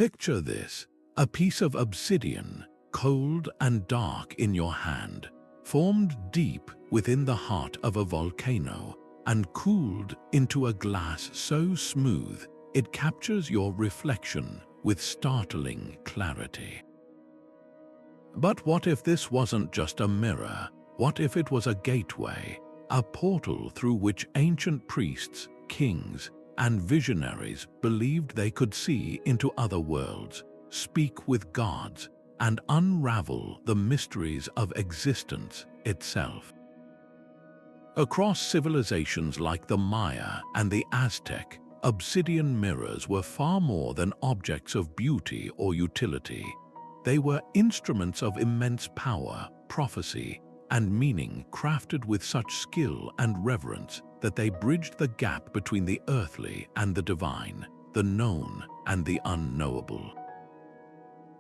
Picture this, a piece of obsidian, cold and dark in your hand, formed deep within the heart of a volcano and cooled into a glass so smooth it captures your reflection with startling clarity. But what if this wasn't just a mirror? What if it was a gateway, a portal through which ancient priests, kings, and visionaries believed they could see into other worlds, speak with gods, and unravel the mysteries of existence itself? Across civilizations like the Maya and the Aztec, obsidian mirrors were far more than objects of beauty or utility. They were instruments of immense power, prophecy, and meaning, crafted with such skill and reverence that they bridged the gap between the earthly and the divine, the known and the unknowable.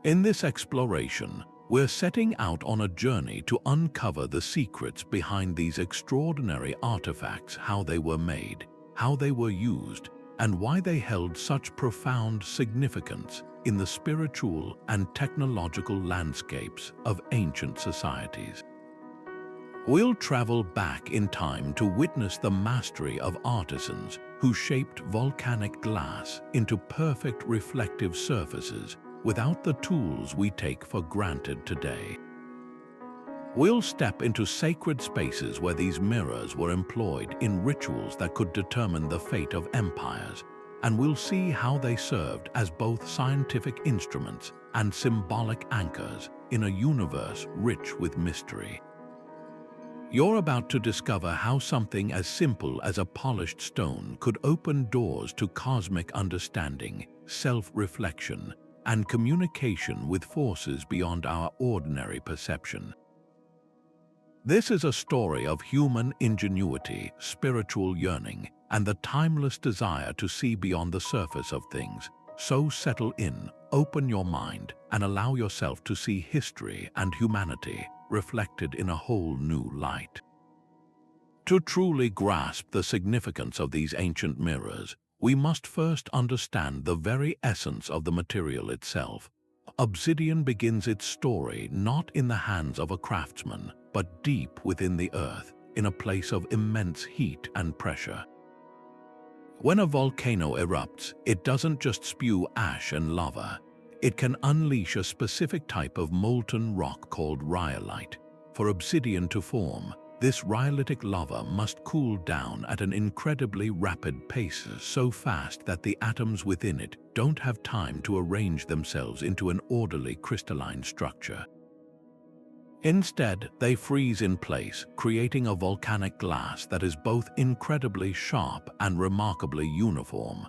In this exploration, we're setting out on a journey to uncover the secrets behind these extraordinary artifacts, how they were made, how they were used, and why they held such profound significance in the spiritual and technological landscapes of ancient societies. We'll travel back in time to witness the mastery of artisans who shaped volcanic glass into perfect reflective surfaces without the tools we take for granted today. We'll step into sacred spaces where these mirrors were employed in rituals that could determine the fate of empires, and we'll see how they served as both scientific instruments and symbolic anchors in a universe rich with mystery. You're about to discover how something as simple as a polished stone could open doors to cosmic understanding, self-reflection, and communication with forces beyond our ordinary perception. This is a story of human ingenuity, spiritual yearning, and the timeless desire to see beyond the surface of things. So settle in, open your mind, and allow yourself to see history and humanity reflected in a whole new light. To truly grasp the significance of these ancient mirrors, we must first understand the very essence of the material itself. Obsidian begins its story not in the hands of a craftsman, but deep within the earth, in a place of immense heat and pressure. When a volcano erupts, it doesn't just spew ash and lava. It can unleash a specific type of molten rock called rhyolite. For obsidian to form, this rhyolitic lava must cool down at an incredibly rapid pace, so fast that the atoms within it don't have time to arrange themselves into an orderly crystalline structure. Instead, they freeze in place, creating a volcanic glass that is both incredibly sharp and remarkably uniform.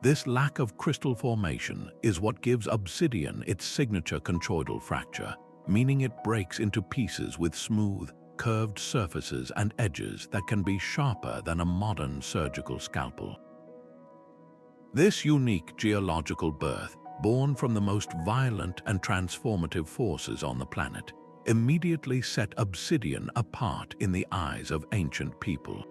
This lack of crystal formation is what gives obsidian its signature conchoidal fracture, meaning it breaks into pieces with smooth, curved surfaces and edges that can be sharper than a modern surgical scalpel. This unique geological birth, born from the most violent and transformative forces on the planet, immediately set obsidian apart in the eyes of ancient people.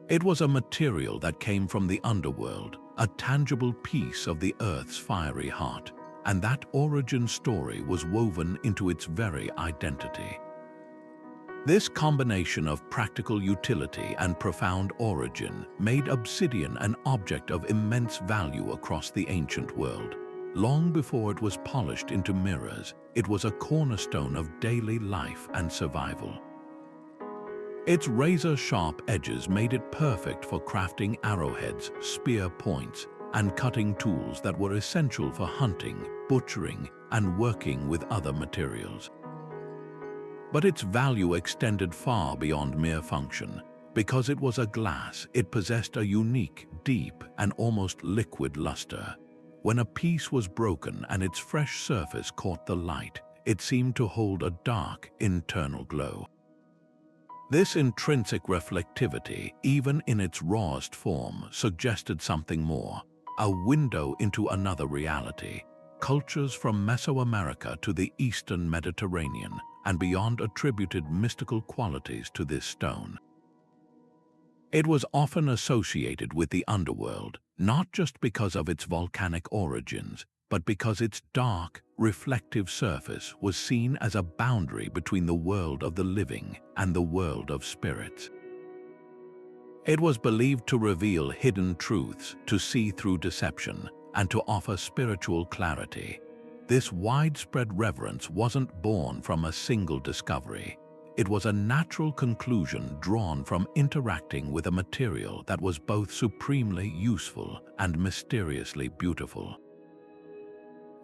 It was a material that came from the underworld, a tangible piece of the Earth's fiery heart, and that origin story was woven into its very identity. This combination of practical utility and profound origin made obsidian an object of immense value across the ancient world. Long before it was polished into mirrors, it was a cornerstone of daily life and survival. Its razor-sharp edges made it perfect for crafting arrowheads, spear points, and cutting tools that were essential for hunting, butchering, and working with other materials. But its value extended far beyond mere function. Because it was a glass, it possessed a unique, deep, and almost liquid luster. When a piece was broken and its fresh surface caught the light, it seemed to hold a dark, internal glow. This intrinsic reflectivity, even in its rawest form, suggested something more, a window into another reality. Cultures from Mesoamerica to the Eastern Mediterranean and beyond attributed mystical qualities to this stone. It was often associated with the underworld, not just because of its volcanic origins, but because its dark, reflective surface was seen as a boundary between the world of the living and the world of spirits. It was believed to reveal hidden truths, to see through deception, and to offer spiritual clarity. This widespread reverence wasn't born from a single discovery. It was a natural conclusion drawn from interacting with a material that was both supremely useful and mysteriously beautiful.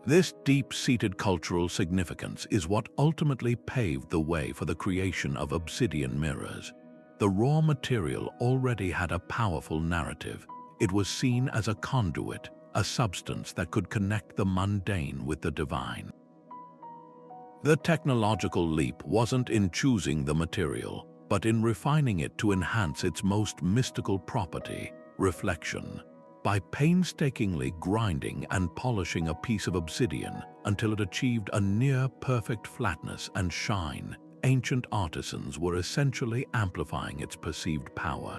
This deep-seated cultural significance is what ultimately paved the way for the creation of obsidian mirrors. The raw material already had a powerful narrative. It was seen as a conduit, a substance that could connect the mundane with the divine. The technological leap wasn't in choosing the material, but in refining it to enhance its most mystical property, reflection. By painstakingly grinding and polishing a piece of obsidian until it achieved a near-perfect flatness and shine, ancient artisans were essentially amplifying its perceived power.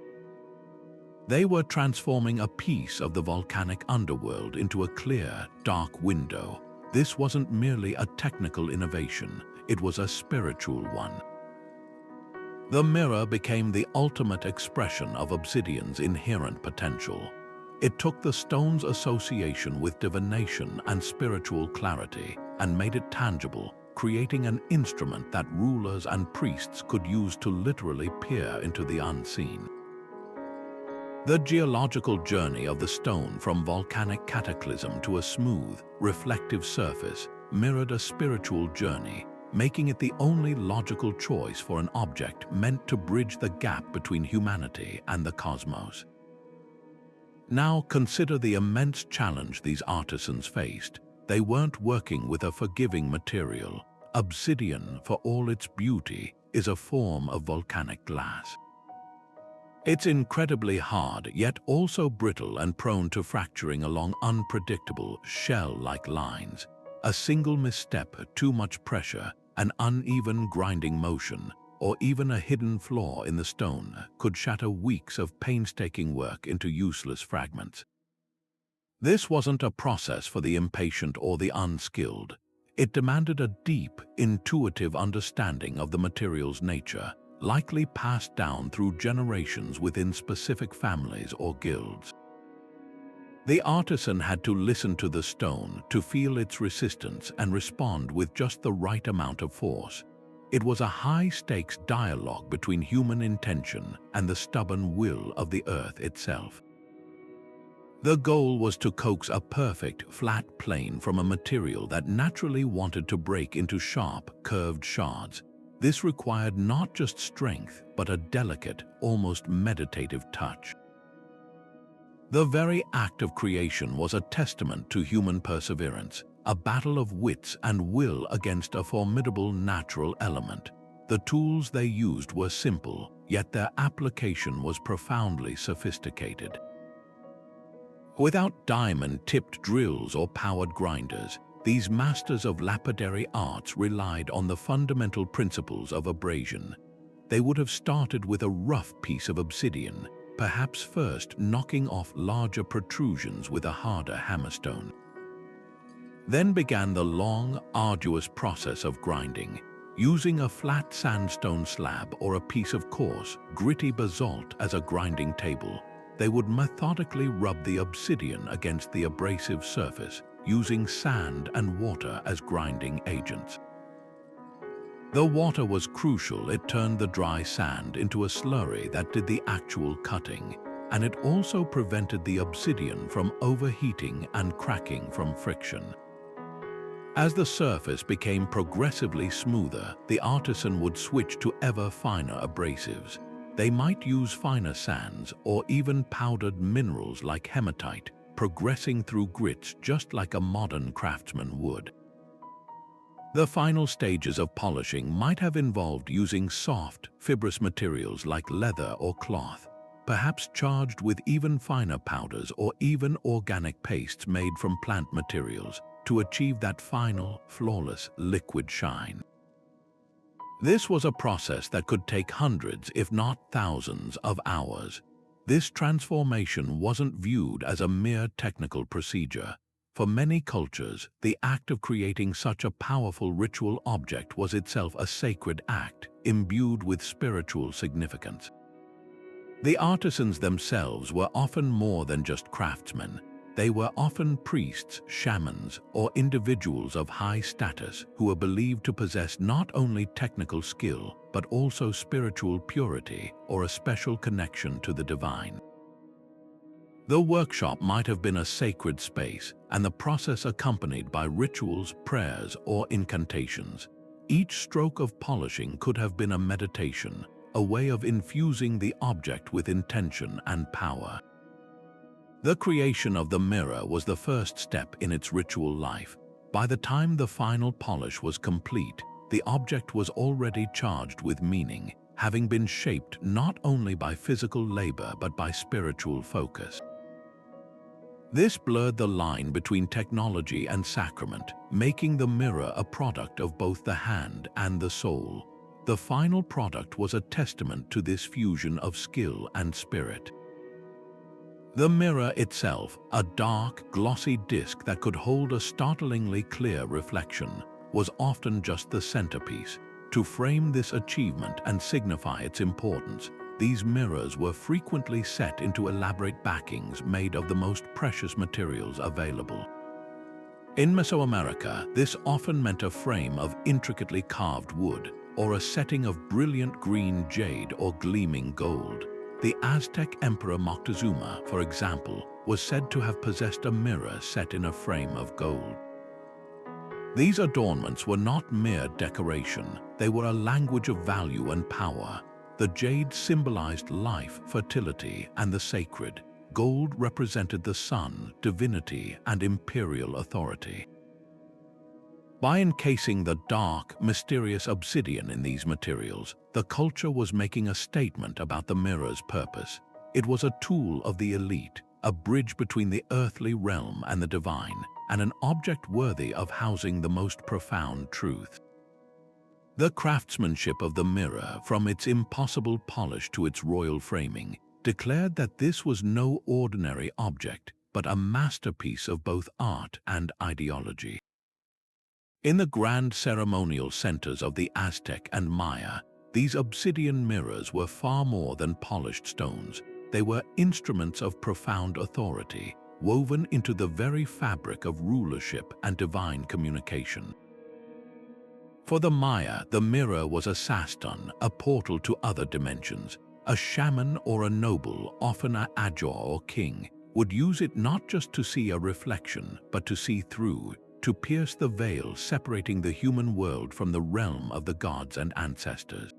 They were transforming a piece of the volcanic underworld into a clear, dark window. This wasn't merely a technical innovation, it was a spiritual one. The mirror became the ultimate expression of obsidian's inherent potential. It took the stone's association with divination and spiritual clarity and made it tangible, creating an instrument that rulers and priests could use to literally peer into the unseen. The geological journey of the stone from volcanic cataclysm to a smooth, reflective surface mirrored a spiritual journey, making it the only logical choice for an object meant to bridge the gap between humanity and the cosmos. Now consider the immense challenge these artisans faced. They weren't working with a forgiving material. Obsidian, for all its beauty, is a form of volcanic glass. It's incredibly hard, yet also brittle and prone to fracturing along unpredictable, shell-like lines. A single misstep, too much pressure, an uneven grinding motion, or even a hidden flaw in the stone could shatter weeks of painstaking work into useless fragments. This wasn't a process for the impatient or the unskilled. It demanded a deep, intuitive understanding of the material's nature, likely passed down through generations within specific families or guilds. The artisan had to listen to the stone, to feel its resistance and respond with just the right amount of force. It was a high-stakes dialogue between human intention and the stubborn will of the earth itself. The goal was to coax a perfect, flat plane from a material that naturally wanted to break into sharp, curved shards. This required not just strength, but a delicate, almost meditative touch. The very act of creation was a testament to human perseverance, a battle of wits and will against a formidable natural element. The tools they used were simple, yet their application was profoundly sophisticated. Without diamond-tipped drills or powered grinders, these masters of lapidary arts relied on the fundamental principles of abrasion. They would have started with a rough piece of obsidian, perhaps first knocking off larger protrusions with a harder hammerstone. Then began the long, arduous process of grinding. Using a flat sandstone slab or a piece of coarse, gritty basalt as a grinding table, they would methodically rub the obsidian against the abrasive surface, using sand and water as grinding agents. Though water was crucial, it turned the dry sand into a slurry that did the actual cutting, and it also prevented the obsidian from overheating and cracking from friction. As the surface became progressively smoother, the artisan would switch to ever finer abrasives. They might use finer sands or even powdered minerals like hematite, progressing through grits just like a modern craftsman would. The final stages of polishing might have involved using soft, fibrous materials like leather or cloth, perhaps charged with even finer powders or even organic pastes made from plant materials to achieve that final, flawless, liquid shine. This was a process that could take hundreds, if not thousands, of hours. This transformation wasn't viewed as a mere technical procedure. For many cultures, the act of creating such a powerful ritual object was itself a sacred act, imbued with spiritual significance. The artisans themselves were often more than just craftsmen. They were often priests, shamans, or individuals of high status who were believed to possess not only technical skill, but also spiritual purity or a special connection to the divine. The workshop might have been a sacred space, and the process accompanied by rituals, prayers, or incantations. Each stroke of polishing could have been a meditation, a way of infusing the object with intention and power. The creation of the mirror was the first step in its ritual life. By the time the final polish was complete, the object was already charged with meaning, having been shaped not only by physical labor but by spiritual focus. This blurred the line between technology and sacrament, making the mirror a product of both the hand and the soul. The final product was a testament to this fusion of skill and spirit. The mirror itself, a dark, glossy disc that could hold a startlingly clear reflection, was often just the centerpiece. To frame this achievement and signify its importance, these mirrors were frequently set into elaborate backings made of the most precious materials available. In Mesoamerica, this often meant a frame of intricately carved wood, or a setting of brilliant green jade or gleaming gold. The Aztec Emperor Moctezuma, for example, was said to have possessed a mirror set in a frame of gold. These adornments were not mere decoration, they were a language of value and power. The jade symbolized life, fertility, and the sacred. Gold represented the sun, divinity, and imperial authority. By encasing the dark, mysterious obsidian in these materials, the culture was making a statement about the mirror's purpose. It was a tool of the elite, a bridge between the earthly realm and the divine, and an object worthy of housing the most profound truth. The craftsmanship of the mirror, from its impossible polish to its royal framing, declared that this was no ordinary object, but a masterpiece of both art and ideology. In the grand ceremonial centers of the Aztec and Maya, these obsidian mirrors were far more than polished stones. They were instruments of profound authority, woven into the very fabric of rulership and divine communication. For the Maya, the mirror was a sastan, a portal to other dimensions. A shaman or a noble, often an ajor or king, would use it not just to see a reflection, but to see through, to pierce the veil separating the human world from the realm of the gods and ancestors.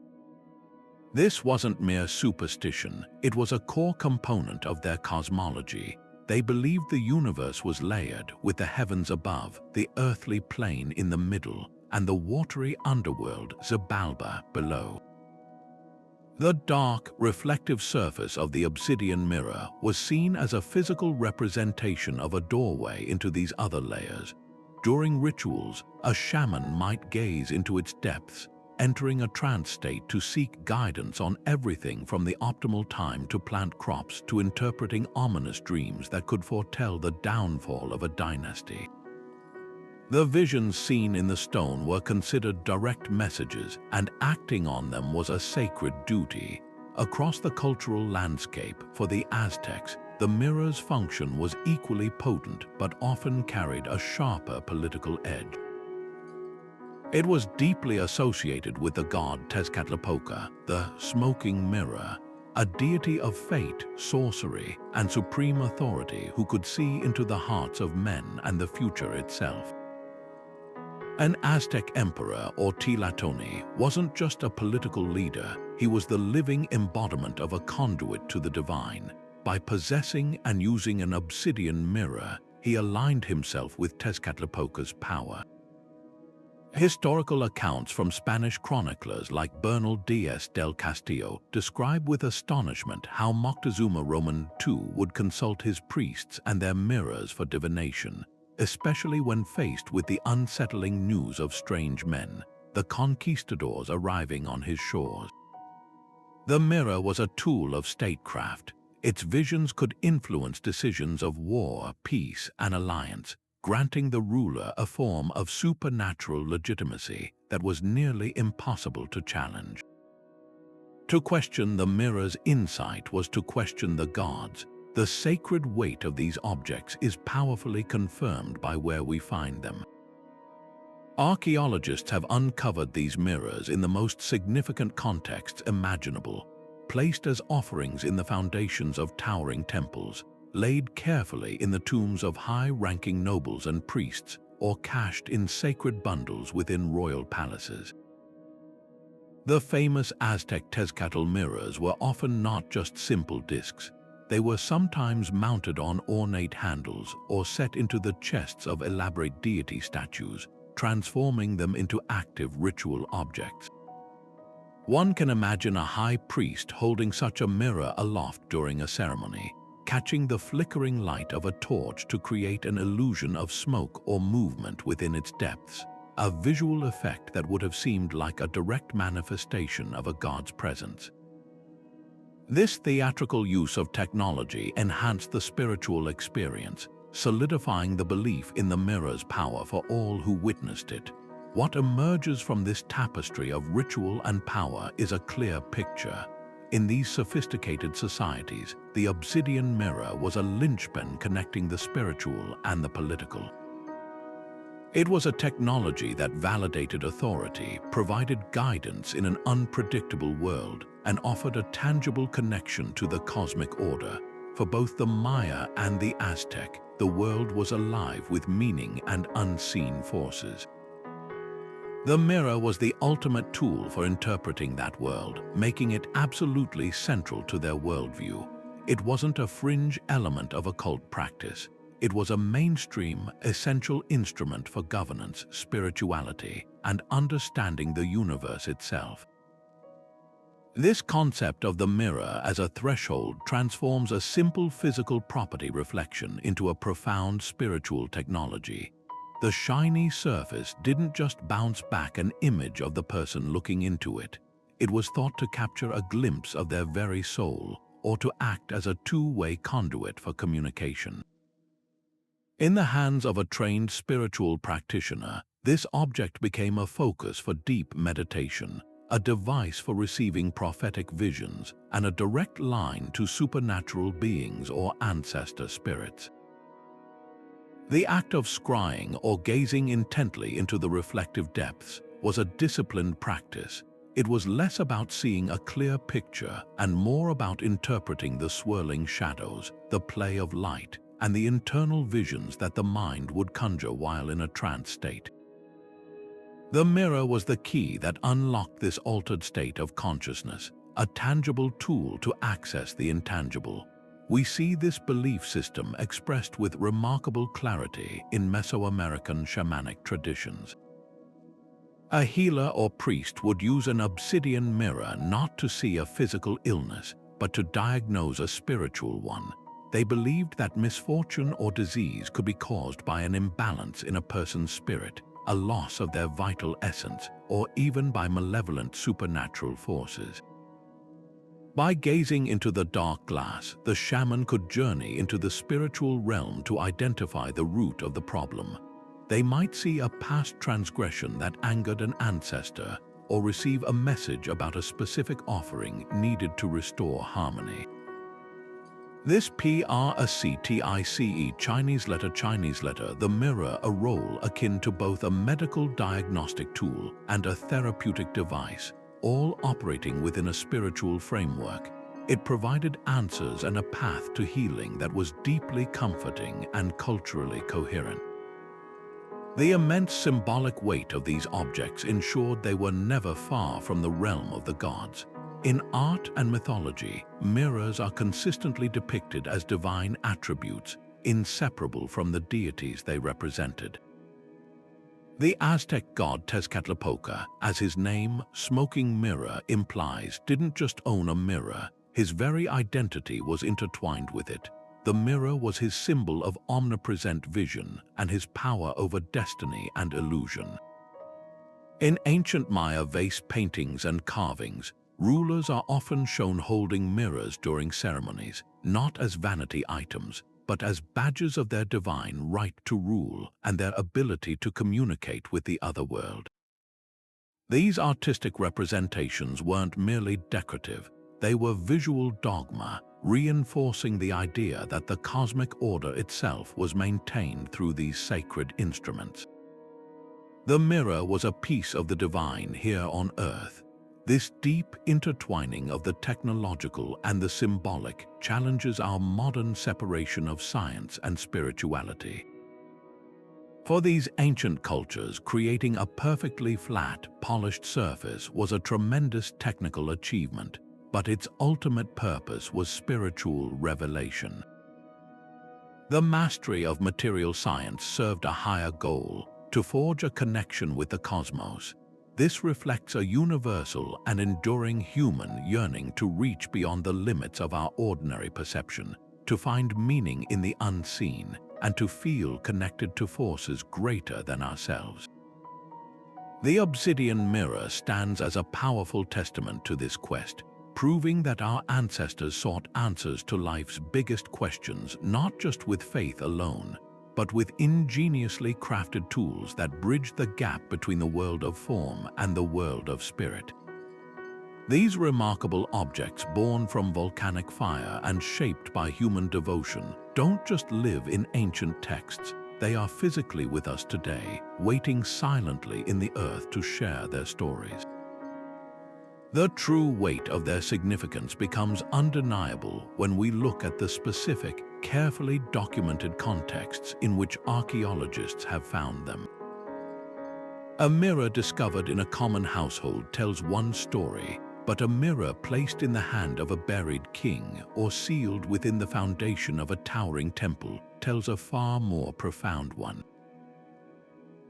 This wasn't mere superstition, it was a core component of their cosmology. They believed the universe was layered, with the heavens above, the earthly plane in the middle, and the watery underworld, Xibalba, below. The dark, reflective surface of the obsidian mirror was seen as a physical representation of a doorway into these other layers. During rituals, a shaman might gaze into its depths, entering a trance state to seek guidance on everything from the optimal time to plant crops to interpreting ominous dreams that could foretell the downfall of a dynasty. The visions seen in the stone were considered direct messages, and acting on them was a sacred duty. Across the cultural landscape, for the Aztecs, the mirror's function was equally potent but often carried a sharper political edge. It was deeply associated with the god Tezcatlipoca, the smoking mirror, a deity of fate, sorcery, and supreme authority who could see into the hearts of men and the future itself. An Aztec emperor, or Tlatoani, wasn't just a political leader, he was the living embodiment of a conduit to the divine. By possessing and using an obsidian mirror, he aligned himself with Tezcatlipoca's power. Historical accounts from Spanish chroniclers like Bernal Diaz del Castillo describe with astonishment how Moctezuma II would consult his priests and their mirrors for divination, especially when faced with the unsettling news of strange men, the conquistadors arriving on his shores. The mirror was a tool of statecraft. Its visions could influence decisions of war, peace, and alliance. granting the ruler a form of supernatural legitimacy that was nearly impossible to challenge. To question the mirror's insight was to question the gods. The sacred weight of these objects is powerfully confirmed by where we find them. Archaeologists have uncovered these mirrors in the most significant contexts imaginable, placed as offerings in the foundations of towering temples, laid carefully in the tombs of high-ranking nobles and priests, or cached in sacred bundles within royal palaces. The famous Aztec Tezcatl mirrors were often not just simple discs. They were sometimes mounted on ornate handles or set into the chests of elaborate deity statues, transforming them into active ritual objects. One can imagine a high priest holding such a mirror aloft during a ceremony, catching the flickering light of a torch to create an illusion of smoke or movement within its depths, a visual effect that would have seemed like a direct manifestation of a god's presence. This theatrical use of technology enhanced the spiritual experience, solidifying the belief in the mirror's power for all who witnessed it. What emerges from this tapestry of ritual and power is a clear picture. In these sophisticated societies, the obsidian mirror was a linchpin connecting the spiritual and the political. It was a technology that validated authority, provided guidance in an unpredictable world, and offered a tangible connection to the cosmic order. For both the Maya and the Aztec, the world was alive with meaning and unseen forces. The mirror was the ultimate tool for interpreting that world, making it absolutely central to their worldview. It wasn't a fringe element of occult practice. It was a mainstream, essential instrument for governance, spirituality, and understanding the universe itself. This concept of the mirror as a threshold transforms a simple physical property reflection into a profound spiritual technology. The shiny surface didn't just bounce back an image of the person looking into it. It was thought to capture a glimpse of their very soul, or to act as a two-way conduit for communication. In the hands of a trained spiritual practitioner, this object became a focus for deep meditation, a device for receiving prophetic visions, and a direct line to supernatural beings or ancestor spirits. The act of scrying, or gazing intently into the reflective depths, was a disciplined practice. It was less about seeing a clear picture and more about interpreting the swirling shadows, the play of light, and the internal visions that the mind would conjure while in a trance state. The mirror was the key that unlocked this altered state of consciousness, a tangible tool to access the intangible. We see this belief system expressed with remarkable clarity in Mesoamerican shamanic traditions. A healer or priest would use an obsidian mirror not to see a physical illness, but to diagnose a spiritual one. They believed that misfortune or disease could be caused by an imbalance in a person's spirit, a loss of their vital essence, or even by malevolent supernatural forces. By gazing into the dark glass, the shaman could journey into the spiritual realm to identify the root of the problem. They might see a past transgression that angered an ancestor, or receive a message about a specific offering needed to restore harmony. This PRACTICE Chinese letter, the mirror, a role akin to both a medical diagnostic tool and a therapeutic device, all operating within a spiritual framework. It provided answers and a path to healing that was deeply comforting and culturally coherent. The immense symbolic weight of these objects ensured they were never far from the realm of the gods. In art and mythology, mirrors are consistently depicted as divine attributes, inseparable from the deities they represented. The Aztec god Tezcatlipoca, as his name, Smoking Mirror, implies, didn't just own a mirror. His very identity was intertwined with it. The mirror was his symbol of omnipresent vision and his power over destiny and illusion. In ancient Maya vase paintings and carvings, rulers are often shown holding mirrors during ceremonies, not as vanity items, but as badges of their divine right to rule and their ability to communicate with the other world. These artistic representations weren't merely decorative, they were visual dogma, reinforcing the idea that the cosmic order itself was maintained through these sacred instruments. The mirror was a piece of the divine here on Earth. This deep intertwining of the technological and the symbolic challenges our modern separation of science and spirituality. For these ancient cultures, creating a perfectly flat, polished surface was a tremendous technical achievement, but its ultimate purpose was spiritual revelation. The mastery of material science served a higher goal, to forge a connection with the cosmos. This reflects a universal and enduring human yearning to reach beyond the limits of our ordinary perception, to find meaning in the unseen, and to feel connected to forces greater than ourselves. The obsidian mirror stands as a powerful testament to this quest, proving that our ancestors sought answers to life's biggest questions not just with faith alone, but with ingeniously crafted tools that bridge the gap between the world of form and the world of spirit. These remarkable objects, born from volcanic fire and shaped by human devotion, don't just live in ancient texts, they are physically with us today, waiting silently in the earth to share their stories. The true weight of their significance becomes undeniable when we look at the specific, carefully documented contexts in which archaeologists have found them. A mirror discovered in a common household tells one story, but a mirror placed in the hand of a buried king or sealed within the foundation of a towering temple tells a far more profound one.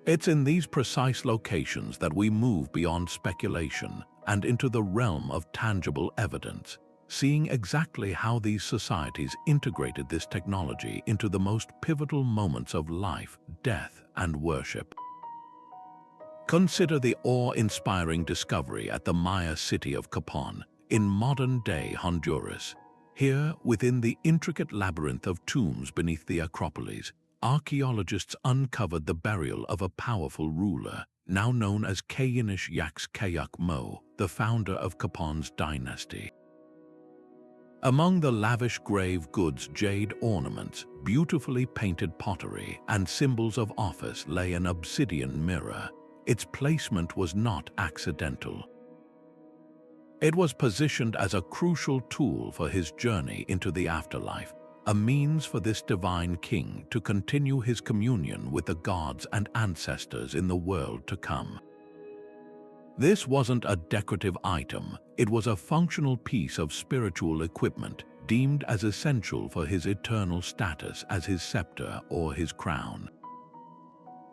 It's in these precise locations that we move beyond speculation and into the realm of tangible evidence, seeing exactly how these societies integrated this technology into the most pivotal moments of life, death, and worship. Consider the awe-inspiring discovery at the Maya city of Capon, in modern-day Honduras. Here, within the intricate labyrinth of tombs beneath the Acropolis, archaeologists uncovered the burial of a powerful ruler, now known as Kayinish Yaks Kayak Mo, the founder of Capon's dynasty. Among the lavish grave goods, jade ornaments, beautifully painted pottery, and symbols of office lay an obsidian mirror. Its placement was not accidental. It was positioned as a crucial tool for his journey into the afterlife, a means for this divine king to continue his communion with the gods and ancestors in the world to come. This wasn't a decorative item, it was a functional piece of spiritual equipment deemed as essential for his eternal status as his scepter or his crown.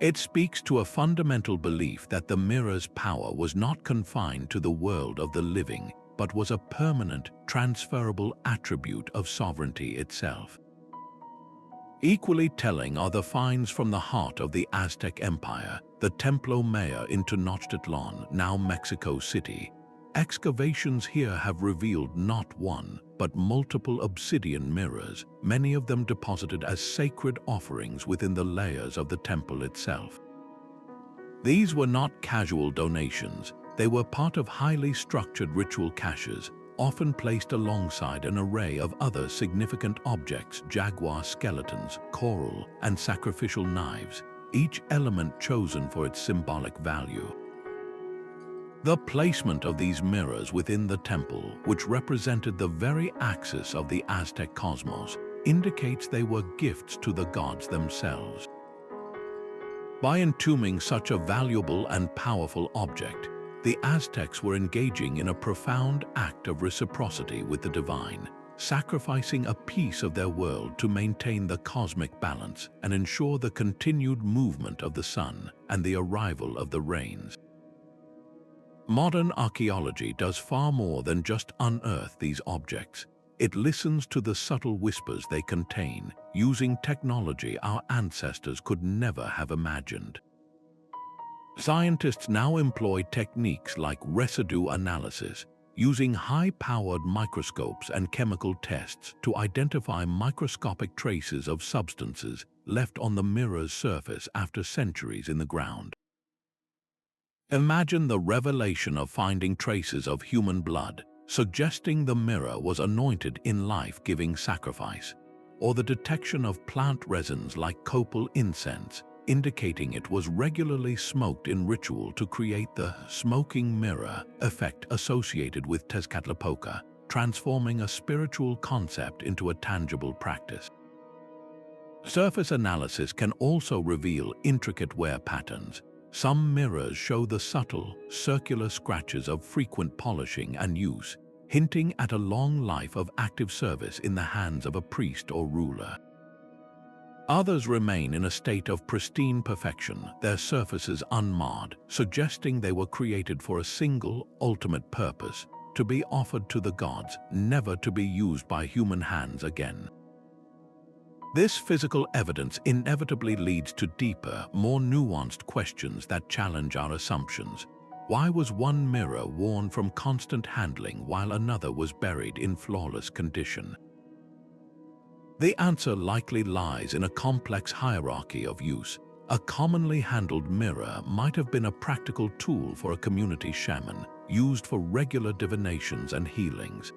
It speaks to a fundamental belief that the mirror's power was not confined to the world of the living, but was a permanent, transferable attribute of sovereignty itself. Equally telling are the finds from the heart of the Aztec Empire, the Templo Maya in Tenochtitlan, now Mexico City. Excavations here have revealed not one, but multiple obsidian mirrors, many of them deposited as sacred offerings within the layers of the temple itself. These were not casual donations, they were part of highly structured ritual caches, often placed alongside an array of other significant objects, jaguar skeletons, coral, and sacrificial knives, each element chosen for its symbolic value. The placement of these mirrors within the temple, which represented the very axis of the Aztec cosmos, indicates they were gifts to the gods themselves. By entombing such a valuable and powerful object, the Aztecs were engaging in a profound act of reciprocity with the divine, sacrificing a piece of their world to maintain the cosmic balance and ensure the continued movement of the sun and the arrival of the rains. Modern archaeology does far more than just unearth these objects. It listens to the subtle whispers they contain, using technology our ancestors could never have imagined. Scientists now employ techniques like residue analysis, using high-powered microscopes and chemical tests to identify microscopic traces of substances left on the mirror's surface after centuries in the ground. Imagine the revelation of finding traces of human blood, suggesting the mirror was anointed in life-giving sacrifice, or the detection of plant resins like copal incense, indicating it was regularly smoked in ritual to create the smoking mirror effect associated with Tezcatlipoca, transforming a spiritual concept into a tangible practice. Surface analysis can also reveal intricate wear patterns. Some mirrors show the subtle, circular scratches of frequent polishing and use, hinting at a long life of active service in the hands of a priest or ruler. Others remain in a state of pristine perfection, their surfaces unmarred, suggesting they were created for a single, ultimate purpose, to be offered to the gods, never to be used by human hands again. This physical evidence inevitably leads to deeper, more nuanced questions that challenge our assumptions. Why was one mirror worn from constant handling while another was buried in flawless condition? The answer likely lies in a complex hierarchy of use. A commonly handled mirror might have been a practical tool for a community shaman, used for regular divinations and healings.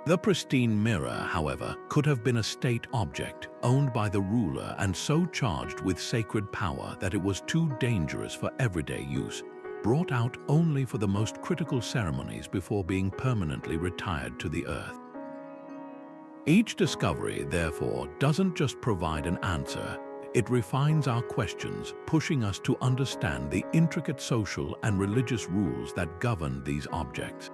The pristine mirror, however, could have been a state object, owned by the ruler and so charged with sacred power that it was too dangerous for everyday use, brought out only for the most critical ceremonies before being permanently retired to the earth. Each discovery, therefore, doesn't just provide an answer, it refines our questions, pushing us to understand the intricate social and religious rules that govern these objects.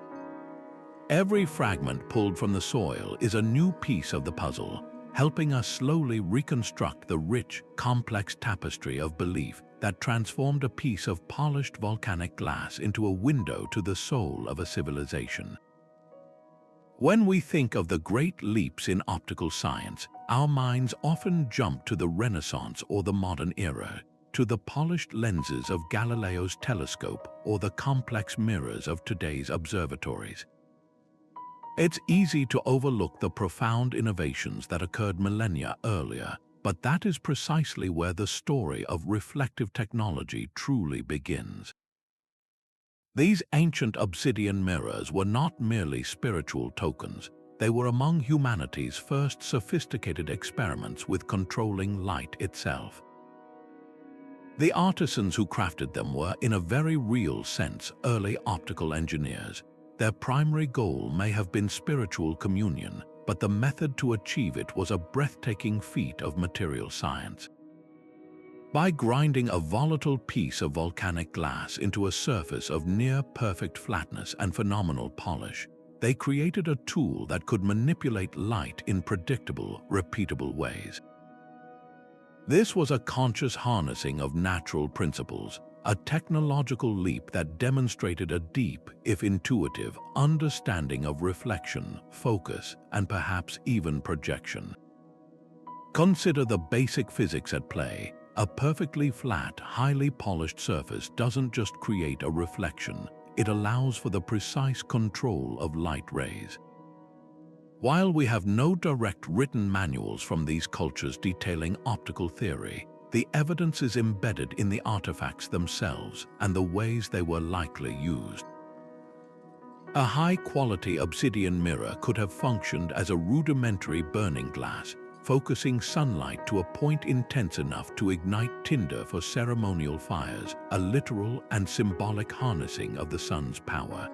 Every fragment pulled from the soil is a new piece of the puzzle, helping us slowly reconstruct the rich, complex tapestry of belief that transformed a piece of polished volcanic glass into a window to the soul of a civilization. When we think of the great leaps in optical science, our minds often jump to the Renaissance or the modern era, to the polished lenses of Galileo's telescope or the complex mirrors of today's observatories. It's easy to overlook the profound innovations that occurred millennia earlier, but that is precisely where the story of reflective technology truly begins. These ancient obsidian mirrors were not merely spiritual tokens, they were among humanity's first sophisticated experiments with controlling light itself. The artisans who crafted them were, in a very real sense, early optical engineers. Their primary goal may have been spiritual communion, but the method to achieve it was a breathtaking feat of material science. By grinding a volatile piece of volcanic glass into a surface of near-perfect flatness and phenomenal polish, they created a tool that could manipulate light in predictable, repeatable ways. This was a conscious harnessing of natural principles, a technological leap that demonstrated a deep, if intuitive, understanding of reflection, focus, and perhaps even projection. Consider the basic physics at play. A perfectly flat, highly polished surface doesn't just create a reflection, it allows for the precise control of light rays. While we have no direct written manuals from these cultures detailing optical theory, the evidence is embedded in the artifacts themselves and the ways they were likely used. A high-quality obsidian mirror could have functioned as a rudimentary burning glass, focusing sunlight to a point intense enough to ignite tinder for ceremonial fires, a literal and symbolic harnessing of the sun's power.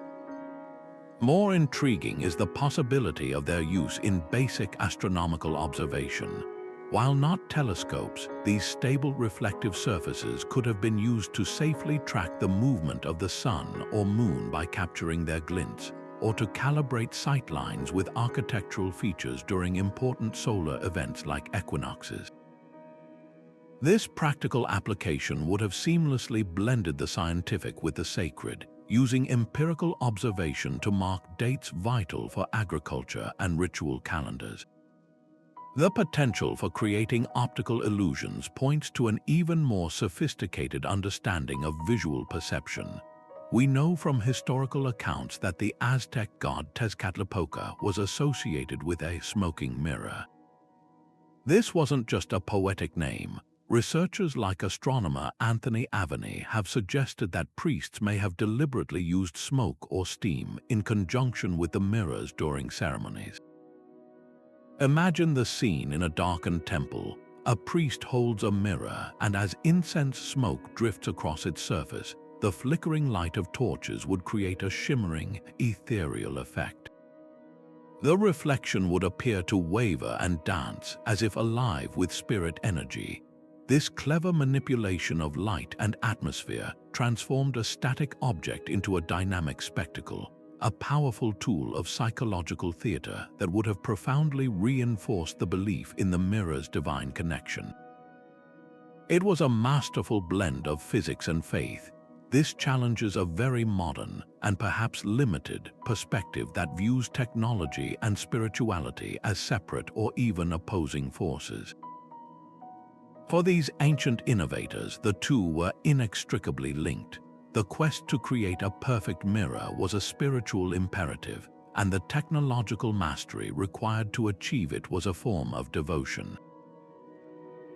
More intriguing is the possibility of their use in basic astronomical observation. While not telescopes, these stable reflective surfaces could have been used to safely track the movement of the sun or moon by capturing their glints, or to calibrate sightlines with architectural features during important solar events like equinoxes. This practical application would have seamlessly blended the scientific with the sacred, using empirical observation to mark dates vital for agriculture and ritual calendars. The potential for creating optical illusions points to an even more sophisticated understanding of visual perception. We know from historical accounts that the Aztec god Tezcatlipoca was associated with a smoking mirror. This wasn't just a poetic name. Researchers like astronomer Anthony Avani have suggested that priests may have deliberately used smoke or steam in conjunction with the mirrors during ceremonies. Imagine the scene in a darkened temple. A priest holds a mirror, and as incense smoke drifts across its surface, the flickering light of torches would create a shimmering, ethereal effect. The reflection would appear to waver and dance as if alive with spirit energy. This clever manipulation of light and atmosphere transformed a static object into a dynamic spectacle, a powerful tool of psychological theater that would have profoundly reinforced the belief in the mirror's divine connection. It was a masterful blend of physics and faith. This challenges a very modern and perhaps limited perspective that views technology and spirituality as separate or even opposing forces. For these ancient innovators, the two were inextricably linked. The quest to create a perfect mirror was a spiritual imperative, and the technological mastery required to achieve it was a form of devotion.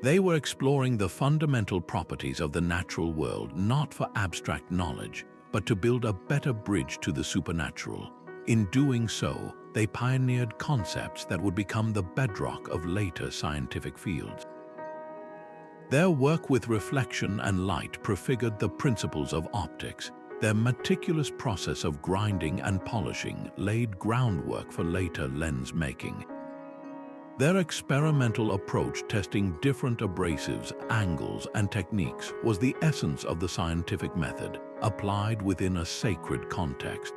They were exploring the fundamental properties of the natural world not for abstract knowledge, but to build a better bridge to the supernatural. In doing so, they pioneered concepts that would become the bedrock of later scientific fields. Their work with reflection and light prefigured the principles of optics. Their meticulous process of grinding and polishing laid groundwork for later lens making. Their experimental approach testing different abrasives, angles, and techniques was the essence of the scientific method, applied within a sacred context.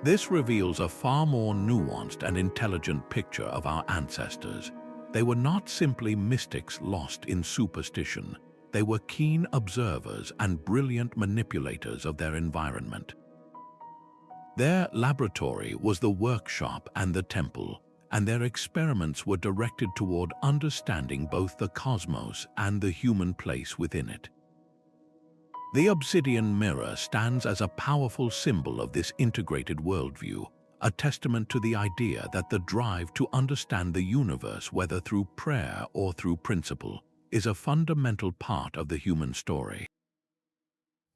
This reveals a far more nuanced and intelligent picture of our ancestors. They were not simply mystics lost in superstition. They were keen observers and brilliant manipulators of their environment. Their laboratory was the workshop and the temple, and their experiments were directed toward understanding both the cosmos and the human place within it. The obsidian mirror stands as a powerful symbol of this integrated worldview, a testament to the idea that the drive to understand the universe, whether through prayer or through principle, is a fundamental part of the human story.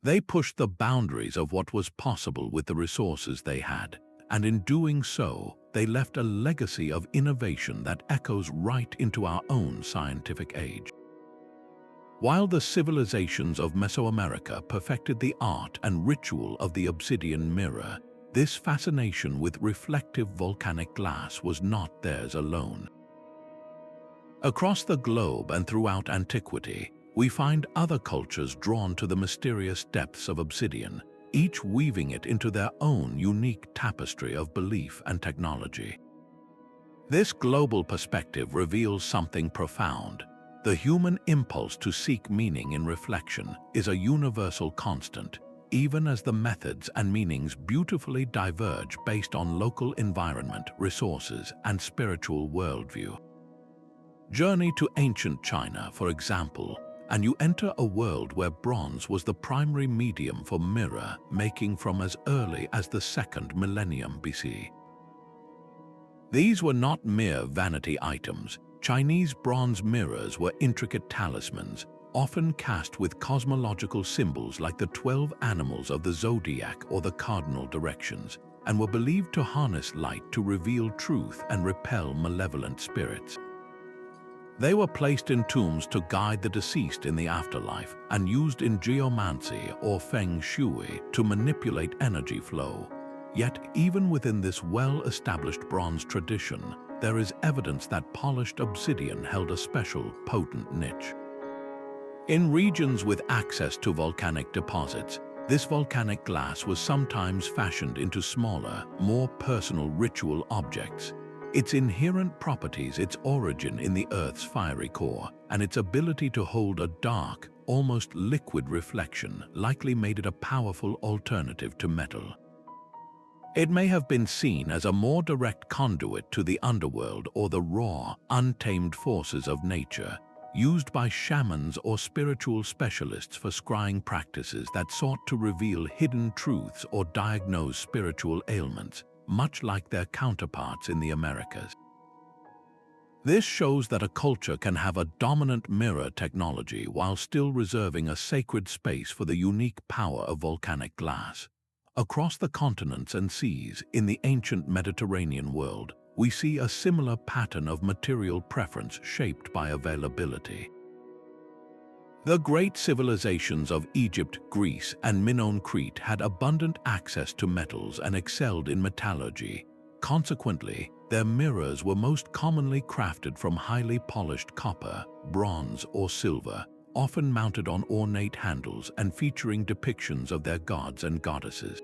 They pushed the boundaries of what was possible with the resources they had, and in doing so, they left a legacy of innovation that echoes right into our own scientific age. While the civilizations of Mesoamerica perfected the art and ritual of the obsidian mirror, this fascination with reflective volcanic glass was not theirs alone. Across the globe and throughout antiquity, we find other cultures drawn to the mysterious depths of obsidian, each weaving it into their own unique tapestry of belief and technology. This global perspective reveals something profound. The human impulse to seek meaning in reflection is a universal constant, even as the methods and meanings beautifully diverge based on local environment, resources, and spiritual worldview. Journey to ancient China, for example, and you enter a world where bronze was the primary medium for mirror making from as early as the 2nd millennium BC. These were not mere vanity items. Chinese bronze mirrors were intricate talismans, often cast with cosmological symbols like the 12 animals of the zodiac or the cardinal directions, and were believed to harness light to reveal truth and repel malevolent spirits. They were placed in tombs to guide the deceased in the afterlife and used in geomancy or feng shui to manipulate energy flow. Yet, even within this well-established bronze tradition, there is evidence that polished obsidian held a special, potent niche. In regions with access to volcanic deposits, this volcanic glass was sometimes fashioned into smaller, more personal ritual objects. Its inherent properties, its origin in the Earth's fiery core, and its ability to hold a dark, almost liquid reflection likely made it a powerful alternative to metal. It may have been seen as a more direct conduit to the underworld or the raw, untamed forces of nature, used by shamans or spiritual specialists for scrying practices that sought to reveal hidden truths or diagnose spiritual ailments, much like their counterparts in the Americas. This shows that a culture can have a dominant mirror technology while still reserving a sacred space for the unique power of volcanic glass. Across the continents and seas in the ancient Mediterranean world, we see a similar pattern of material preference shaped by availability. The great civilizations of Egypt, Greece, and Minoan Crete had abundant access to metals and excelled in metallurgy. Consequently, their mirrors were most commonly crafted from highly polished copper, bronze, or silver, often mounted on ornate handles and featuring depictions of their gods and goddesses.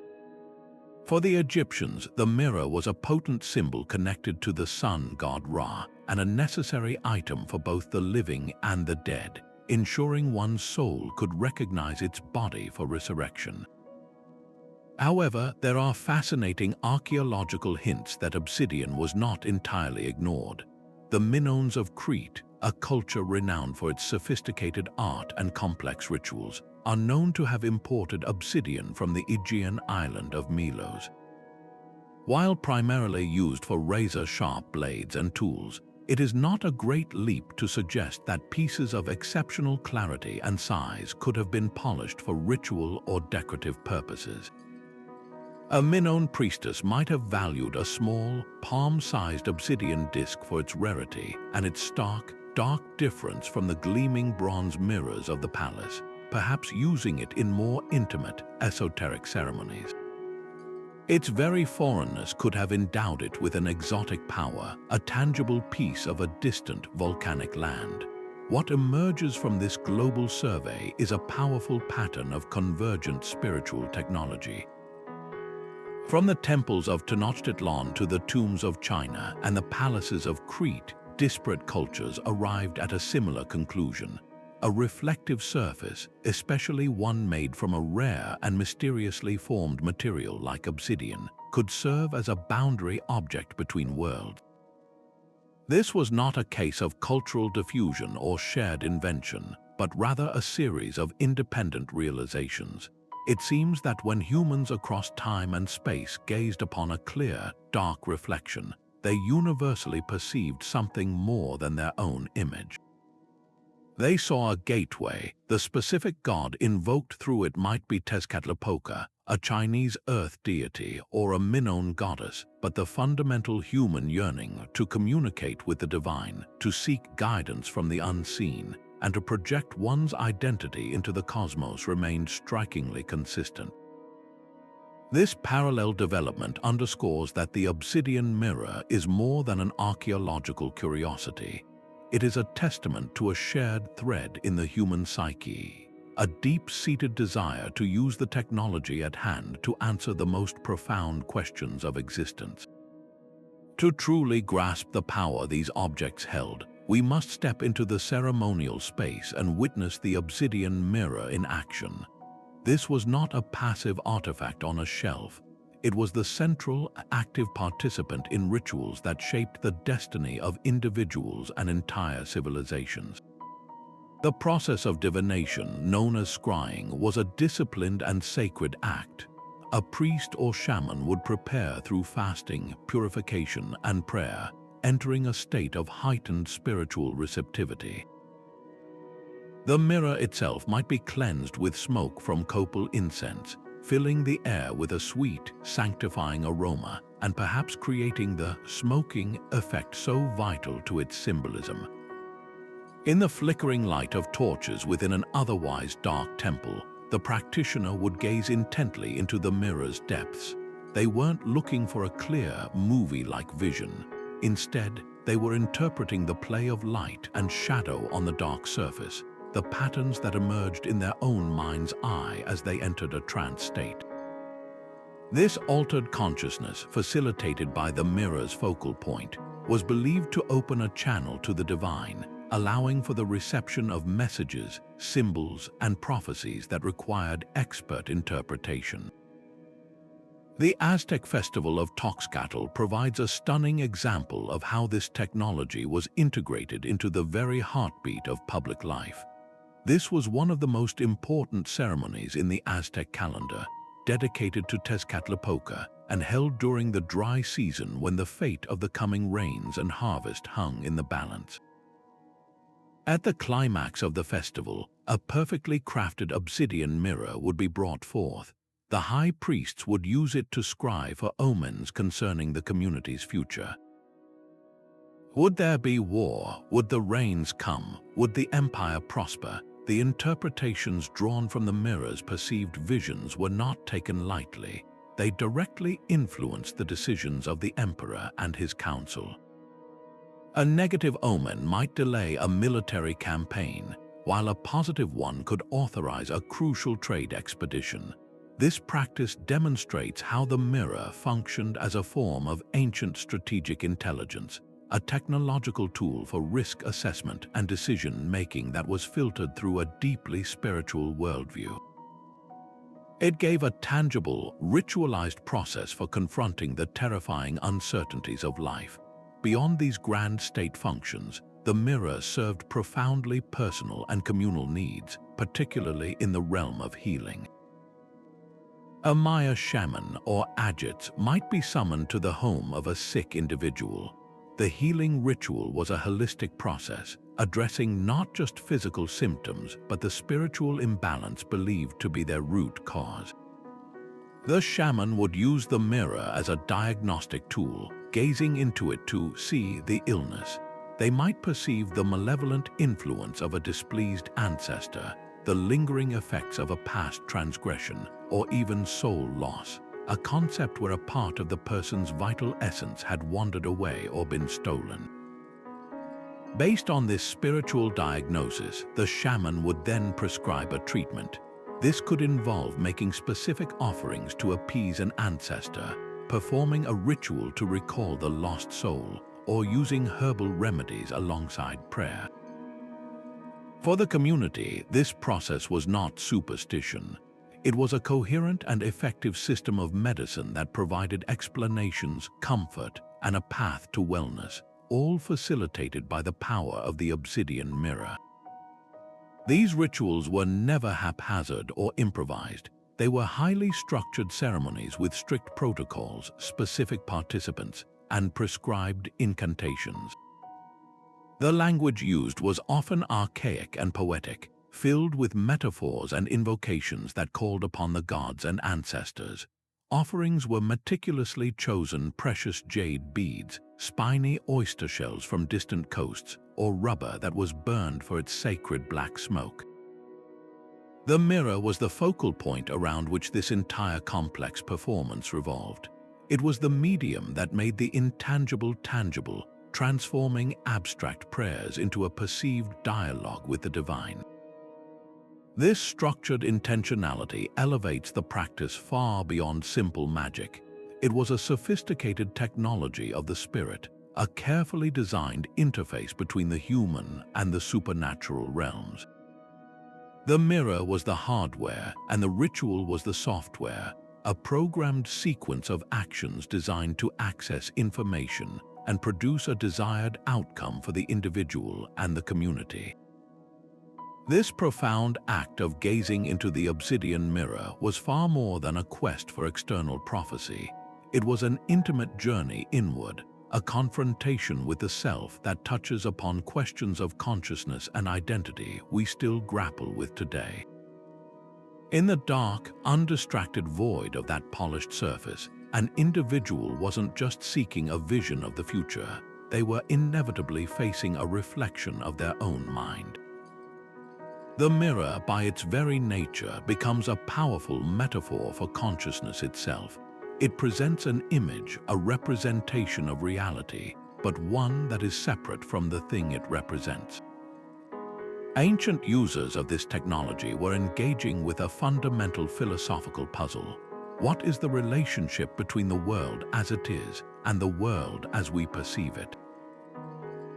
For the Egyptians, the mirror was a potent symbol connected to the sun god Ra and a necessary item for both the living and the dead, ensuring one's soul could recognize its body for resurrection. However, there are fascinating archaeological hints that obsidian was not entirely ignored. The Minoans of Crete, a culture renowned for its sophisticated art and complex rituals, are known to have imported obsidian from the Aegean island of Melos. While primarily used for razor-sharp blades and tools, it is not a great leap to suggest that pieces of exceptional clarity and size could have been polished for ritual or decorative purposes. A Minoan priestess might have valued a small, palm-sized obsidian disc for its rarity and its stark, dark difference from the gleaming bronze mirrors of the palace, perhaps using it in more intimate, esoteric ceremonies. Its very foreignness could have endowed it with an exotic power, a tangible piece of a distant volcanic land. What emerges from this global survey is a powerful pattern of convergent spiritual technology. From the temples of Tenochtitlan to the tombs of China and the palaces of Crete, disparate cultures arrived at a similar conclusion. A reflective surface, especially one made from a rare and mysteriously formed material like obsidian, could serve as a boundary object between worlds. This was not a case of cultural diffusion or shared invention, but rather a series of independent realizations. It seems that when humans across time and space gazed upon a clear, dark reflection, they universally perceived something more than their own image. They saw a gateway. The specific god invoked through it might be Tezcatlipoca, a Chinese earth deity, or a Minoan goddess, but the fundamental human yearning to communicate with the divine, to seek guidance from the unseen, and to project one's identity into the cosmos remained strikingly consistent. This parallel development underscores that the obsidian mirror is more than an archaeological curiosity. It is a testament to a shared thread in the human psyche, a deep-seated desire to use the technology at hand to answer the most profound questions of existence. To truly grasp the power these objects held, we must step into the ceremonial space and witness the obsidian mirror in action. This was not a passive artifact on a shelf. It was the central, active participant in rituals that shaped the destiny of individuals and entire civilizations. The process of divination, known as scrying, was a disciplined and sacred act. A priest or shaman would prepare through fasting, purification, and prayer, entering a state of heightened spiritual receptivity. The mirror itself might be cleansed with smoke from copal incense, filling the air with a sweet, sanctifying aroma, and perhaps creating the smoking effect so vital to its symbolism. In the flickering light of torches within an otherwise dark temple, the practitioner would gaze intently into the mirror's depths. They weren't looking for a clear, movie-like vision. Instead, they were interpreting the play of light and shadow on the dark surface, the patterns that emerged in their own mind's eye as they entered a trance state. This altered consciousness, facilitated by the mirror's focal point, was believed to open a channel to the divine, allowing for the reception of messages, symbols, and prophecies that required expert interpretation. The Aztec festival of Tezcatlipoca provides a stunning example of how this technology was integrated into the very heartbeat of public life. This was one of the most important ceremonies in the Aztec calendar, dedicated to Tezcatlipoca and held during the dry season when the fate of the coming rains and harvest hung in the balance. At the climax of the festival, a perfectly crafted obsidian mirror would be brought forth. The high priests would use it to scry for omens concerning the community's future. Would there be war? Would the rains come? Would the empire prosper? The interpretations drawn from the mirror's perceived visions were not taken lightly. They directly influenced the decisions of the emperor and his council. A negative omen might delay a military campaign, while a positive one could authorize a crucial trade expedition. This practice demonstrates how the mirror functioned as a form of ancient strategic intelligence, a technological tool for risk assessment and decision-making that was filtered through a deeply spiritual worldview. It gave a tangible, ritualized process for confronting the terrifying uncertainties of life. Beyond these grand state functions, the mirror served profoundly personal and communal needs, particularly in the realm of healing. A Maya shaman or agits might be summoned to the home of a sick individual. The healing ritual was a holistic process, addressing not just physical symptoms but the spiritual imbalance believed to be their root cause. The shaman would use the mirror as a diagnostic tool, gazing into it to see the illness. They might perceive the malevolent influence of a displeased ancestor, the lingering effects of a past transgression, or even soul loss, a concept where a part of the person's vital essence had wandered away or been stolen. Based on this spiritual diagnosis, the shaman would then prescribe a treatment. This could involve making specific offerings to appease an ancestor, performing a ritual to recall the lost soul, or using herbal remedies alongside prayer. For the community, this process was not superstition. It was a coherent and effective system of medicine that provided explanations, comfort, and a path to wellness, all facilitated by the power of the obsidian mirror. These rituals were never haphazard or improvised. They were highly structured ceremonies with strict protocols, specific participants, and prescribed incantations. The language used was often archaic and poetic, filled with metaphors and invocations that called upon the gods and ancestors. Offerings were meticulously chosen precious jade beads, spiny oyster shells from distant coasts, or rubber that was burned for its sacred black smoke. The mirror was the focal point around which this entire complex performance revolved. It was the medium that made the intangible tangible, transforming abstract prayers into a perceived dialogue with the divine. This structured intentionality elevates the practice far beyond simple magic. It was a sophisticated technology of the spirit, a carefully designed interface between the human and the supernatural realms. The mirror was the hardware and the ritual was the software, a programmed sequence of actions designed to access information and produce a desired outcome for the individual and the community. This profound act of gazing into the obsidian mirror was far more than a quest for external prophecy. It was an intimate journey inward, a confrontation with the self that touches upon questions of consciousness and identity we still grapple with today. In the dark, undistracted void of that polished surface, an individual wasn't just seeking a vision of the future, they were inevitably facing a reflection of their own mind. The mirror, by its very nature, becomes a powerful metaphor for consciousness itself. It presents an image, a representation of reality, but one that is separate from the thing it represents. Ancient users of this technology were engaging with a fundamental philosophical puzzle. What is the relationship between the world as it is and the world as we perceive it?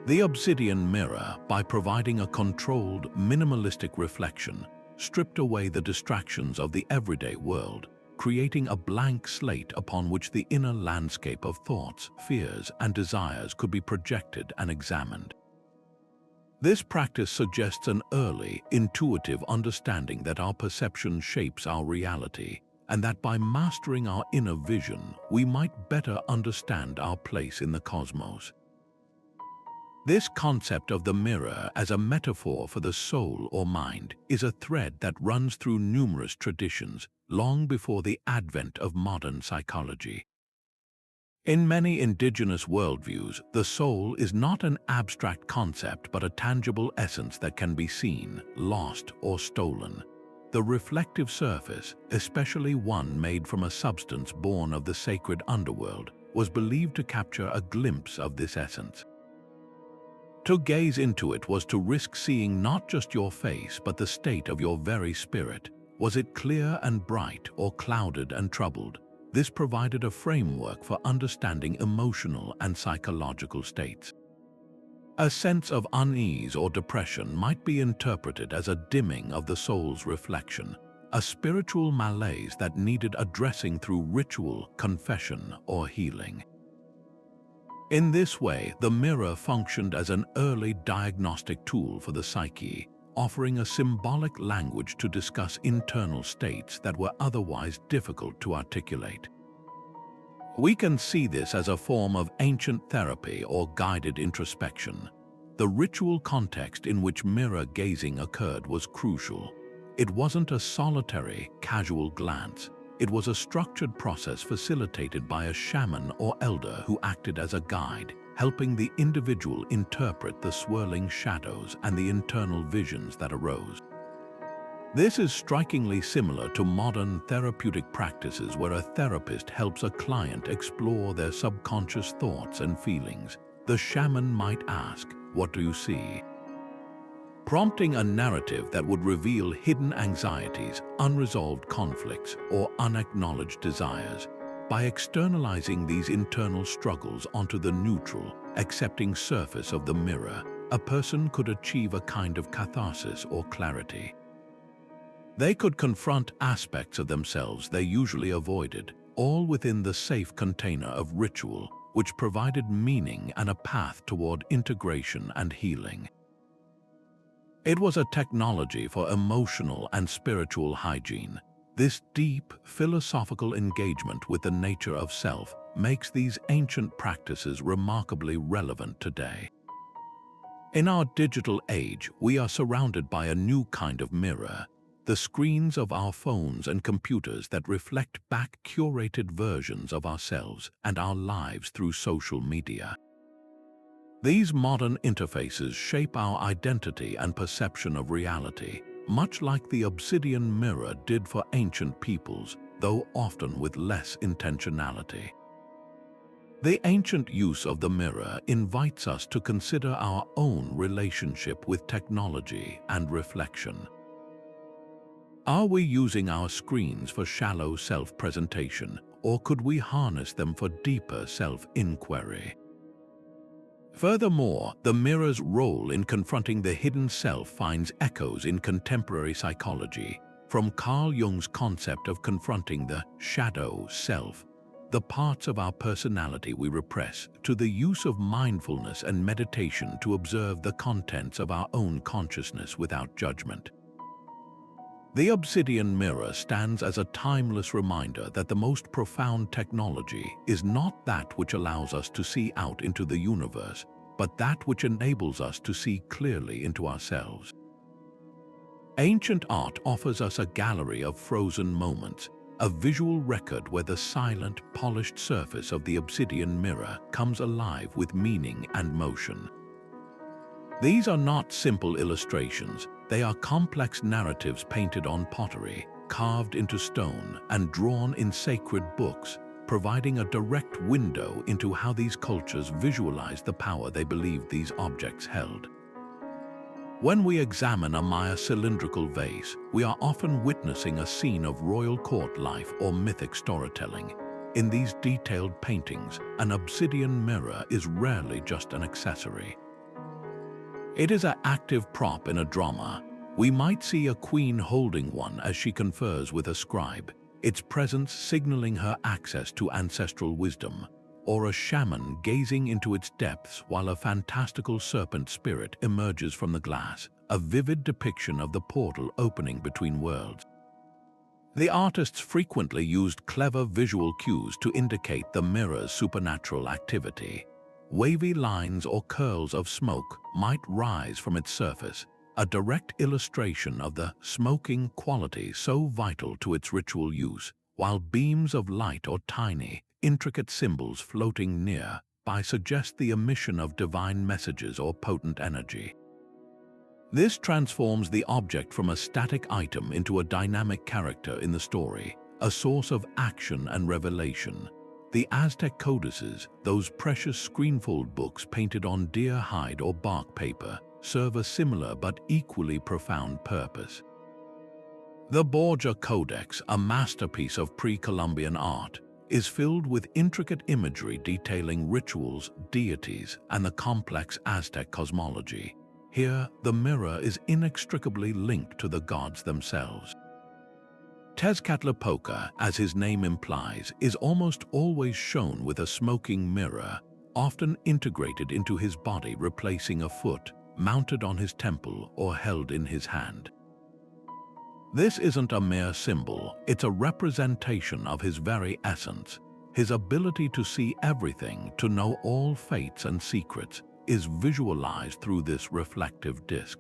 The obsidian mirror, by providing a controlled, minimalistic reflection, stripped away the distractions of the everyday world, creating a blank slate upon which the inner landscape of thoughts, fears, and desires could be projected and examined. This practice suggests an early, intuitive understanding that our perception shapes our reality, and that by mastering our inner vision, we might better understand our place in the cosmos. This concept of the mirror as a metaphor for the soul or mind is a thread that runs through numerous traditions long before the advent of modern psychology. In many indigenous worldviews, the soul is not an abstract concept but a tangible essence that can be seen, lost, or stolen. The reflective surface, especially one made from a substance born of the sacred underworld, was believed to capture a glimpse of this essence. To gaze into it was to risk seeing not just your face but the state of your very spirit. Was it clear and bright or clouded and troubled? This provided a framework for understanding emotional and psychological states. A sense of unease or depression might be interpreted as a dimming of the soul's reflection, a spiritual malaise that needed addressing through ritual, confession, or healing. In this way, the mirror functioned as an early diagnostic tool for the psyche, offering a symbolic language to discuss internal states that were otherwise difficult to articulate. We can see this as a form of ancient therapy or guided introspection. The ritual context in which mirror gazing occurred was crucial. It wasn't a solitary, casual glance. It was a structured process facilitated by a shaman or elder who acted as a guide, helping the individual interpret the swirling shadows and the internal visions that arose. This is strikingly similar to modern therapeutic practices where a therapist helps a client explore their subconscious thoughts and feelings. The shaman might ask, "What do you see?" prompting a narrative that would reveal hidden anxieties, unresolved conflicts, or unacknowledged desires. By externalizing these internal struggles onto the neutral, accepting surface of the mirror, a person could achieve a kind of catharsis or clarity. They could confront aspects of themselves they usually avoided, all within the safe container of ritual, which provided meaning and a path toward integration and healing. It was a technology for emotional and spiritual hygiene. This deep, philosophical engagement with the nature of self makes these ancient practices remarkably relevant today. In our digital age, we are surrounded by a new kind of mirror, the screens of our phones and computers that reflect back curated versions of ourselves and our lives through social media. These modern interfaces shape our identity and perception of reality, much like the obsidian mirror did for ancient peoples, though often with less intentionality. The ancient use of the mirror invites us to consider our own relationship with technology and reflection. Are we using our screens for shallow self-presentation, or could we harness them for deeper self-inquiry? Furthermore, the mirror's role in confronting the hidden self finds echoes in contemporary psychology, from Carl Jung's concept of confronting the shadow self, the parts of our personality we repress, to the use of mindfulness and meditation to observe the contents of our own consciousness without judgment. The obsidian mirror stands as a timeless reminder that the most profound technology is not that which allows us to see out into the universe, but that which enables us to see clearly into ourselves. Ancient art offers us a gallery of frozen moments, a visual record where the silent, polished surface of the obsidian mirror comes alive with meaning and motion. These are not simple illustrations. They are complex narratives painted on pottery, carved into stone, and drawn in sacred books, providing a direct window into how these cultures visualized the power they believed these objects held. When we examine a Maya cylindrical vase, we are often witnessing a scene of royal court life or mythic storytelling. In these detailed paintings, an obsidian mirror is rarely just an accessory. It is an active prop in a drama. We might see a queen holding one as she confers with a scribe, its presence signaling her access to ancestral wisdom, or a shaman gazing into its depths while a fantastical serpent spirit emerges from the glass, a vivid depiction of the portal opening between worlds. The artists frequently used clever visual cues to indicate the mirror's supernatural activity. Wavy lines or curls of smoke might rise from its surface, a direct illustration of the smoking quality so vital to its ritual use, while beams of light or tiny, intricate symbols floating nearby suggest the emission of divine messages or potent energy. This transforms the object from a static item into a dynamic character in the story, a source of action and revelation. The Aztec Codices, those precious screenfold books painted on deer hide or bark paper, serve a similar but equally profound purpose. The Borgia Codex, a masterpiece of pre-Columbian art, is filled with intricate imagery detailing rituals, deities, and the complex Aztec cosmology. Here, the mirror is inextricably linked to the gods themselves. Tezcatlipoca, as his name implies, is almost always shown with a smoking mirror, often integrated into his body, replacing a foot, mounted on his temple or held in his hand. This isn't a mere symbol, it's a representation of his very essence. His ability to see everything, to know all fates and secrets, is visualized through this reflective disc.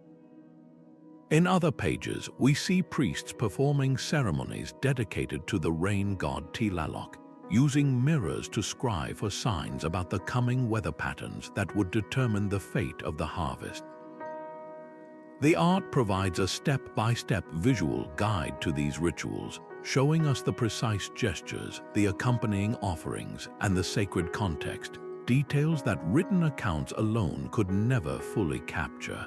In other pages, we see priests performing ceremonies dedicated to the rain god Tlaloc, using mirrors to scry for signs about the coming weather patterns that would determine the fate of the harvest. The art provides a step-by-step visual guide to these rituals, showing us the precise gestures, the accompanying offerings, and the sacred context, details that written accounts alone could never fully capture.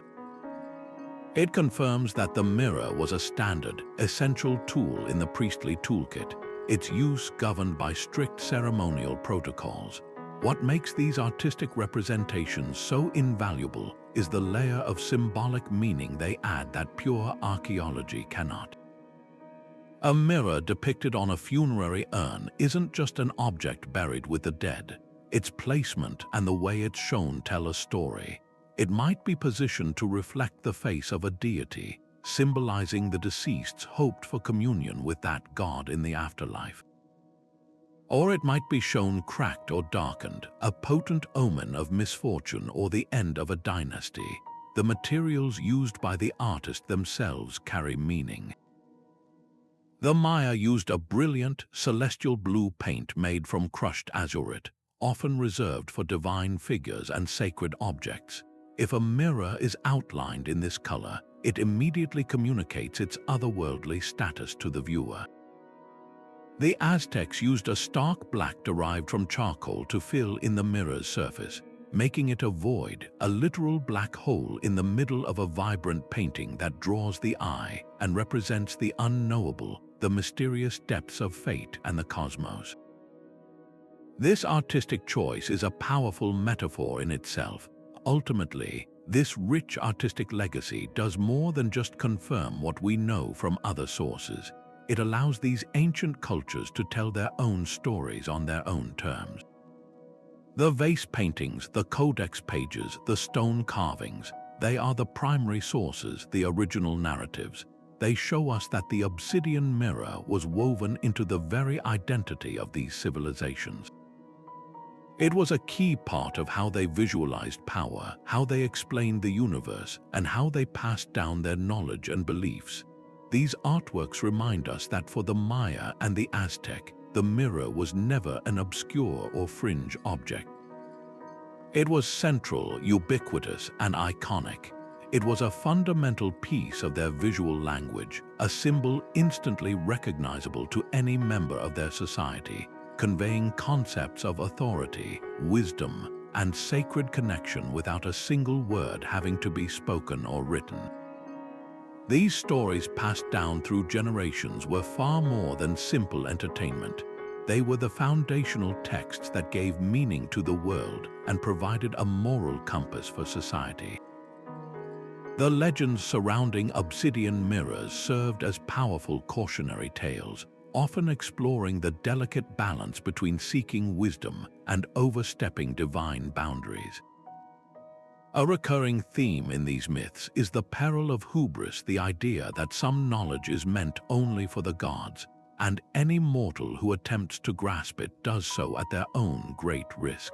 It confirms that the mirror was a standard, essential tool in the priestly toolkit, its use governed by strict ceremonial protocols. What makes these artistic representations so invaluable is the layer of symbolic meaning they add that pure archaeology cannot. A mirror depicted on a funerary urn isn't just an object buried with the dead. Its placement and the way it's shown tell a story. It might be positioned to reflect the face of a deity, symbolizing the deceased's hoped for communion with that god in the afterlife. Or it might be shown cracked or darkened, a potent omen of misfortune or the end of a dynasty. The materials used by the artist themselves carry meaning. The Maya used a brilliant, celestial blue paint made from crushed azurite, often reserved for divine figures and sacred objects. If a mirror is outlined in this color, it immediately communicates its otherworldly status to the viewer. The Aztecs used a stark black derived from charcoal to fill in the mirror's surface, making it a void, a literal black hole in the middle of a vibrant painting that draws the eye and represents the unknowable, the mysterious depths of fate and the cosmos. This artistic choice is a powerful metaphor in itself. Ultimately, this rich artistic legacy does more than just confirm what we know from other sources. It allows these ancient cultures to tell their own stories on their own terms. The vase paintings, the codex pages, the stone carvings, they are the primary sources, the original narratives. They show us that the obsidian mirror was woven into the very identity of these civilizations. It was a key part of how they visualized power, how they explained the universe, and how they passed down their knowledge and beliefs. These artworks remind us that for the Maya and the Aztec, the mirror was never an obscure or fringe object. It was central, ubiquitous, and iconic. It was a fundamental piece of their visual language, a symbol instantly recognizable to any member of their society, conveying concepts of authority, wisdom, and sacred connection without a single word having to be spoken or written. These stories passed down through generations were far more than simple entertainment. They were the foundational texts that gave meaning to the world and provided a moral compass for society. The legends surrounding obsidian mirrors served as powerful cautionary tales, often exploring the delicate balance between seeking wisdom and overstepping divine boundaries. A recurring theme in these myths is the peril of hubris, the idea that some knowledge is meant only for the gods, and any mortal who attempts to grasp it does so at their own great risk.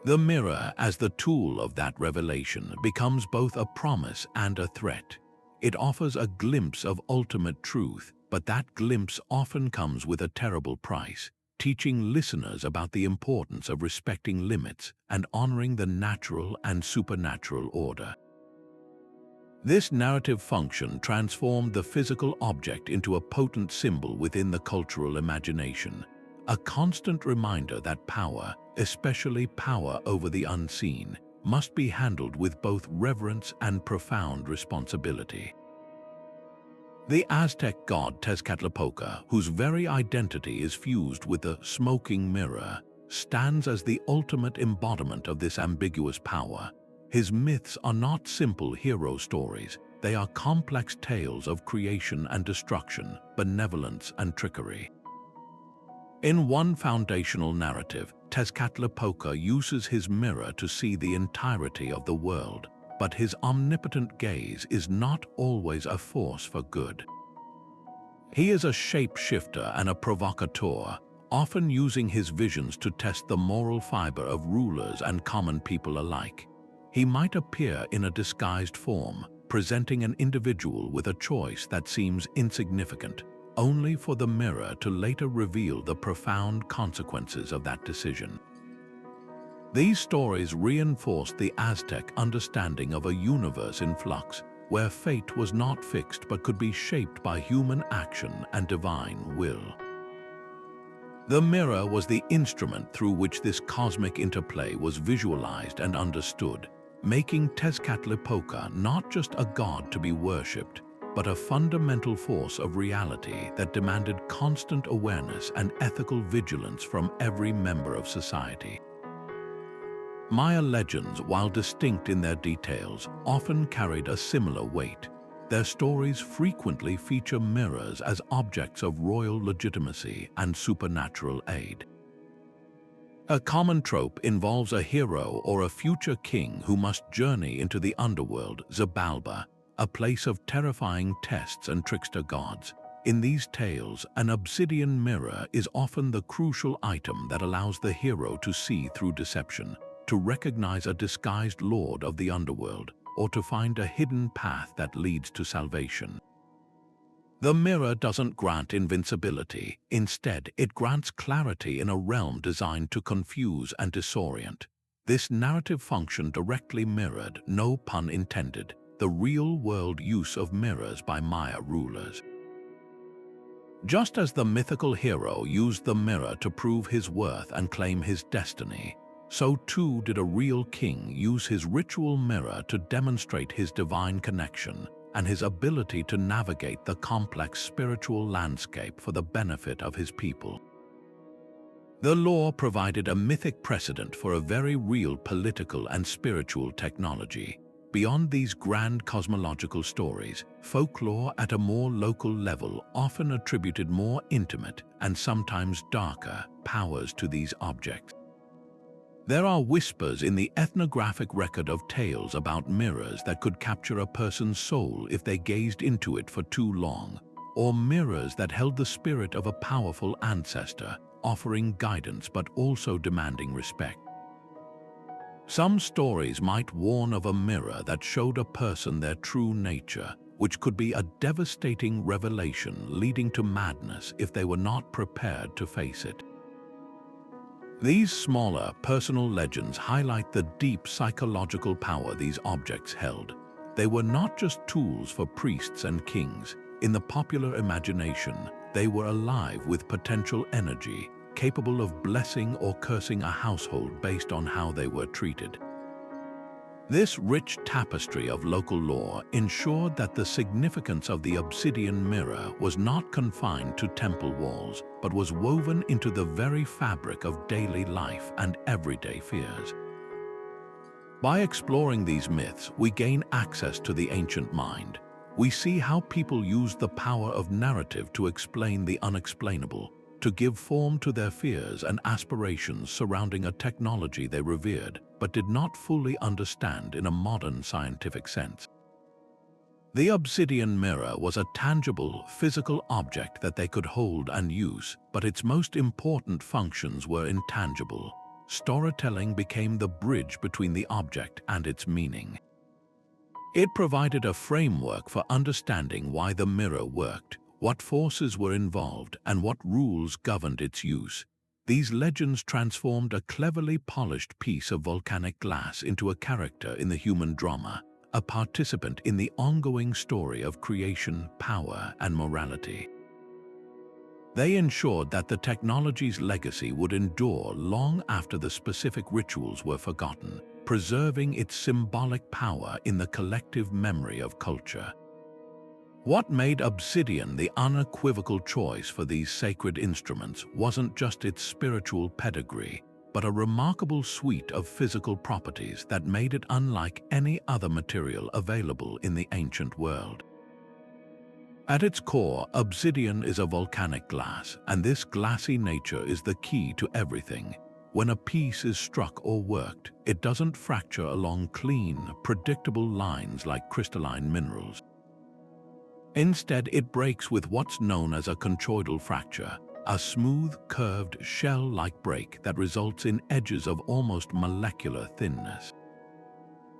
The mirror, as the tool of that revelation, becomes both a promise and a threat. It offers a glimpse of ultimate truth, but that glimpse often comes with a terrible price, teaching listeners about the importance of respecting limits and honoring the natural and supernatural order. This narrative function transformed the physical object into a potent symbol within the cultural imagination, a constant reminder that power, especially power over the unseen, must be handled with both reverence and profound responsibility. The Aztec god Tezcatlipoca, whose very identity is fused with the smoking mirror, stands as the ultimate embodiment of this ambiguous power. His myths are not simple hero stories, they are complex tales of creation and destruction, benevolence and trickery. In one foundational narrative, Tezcatlipoca uses his mirror to see the entirety of the world, but his omnipotent gaze is not always a force for good. He is a shapeshifter and a provocateur, often using his visions to test the moral fiber of rulers and common people alike. He might appear in a disguised form, presenting an individual with a choice that seems insignificant, only for the mirror to later reveal the profound consequences of that decision. These stories reinforced the Aztec understanding of a universe in flux, where fate was not fixed but could be shaped by human action and divine will. The mirror was the instrument through which this cosmic interplay was visualized and understood, making Tezcatlipoca not just a god to be worshipped, but a fundamental force of reality that demanded constant awareness and ethical vigilance from every member of society. Maya legends, while distinct in their details, often carried a similar weight. Their stories frequently feature mirrors as objects of royal legitimacy and supernatural aid. A common trope involves a hero or a future king who must journey into the underworld, Xibalba, a place of terrifying tests and trickster gods. In these tales, an obsidian mirror is often the crucial item that allows the hero to see through deception, to recognize a disguised lord of the underworld, or to find a hidden path that leads to salvation. The mirror doesn't grant invincibility. Instead, it grants clarity in a realm designed to confuse and disorient. This narrative function directly mirrored, no pun intended, the real-world use of mirrors by Maya rulers. Just as the mythical hero used the mirror to prove his worth and claim his destiny, so too did a real king use his ritual mirror to demonstrate his divine connection and his ability to navigate the complex spiritual landscape for the benefit of his people. The lore provided a mythic precedent for a very real political and spiritual technology. Beyond these grand cosmological stories, folklore at a more local level often attributed more intimate and sometimes darker powers to these objects. There are whispers in the ethnographic record of tales about mirrors that could capture a person's soul if they gazed into it for too long, or mirrors that held the spirit of a powerful ancestor, offering guidance but also demanding respect. Some stories might warn of a mirror that showed a person their true nature, which could be a devastating revelation leading to madness if they were not prepared to face it. These smaller, personal legends highlight the deep psychological power these objects held. They were not just tools for priests and kings. In the popular imagination, they were alive with potential energy, capable of blessing or cursing a household based on how they were treated. This rich tapestry of local lore ensured that the significance of the obsidian mirror was not confined to temple walls, but was woven into the very fabric of daily life and everyday fears. By exploring these myths, we gain access to the ancient mind. we see how people used the power of narrative to explain the unexplainable, to give form to their fears and aspirations surrounding a technology they revered but did not fully understand in a modern scientific sense. The obsidian mirror was a tangible, physical object that they could hold and use, but its most important functions were intangible. Storytelling became the bridge between the object and its meaning. It provided a framework for understanding why the mirror worked, what forces were involved, and what rules governed its use. These legends transformed a cleverly polished piece of volcanic glass into a character in the human drama, a participant in the ongoing story of creation, power, and morality. They ensured that the technology's legacy would endure long after the specific rituals were forgotten, preserving its symbolic power in the collective memory of culture. What made obsidian the unequivocal choice for these sacred instruments wasn't just its spiritual pedigree, but a remarkable suite of physical properties that made it unlike any other material available in the ancient world. At its core, obsidian is a volcanic glass, and this glassy nature is the key to everything. When a piece is struck or worked, it doesn't fracture along clean, predictable lines like crystalline minerals. Instead, it breaks with what's known as a conchoidal fracture, a smooth, curved, shell-like break that results in edges of almost molecular thinness.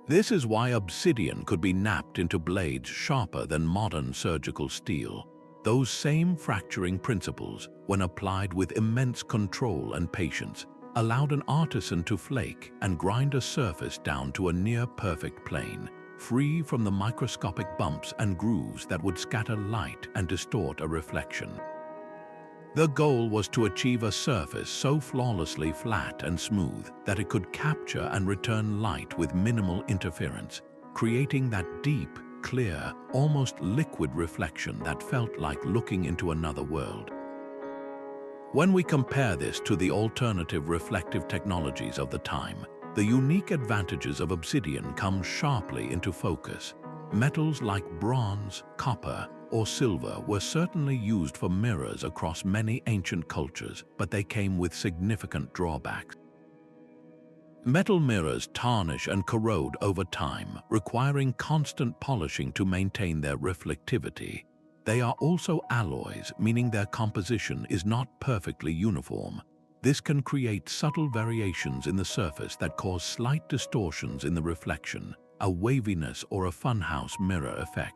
This is why obsidian could be knapped into blades sharper than modern surgical steel. Those same fracturing principles, when applied with immense control and patience, allowed an artisan to flake and grind a surface down to a near-perfect plane, free from the microscopic bumps and grooves that would scatter light and distort a reflection. The goal was to achieve a surface so flawlessly flat and smooth that it could capture and return light with minimal interference, creating that deep, clear, almost liquid reflection that felt like looking into another world. When we compare this to the alternative reflective technologies of the time, the unique advantages of obsidian come sharply into focus. Metals like bronze, copper, or silver were certainly used for mirrors across many ancient cultures, but they came with significant drawbacks. Metal mirrors tarnish and corrode over time, requiring constant polishing to maintain their reflectivity. They are also alloys, meaning their composition is not perfectly uniform. This can create subtle variations in the surface that cause slight distortions in the reflection, a waviness or a funhouse mirror effect.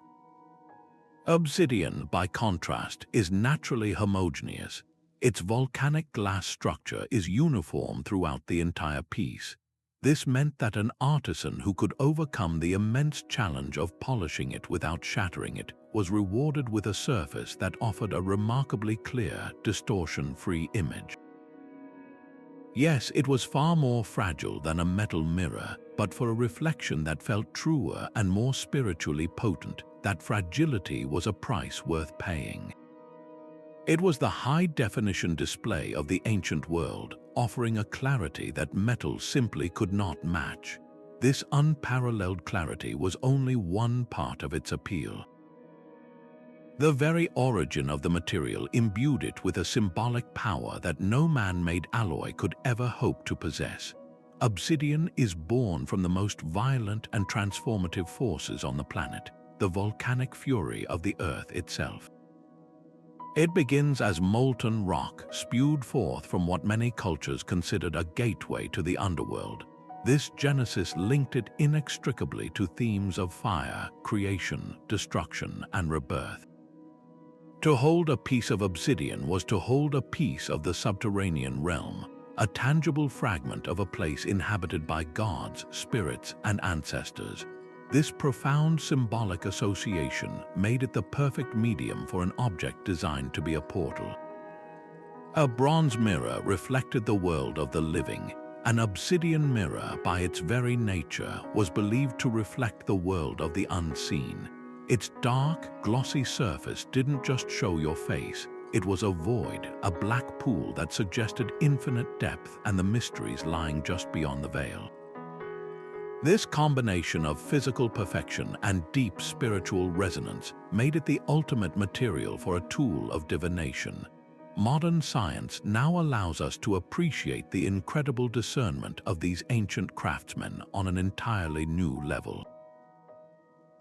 Obsidian, by contrast, is naturally homogeneous. Its volcanic glass structure is uniform throughout the entire piece. This meant that an artisan who could overcome the immense challenge of polishing it without shattering it was rewarded with a surface that offered a remarkably clear, distortion-free image. Yes, it was far more fragile than a metal mirror, but for a reflection that felt truer and more spiritually potent, that fragility was a price worth paying. It was the high-definition display of the ancient world, offering a clarity that metal simply could not match. This unparalleled clarity was only one part of its appeal. The very origin of the material imbued it with a symbolic power that no man-made alloy could ever hope to possess. Obsidian is born from the most violent and transformative forces on the planet, the volcanic fury of the Earth itself. It begins as molten rock spewed forth from what many cultures considered a gateway to the underworld. This genesis linked it inextricably to themes of fire, creation, destruction, and rebirth. To hold a piece of obsidian was to hold a piece of the subterranean realm, a tangible fragment of a place inhabited by gods, spirits, and ancestors. This profound symbolic association made it the perfect medium for an object designed to be a portal. A bronze mirror reflected the world of the living. An obsidian mirror, by its very nature, was believed to reflect the world of the unseen. Its dark, glossy surface didn't just show your face. It was a void, a black pool that suggested infinite depth and the mysteries lying just beyond the veil. This combination of physical perfection and deep spiritual resonance made it the ultimate material for a tool of divination. Modern science now allows us to appreciate the incredible discernment of these ancient craftsmen on an entirely new level.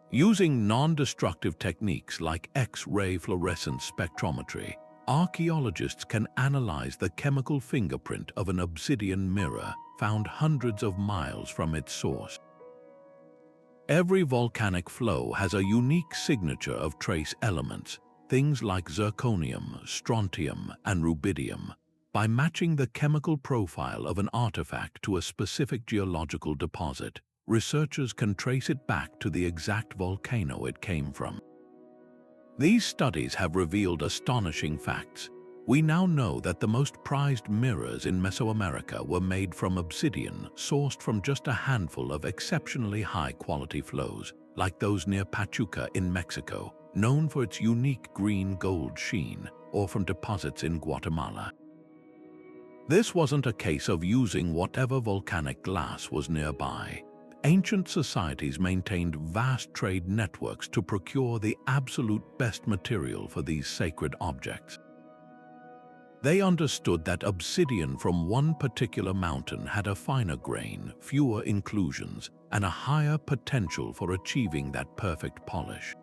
Using non-destructive techniques like X-ray fluorescence spectrometry, archaeologists can analyze the chemical fingerprint of an obsidian mirror found hundreds of miles from its source. Every volcanic flow has a unique signature of trace elements, things like zirconium, strontium, and rubidium. By matching the chemical profile of an artifact to a specific geological deposit, researchers can trace it back to the exact volcano it came from. These studies have revealed astonishing facts. We now know that the most prized mirrors in Mesoamerica were made from obsidian sourced from just a handful of exceptionally high-quality flows, like those near Pachuca in Mexico, known for its unique green-gold sheen, or from deposits in Guatemala. This wasn't a case of using whatever volcanic glass was nearby. Ancient societies maintained vast trade networks to procure the absolute best material for these sacred objects. They understood that obsidian from one particular mountain had a finer grain, fewer inclusions, and a higher potential for achieving that perfect polish.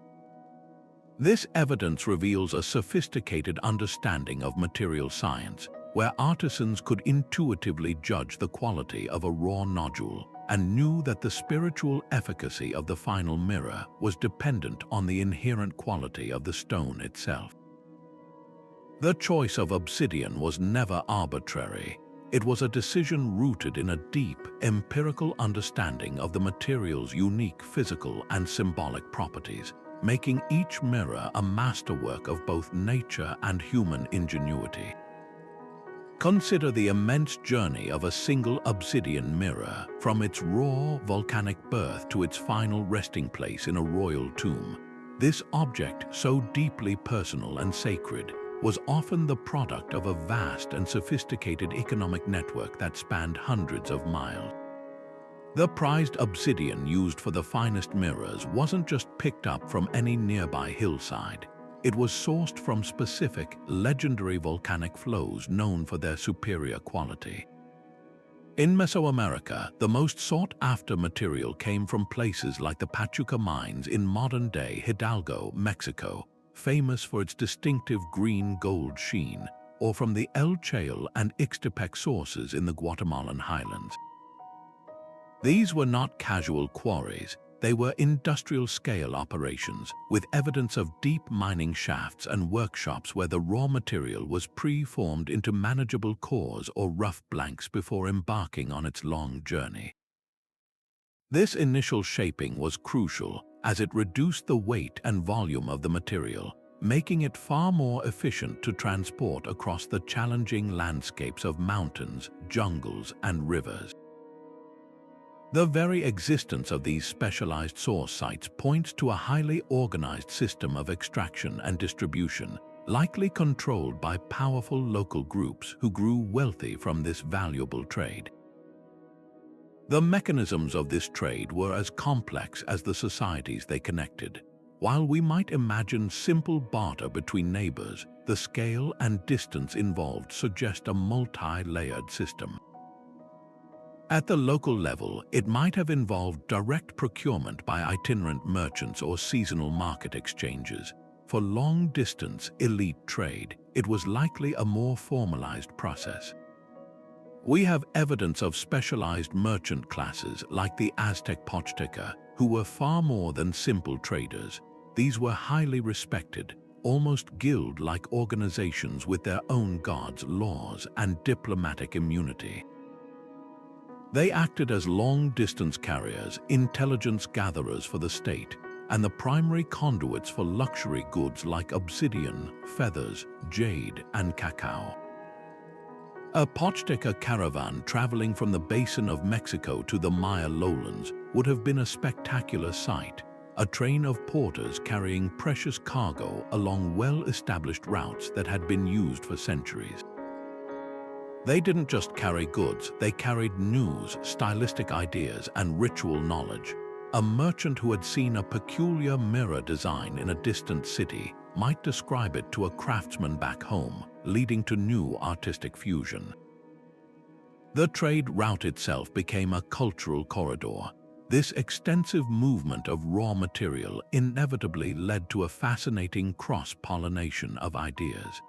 This evidence reveals a sophisticated understanding of material science, where artisans could intuitively judge the quality of a raw nodule and knew that the spiritual efficacy of the final mirror was dependent on the inherent quality of the stone itself. The choice of obsidian was never arbitrary. It was a decision rooted in a deep, empirical understanding of the material's unique physical and symbolic properties, making each mirror a masterwork of both nature and human ingenuity. Consider the immense journey of a single obsidian mirror, from its raw volcanic birth to its final resting place in a royal tomb. This object, so deeply personal and sacred, was often the product of a vast and sophisticated economic network that spanned hundreds of miles. The prized obsidian used for the finest mirrors wasn't just picked up from any nearby hillside. It was sourced from specific, legendary volcanic flows known for their superior quality. In Mesoamerica, the most sought-after material came from places like the Pachuca mines in modern-day Hidalgo, Mexico, famous for its distinctive green-gold sheen, or from the El Chayal and Ixtepec sources in the Guatemalan highlands. These were not casual quarries. They were industrial-scale operations, with evidence of deep mining shafts and workshops where the raw material was pre-formed into manageable cores or rough blanks before embarking on its long journey. This initial shaping was crucial, as it reduced the weight and volume of the material, making it far more efficient to transport across the challenging landscapes of mountains, jungles, and rivers. The very existence of these specialized source sites points to a highly organized system of extraction and distribution, likely controlled by powerful local groups who grew wealthy from this valuable trade. The mechanisms of this trade were as complex as the societies they connected. While we might imagine simple barter between neighbors, the scale and distance involved suggest a multi-layered system. At the local level, it might have involved direct procurement by itinerant merchants or seasonal market exchanges. For long-distance, elite trade, it was likely a more formalized process. We have evidence of specialized merchant classes like the Aztec Pochteka, who were far more than simple traders. These were highly respected, almost guild-like organizations with their own gods, laws, and diplomatic immunity. They acted as long-distance carriers, intelligence gatherers for the state, and the primary conduits for luxury goods like obsidian, feathers, jade, and cacao. A Pochteka caravan traveling from the basin of Mexico to the Maya lowlands would have been a spectacular sight, a train of porters carrying precious cargo along well-established routes that had been used for centuries. They didn't just carry goods, they carried news, stylistic ideas, and ritual knowledge. A merchant who had seen a peculiar mirror design in a distant city might describe it to a craftsman back home, leading to new artistic fusion. The trade route itself became a cultural corridor. This extensive movement of raw material inevitably led to a fascinating cross-pollination of ideas.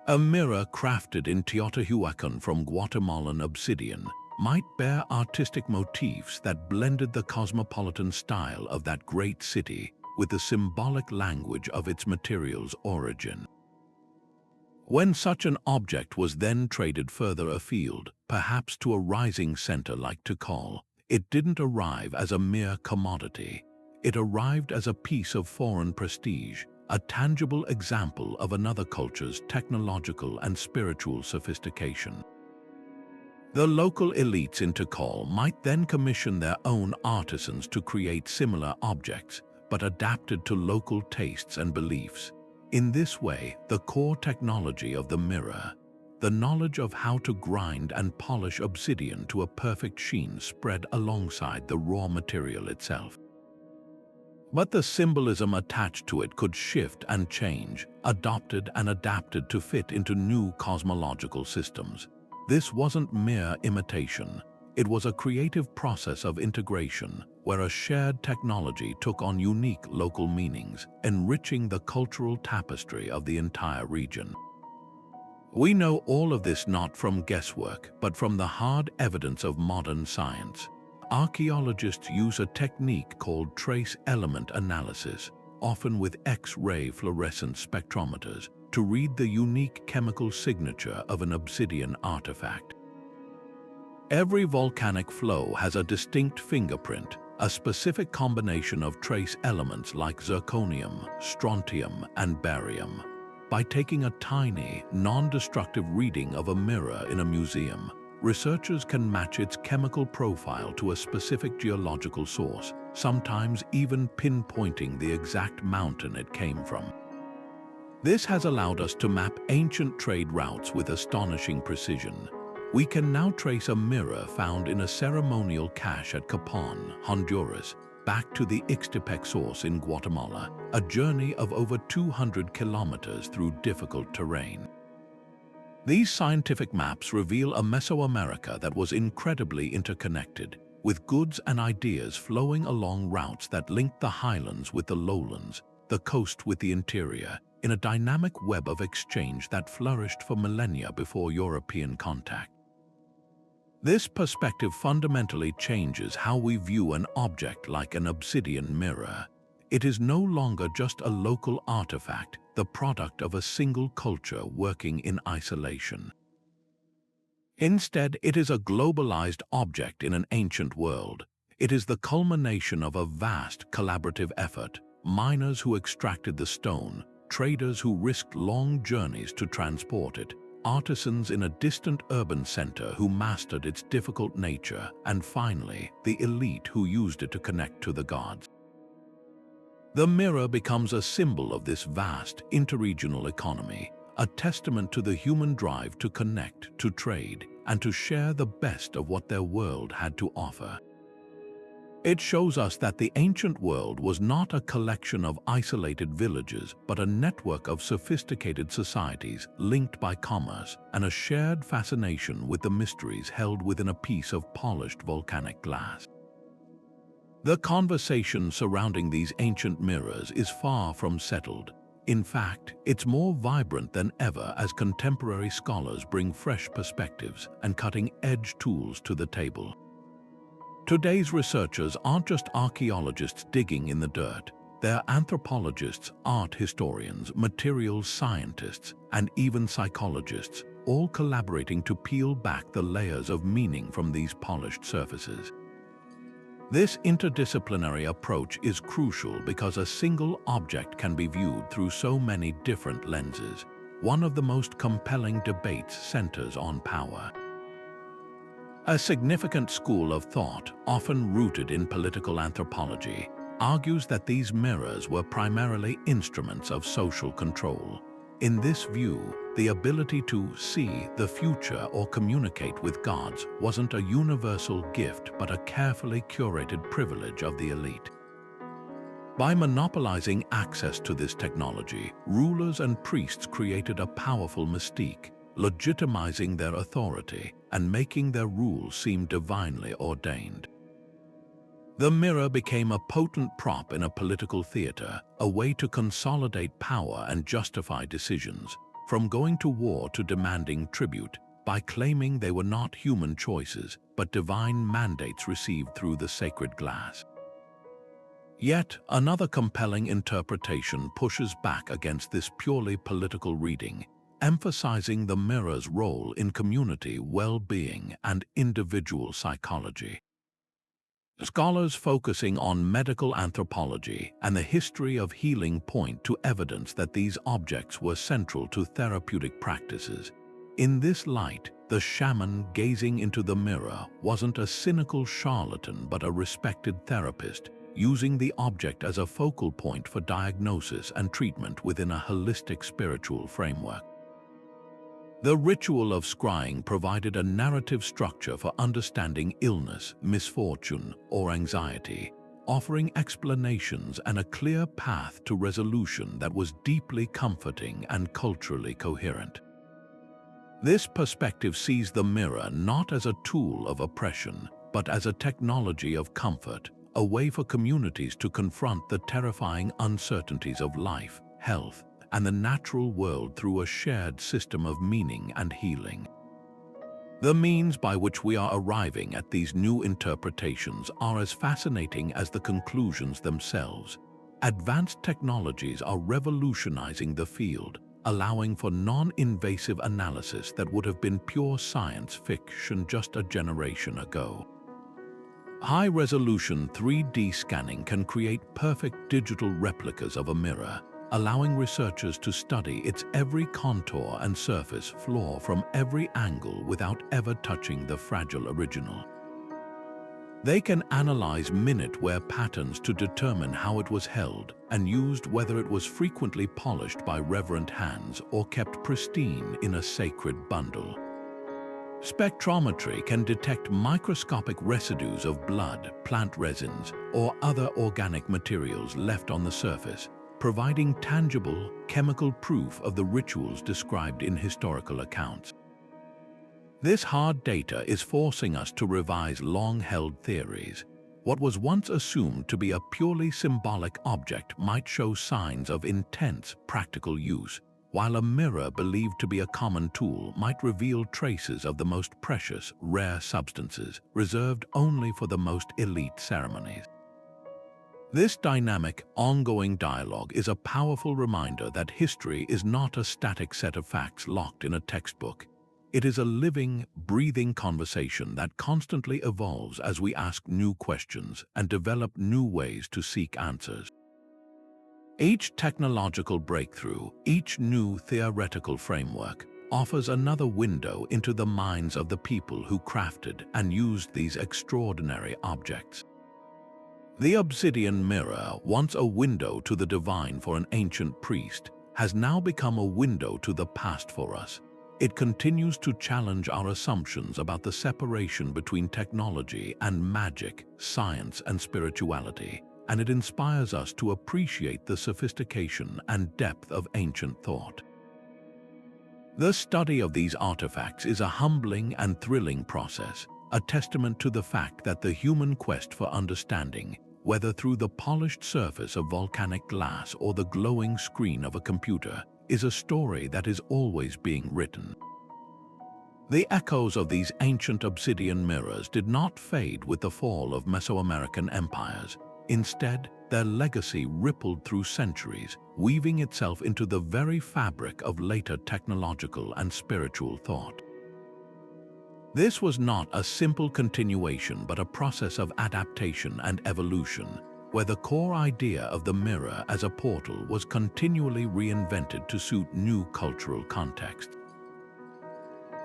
A mirror crafted in Teotihuacan from Guatemalan obsidian might bear artistic motifs that blended the cosmopolitan style of that great city with the symbolic language of its material's origin. When such an object was then traded further afield, perhaps to a rising center like Tikal, it didn't arrive as a mere commodity. It arrived as a piece of foreign prestige, a tangible example of another culture's technological and spiritual sophistication. The local elites in Tikal might then commission their own artisans to create similar objects, but adapted to local tastes and beliefs. In this way, the core technology of the mirror, the knowledge of how to grind and polish obsidian to a perfect sheen, spread alongside the raw material itself. But the symbolism attached to it could shift and change, adopted and adapted to fit into new cosmological systems. This wasn't mere imitation. It was a creative process of integration, where a shared technology took on unique local meanings, enriching the cultural tapestry of the entire region. We know all of this not from guesswork, but from the hard evidence of modern science. Archaeologists use a technique called trace element analysis, often with X-ray fluorescence spectrometers, to read the unique chemical signature of an obsidian artifact. Every volcanic flow has a distinct fingerprint, a specific combination of trace elements like zirconium, strontium, and barium. By taking a tiny, non-destructive reading of a mirror in a museum, researchers can match its chemical profile to a specific geological source, sometimes even pinpointing the exact mountain it came from. This has allowed us to map ancient trade routes with astonishing precision. We can now trace a mirror found in a ceremonial cache at Capon, Honduras, back to the Ixtepec source in Guatemala, a journey of over 200 kilometers through difficult terrain. These scientific maps reveal a Mesoamerica that was incredibly interconnected, with goods and ideas flowing along routes that linked the highlands with the lowlands, the coast with the interior, in a dynamic web of exchange that flourished for millennia before European contact. This perspective fundamentally changes how we view an object like an obsidian mirror. It is no longer just a local artifact, the product of a single culture working in isolation. Instead, it is a globalized object in an ancient world. It is the culmination of a vast collaborative effort: miners who extracted the stone, traders who risked long journeys to transport it, artisans in a distant urban center who mastered its difficult nature, and finally, the elite who used it to connect to the gods. The mirror becomes a symbol of this vast, interregional economy, a testament to the human drive to connect, to trade, and to share the best of what their world had to offer. It shows us that the ancient world was not a collection of isolated villages, but a network of sophisticated societies linked by commerce and a shared fascination with the mysteries held within a piece of polished volcanic glass. The conversation surrounding these ancient mirrors is far from settled. In fact, it's more vibrant than ever as contemporary scholars bring fresh perspectives and cutting-edge tools to the table. Today's researchers aren't just archaeologists digging in the dirt. They're anthropologists, art historians, materials scientists, and even psychologists, all collaborating to peel back the layers of meaning from these polished surfaces. This interdisciplinary approach is crucial because a single object can be viewed through so many different lenses. One of the most compelling debates centers on power. A significant school of thought, often rooted in political anthropology, argues that these mirrors were primarily instruments of social control. In this view, the ability to see the future or communicate with gods wasn't a universal gift but a carefully curated privilege of the elite. By monopolizing access to this technology, rulers and priests created a powerful mystique, legitimizing their authority and making their rule seem divinely ordained. The mirror became a potent prop in a political theater, a way to consolidate power and justify decisions, from going to war to demanding tribute, by claiming they were not human choices, but divine mandates received through the sacred glass. Yet, another compelling interpretation pushes back against this purely political reading, emphasizing the mirror's role in community well-being and individual psychology. Scholars focusing on medical anthropology and the history of healing point to evidence that these objects were central to therapeutic practices. In this light, the shaman gazing into the mirror wasn't a cynical charlatan but a respected therapist, using the object as a focal point for diagnosis and treatment within a holistic spiritual framework. The ritual of scrying provided a narrative structure for understanding illness, misfortune, or anxiety, offering explanations and a clear path to resolution that was deeply comforting and culturally coherent. This perspective sees the mirror not as a tool of oppression, but as a technology of comfort, a way for communities to confront the terrifying uncertainties of life, health, and the natural world through a shared system of meaning and healing. The means by which we are arriving at these new interpretations are as fascinating as the conclusions themselves. Advanced technologies are revolutionizing the field, allowing for non-invasive analysis that would have been pure science fiction just a generation ago. High-resolution 3D scanning can create perfect digital replicas of a mirror, allowing researchers to study its every contour and surface flaw from every angle without ever touching the fragile original. They can analyze minute-wear patterns to determine how it was held and used, whether it was frequently polished by reverent hands or kept pristine in a sacred bundle. Spectrometry can detect microscopic residues of blood, plant resins, or other organic materials left on the surface, providing tangible, chemical proof of the rituals described in historical accounts. This hard data is forcing us to revise long-held theories. What was once assumed to be a purely symbolic object might show signs of intense, practical use, while a mirror believed to be a common tool might reveal traces of the most precious, rare substances reserved only for the most elite ceremonies. This dynamic, ongoing dialogue is a powerful reminder that history is not a static set of facts locked in a textbook. It is a living, breathing conversation that constantly evolves as we ask new questions and develop new ways to seek answers. Each technological breakthrough, each new theoretical framework, offers another window into the minds of the people who crafted and used these extraordinary objects. The obsidian mirror, once a window to the divine for an ancient priest, has now become a window to the past for us. It continues to challenge our assumptions about the separation between technology and magic, science and spirituality, and it inspires us to appreciate the sophistication and depth of ancient thought. The study of these artifacts is a humbling and thrilling process, a testament to the fact that the human quest for understanding, whether through the polished surface of volcanic glass or the glowing screen of a computer, is a story that is always being written. The echoes of these ancient obsidian mirrors did not fade with the fall of Mesoamerican empires. Instead, their legacy rippled through centuries, weaving itself into the very fabric of later technological and spiritual thought. This was not a simple continuation but a process of adaptation and evolution, where the core idea of the mirror as a portal was continually reinvented to suit new cultural contexts.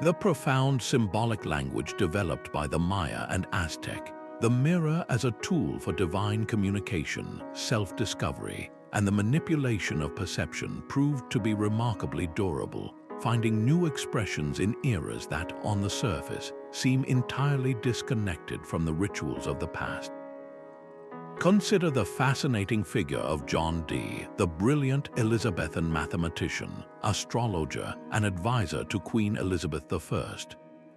The profound symbolic language developed by the Maya and Aztec, the mirror as a tool for divine communication, self-discovery, and the manipulation of perception proved to be remarkably durable, finding new expressions in eras that, on the surface, seem entirely disconnected from the rituals of the past. Consider the fascinating figure of John Dee, the brilliant Elizabethan mathematician, astrologer, and advisor to Queen Elizabeth I.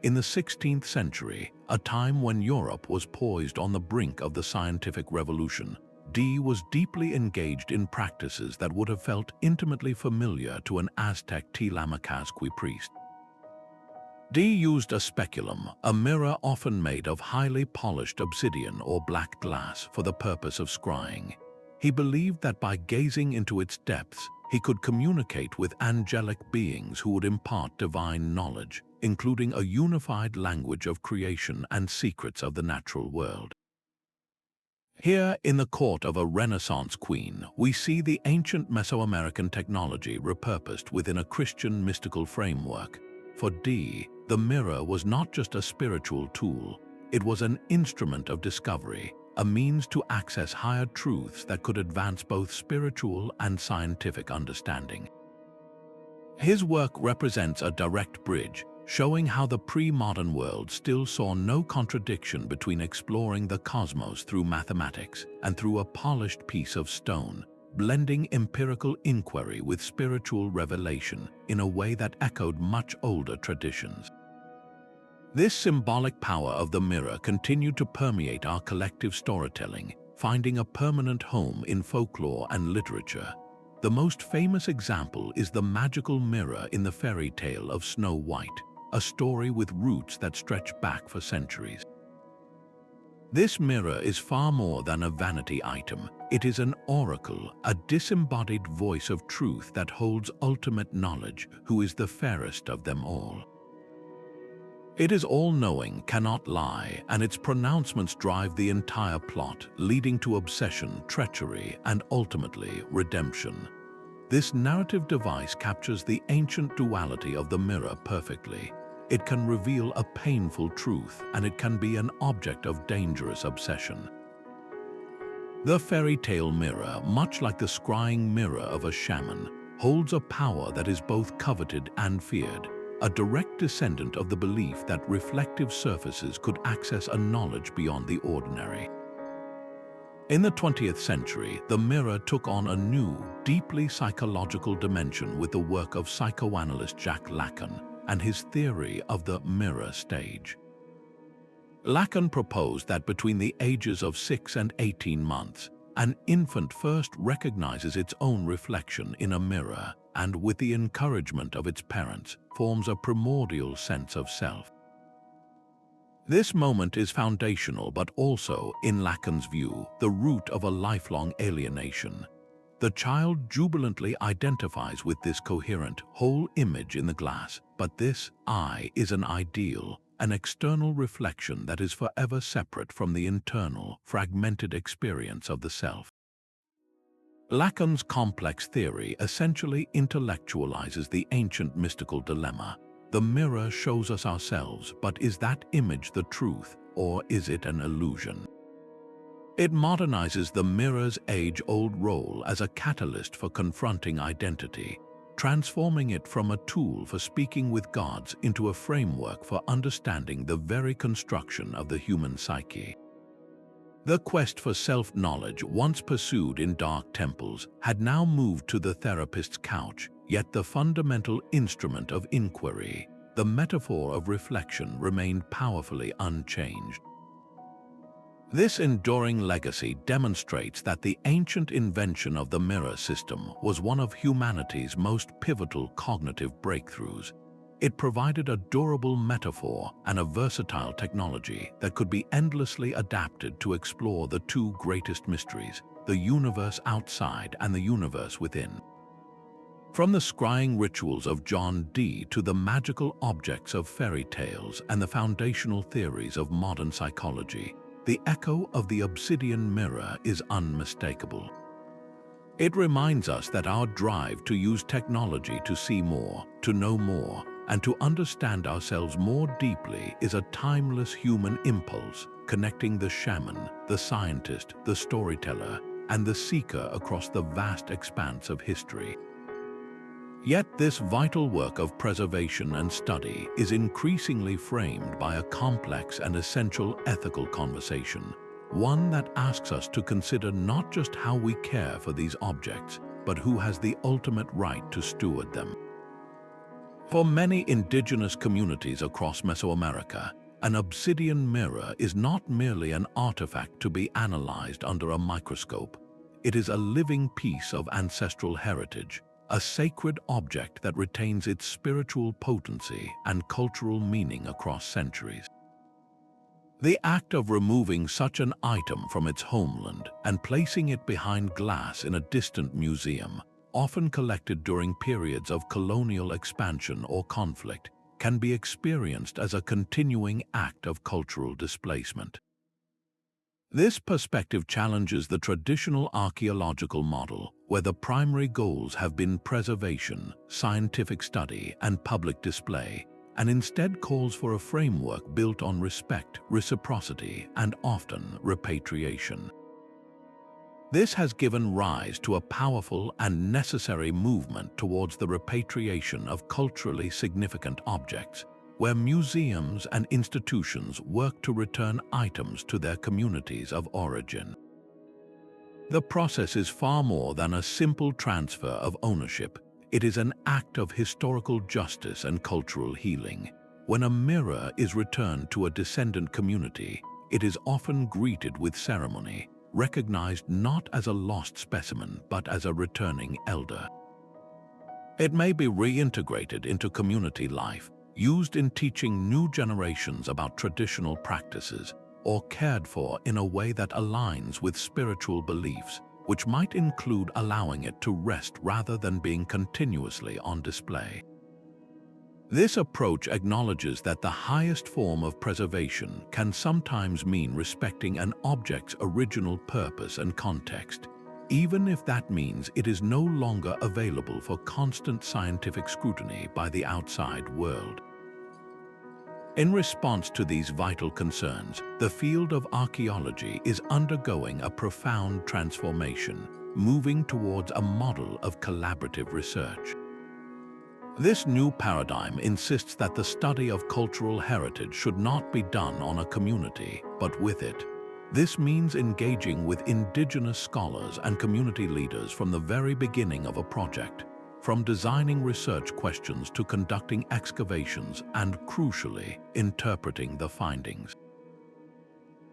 In the 16th century, a time when Europe was poised on the brink of the scientific revolution, Dee was deeply engaged in practices that would have felt intimately familiar to an Aztec Tlamatquaque priest. Dee used a speculum, a mirror often made of highly polished obsidian or black glass, for the purpose of scrying. He believed that by gazing into its depths, he could communicate with angelic beings who would impart divine knowledge, including a unified language of creation and secrets of the natural world. Here, in the court of a Renaissance queen, we see the ancient Mesoamerican technology repurposed within a Christian mystical framework. For Dee, the mirror was not just a spiritual tool, it was an instrument of discovery, a means to access higher truths that could advance both spiritual and scientific understanding. His work represents a direct bridge, showing how the pre-modern world still saw no contradiction between exploring the cosmos through mathematics and through a polished piece of stone, blending empirical inquiry with spiritual revelation in a way that echoed much older traditions. This symbolic power of the mirror continued to permeate our collective storytelling, finding a permanent home in folklore and literature. The most famous example is the magical mirror in the fairy tale of Snow White, a story with roots that stretch back for centuries. This mirror is far more than a vanity item. It is an oracle, a disembodied voice of truth that holds ultimate knowledge, who is the fairest of them all. It is all-knowing, cannot lie, and its pronouncements drive the entire plot, leading to obsession, treachery, and ultimately redemption. This narrative device captures the ancient duality of the mirror perfectly. It can reveal a painful truth, and it can be an object of dangerous obsession. The fairy tale mirror, much like the scrying mirror of a shaman, holds a power that is both coveted and feared, a direct descendant of the belief that reflective surfaces could access a knowledge beyond the ordinary. In the 20th century, the mirror took on a new, deeply psychological dimension with the work of psychoanalyst Jacques Lacan and his theory of the mirror stage. Lacan proposed that between the ages of 6 and 18 months, an infant first recognizes its own reflection in a mirror and, with the encouragement of its parents, forms a primordial sense of self. This moment is foundational but also, in Lacan's view, the root of a lifelong alienation. The child jubilantly identifies with this coherent, whole image in the glass, but this I is an ideal, an external reflection that is forever separate from the internal, fragmented experience of the self. Lacan's complex theory essentially intellectualizes the ancient mystical dilemma. The mirror shows us ourselves, but is that image the truth, or is it an illusion? It modernizes the mirror's age-old role as a catalyst for confronting identity, transforming it from a tool for speaking with gods into a framework for understanding the very construction of the human psyche. The quest for self-knowledge, once pursued in dark temples, had now moved to the therapist's couch, yet the fundamental instrument of inquiry, the metaphor of reflection, remained powerfully unchanged. This enduring legacy demonstrates that the ancient invention of the mirror system was one of humanity's most pivotal cognitive breakthroughs. It provided a durable metaphor and a versatile technology that could be endlessly adapted to explore the two greatest mysteries, the universe outside and the universe within. From the scrying rituals of John Dee to the magical objects of fairy tales and the foundational theories of modern psychology, the echo of the obsidian mirror is unmistakable. It reminds us that our drive to use technology to see more, to know more, and to understand ourselves more deeply is a timeless human impulse, connecting the shaman, the scientist, the storyteller, and the seeker across the vast expanse of history. Yet this vital work of preservation and study is increasingly framed by a complex and essential ethical conversation, one that asks us to consider not just how we care for these objects, but who has the ultimate right to steward them. For many indigenous communities across Mesoamerica, an obsidian mirror is not merely an artifact to be analyzed under a microscope. It is a living piece of ancestral heritage, a sacred object that retains its spiritual potency and cultural meaning across centuries. The act of removing such an item from its homeland and placing it behind glass in a distant museum, often collected during periods of colonial expansion or conflict, can be experienced as a continuing act of cultural displacement. This perspective challenges the traditional archaeological model, where the primary goals have been preservation, scientific study, and public display, and instead calls for a framework built on respect, reciprocity, and often repatriation. This has given rise to a powerful and necessary movement towards the repatriation of culturally significant objects, where museums and institutions work to return items to their communities of origin. The process is far more than a simple transfer of ownership. It is an act of historical justice and cultural healing. When a mirror is returned to a descendant community, it is often greeted with ceremony, recognized not as a lost specimen but as a returning elder. It may be reintegrated into community life, used in teaching new generations about traditional practices, or cared for in a way that aligns with spiritual beliefs, which might include allowing it to rest rather than being continuously on display. This approach acknowledges that the highest form of preservation can sometimes mean respecting an object's original purpose and context, even if that means it is no longer available for constant scientific scrutiny by the outside world. In response to these vital concerns, the field of archaeology is undergoing a profound transformation, moving towards a model of collaborative research. This new paradigm insists that the study of cultural heritage should not be done on a community, but with it. This means engaging with indigenous scholars and community leaders from the very beginning of a project, from designing research questions to conducting excavations and, crucially, interpreting the findings.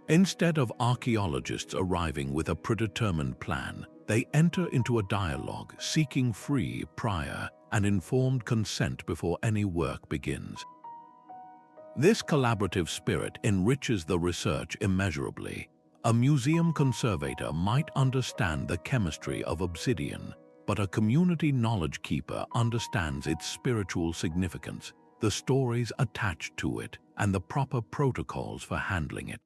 Instead of archaeologists arriving with a predetermined plan, they enter into a dialogue seeking free, prior, and informed consent before any work begins. This collaborative spirit enriches the research immeasurably. A museum conservator might understand the chemistry of obsidian, but a community knowledge keeper understands its spiritual significance, the stories attached to it, and the proper protocols for handling it.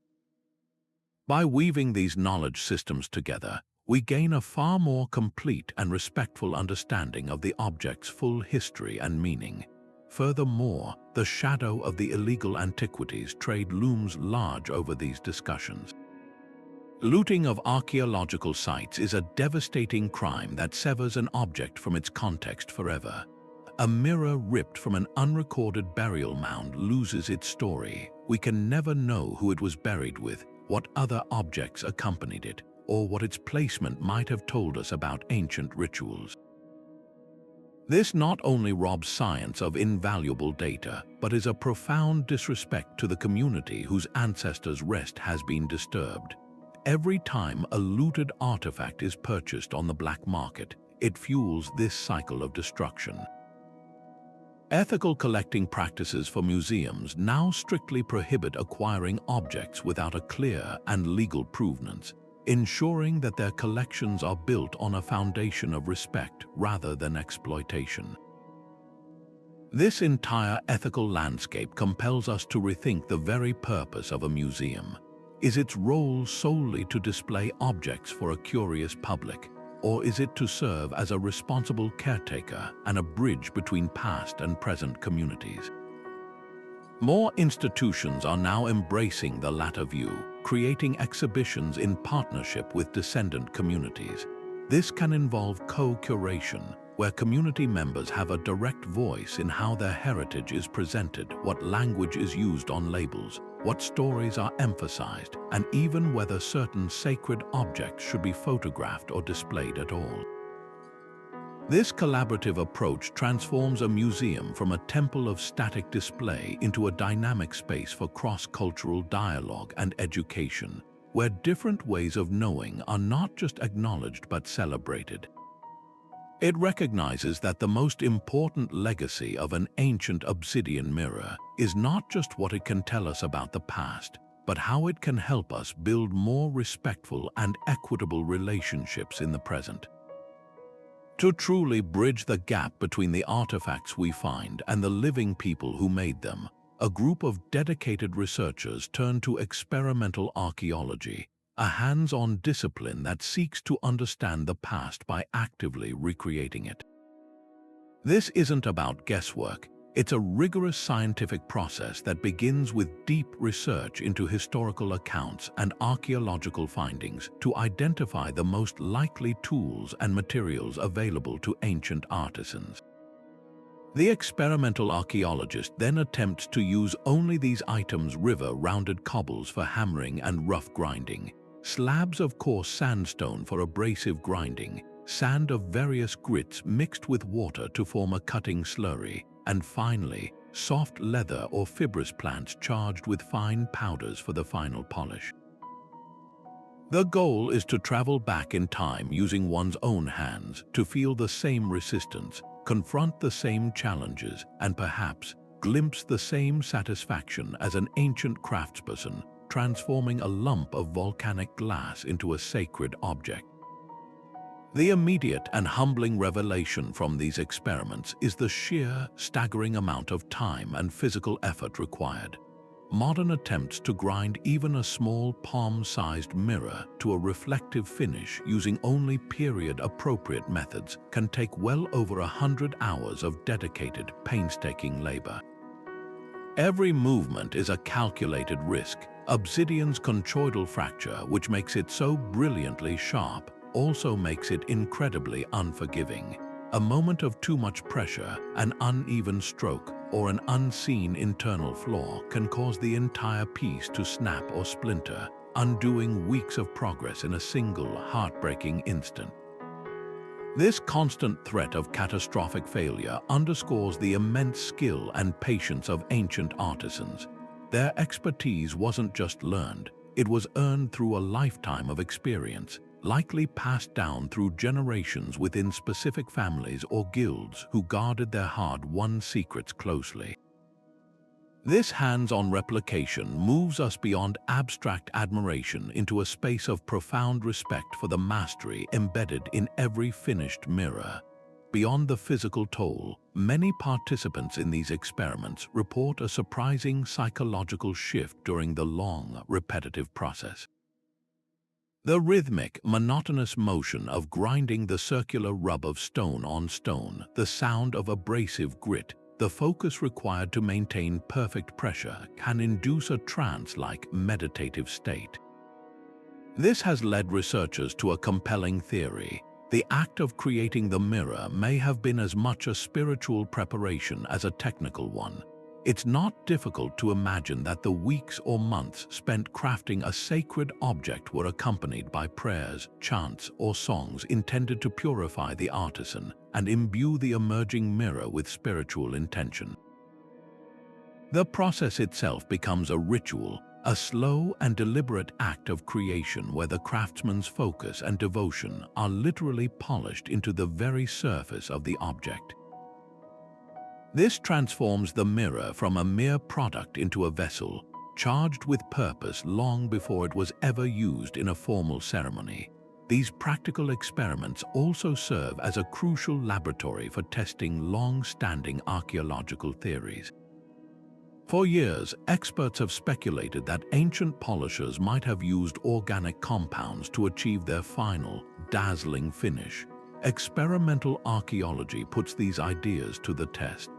By weaving these knowledge systems together, we gain a far more complete and respectful understanding of the object's full history and meaning. Furthermore, the shadow of the illegal antiquities trade looms large over these discussions. Looting of archaeological sites is a devastating crime that severs an object from its context forever. A mirror ripped from an unrecorded burial mound loses its story. We can never know who it was buried with, what other objects accompanied it, or what its placement might have told us about ancient rituals. This not only robs science of invaluable data, but is a profound disrespect to the community whose ancestors' rest has been disturbed. Every time a looted artifact is purchased on the black market, it fuels this cycle of destruction. Ethical collecting practices for museums now strictly prohibit acquiring objects without a clear and legal provenance, ensuring that their collections are built on a foundation of respect rather than exploitation. This entire ethical landscape compels us to rethink the very purpose of a museum. Is its role solely to display objects for a curious public, or is it to serve as a responsible caretaker and a bridge between past and present communities? More institutions are now embracing the latter view, creating exhibitions in partnership with descendant communities. This can involve co-curation, where community members have a direct voice in how their heritage is presented, what language is used on labels, what stories are emphasized, and even whether certain sacred objects should be photographed or displayed at all. This collaborative approach transforms a museum from a temple of static display into a dynamic space for cross-cultural dialogue and education, where different ways of knowing are not just acknowledged but celebrated. It recognizes that the most important legacy of an ancient obsidian mirror is not just what it can tell us about the past, but how it can help us build more respectful and equitable relationships in the present. To truly bridge the gap between the artifacts we find and the living people who made them, a group of dedicated researchers turn to experimental archaeology, a hands-on discipline that seeks to understand the past by actively recreating it. This isn't about guesswork. It's a rigorous scientific process that begins with deep research into historical accounts and archaeological findings to identify the most likely tools and materials available to ancient artisans. The experimental archaeologist then attempts to use only these items: river-rounded cobbles for hammering and rough grinding, slabs of coarse sandstone for abrasive grinding, sand of various grits mixed with water to form a cutting slurry, and finally, soft leather or fibrous plants charged with fine powders for the final polish. The goal is to travel back in time using one's own hands to feel the same resistance, confront the same challenges, and perhaps glimpse the same satisfaction as an ancient craftsperson transforming a lump of volcanic glass into a sacred object. The immediate and humbling revelation from these experiments is the sheer, staggering amount of time and physical effort required. Modern attempts to grind even a small palm-sized mirror to a reflective finish using only period-appropriate methods can take well over 100 hours of dedicated, painstaking labor. Every movement is a calculated risk. Obsidian's conchoidal fracture, which makes it so brilliantly sharp, also makes it incredibly unforgiving. A moment of too much pressure, an uneven stroke, or an unseen internal flaw can cause the entire piece to snap or splinter, undoing weeks of progress in a single, heartbreaking instant. This constant threat of catastrophic failure underscores the immense skill and patience of ancient artisans. Their expertise wasn't just learned, it was earned through a lifetime of experience, likely passed down through generations within specific families or guilds who guarded their hard-won secrets closely. This hands-on replication moves us beyond abstract admiration into a space of profound respect for the mastery embedded in every finished mirror. Beyond the physical toll, many participants in these experiments report a surprising psychological shift during the long, repetitive process. The rhythmic, monotonous motion of grinding the circular rub of stone on stone, the sound of abrasive grit, the focus required to maintain perfect pressure can induce a trance-like meditative state. This has led researchers to a compelling theory. The act of creating the mirror may have been as much a spiritual preparation as a technical one. It's not difficult to imagine that the weeks or months spent crafting a sacred object were accompanied by prayers, chants, or songs intended to purify the artisan and imbue the emerging mirror with spiritual intention. The process itself becomes a ritual, a slow and deliberate act of creation where the craftsman's focus and devotion are literally polished into the very surface of the object. This transforms the mirror from a mere product into a vessel, charged with purpose long before it was ever used in a formal ceremony. These practical experiments also serve as a crucial laboratory for testing long-standing archaeological theories. For years, experts have speculated that ancient polishers might have used organic compounds to achieve their final, dazzling finish. Experimental archaeology puts these ideas to the test.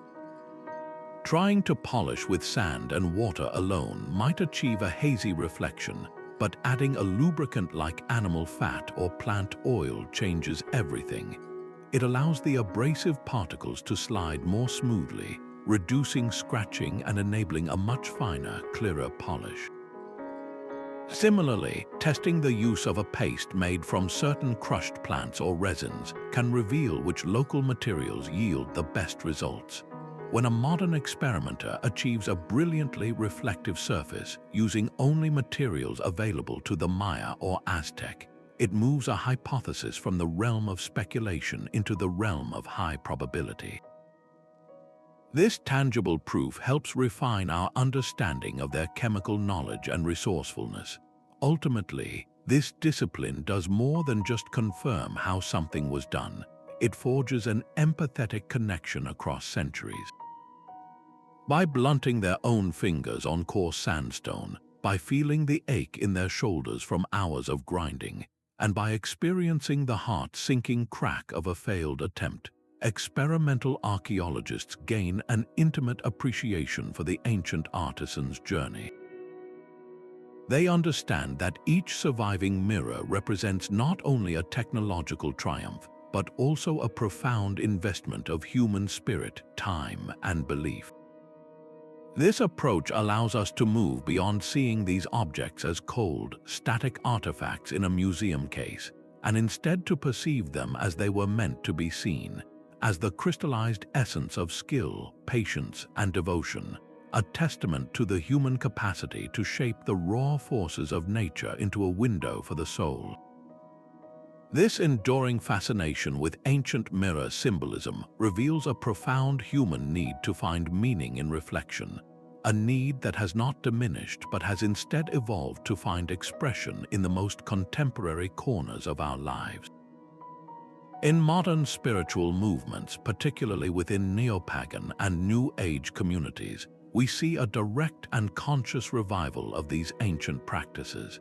Trying to polish with sand and water alone might achieve a hazy reflection, but adding a lubricant like animal fat or plant oil changes everything. It allows the abrasive particles to slide more smoothly, reducing scratching and enabling a much finer, clearer polish. Similarly, testing the use of a paste made from certain crushed plants or resins can reveal which local materials yield the best results. When a modern experimenter achieves a brilliantly reflective surface using only materials available to the Maya or Aztec, it moves a hypothesis from the realm of speculation into the realm of high probability. This tangible proof helps refine our understanding of their chemical knowledge and resourcefulness. Ultimately, this discipline does more than just confirm how something was done. It forges an empathetic connection across centuries. By blunting their own fingers on coarse sandstone, by feeling the ache in their shoulders from hours of grinding, and by experiencing the heart-sinking crack of a failed attempt, experimental archaeologists gain an intimate appreciation for the ancient artisan's journey. They understand that each surviving mirror represents not only a technological triumph, but also a profound investment of human spirit, time, and belief. This approach allows us to move beyond seeing these objects as cold, static artifacts in a museum case, and instead to perceive them as they were meant to be seen, as the crystallized essence of skill, patience, and devotion, a testament to the human capacity to shape the raw forces of nature into a window for the soul. This enduring fascination with ancient mirror symbolism reveals a profound human need to find meaning in reflection, a need that has not diminished but has instead evolved to find expression in the most contemporary corners of our lives. In modern spiritual movements, particularly within neo-pagan and New Age communities, we see a direct and conscious revival of these ancient practices.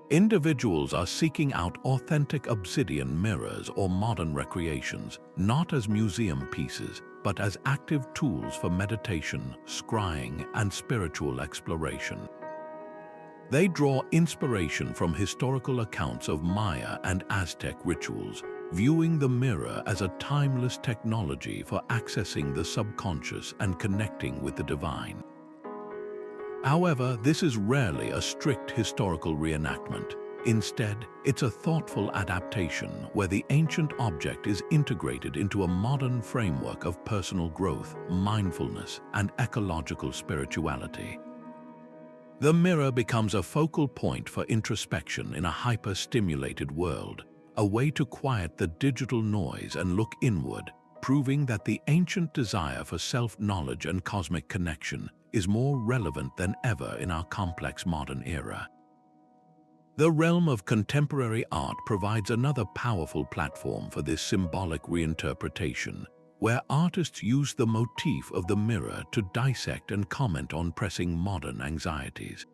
Individuals are seeking out authentic obsidian mirrors or modern recreations, not as museum pieces, but as active tools for meditation, scrying, and spiritual exploration. They draw inspiration from historical accounts of Maya and Aztec rituals, viewing the mirror as a timeless technology for accessing the subconscious and connecting with the divine. However, this is rarely a strict historical reenactment. Instead, it's a thoughtful adaptation where the ancient object is integrated into a modern framework of personal growth, mindfulness, and ecological spirituality. The mirror becomes a focal point for introspection in a hyper-stimulated world, a way to quiet the digital noise and look inward, proving that the ancient desire for self-knowledge and cosmic connection is more relevant than ever in our complex modern era. The realm of contemporary art provides another powerful platform for this symbolic reinterpretation, where artists use the motif of the mirror to dissect and comment on pressing modern anxieties.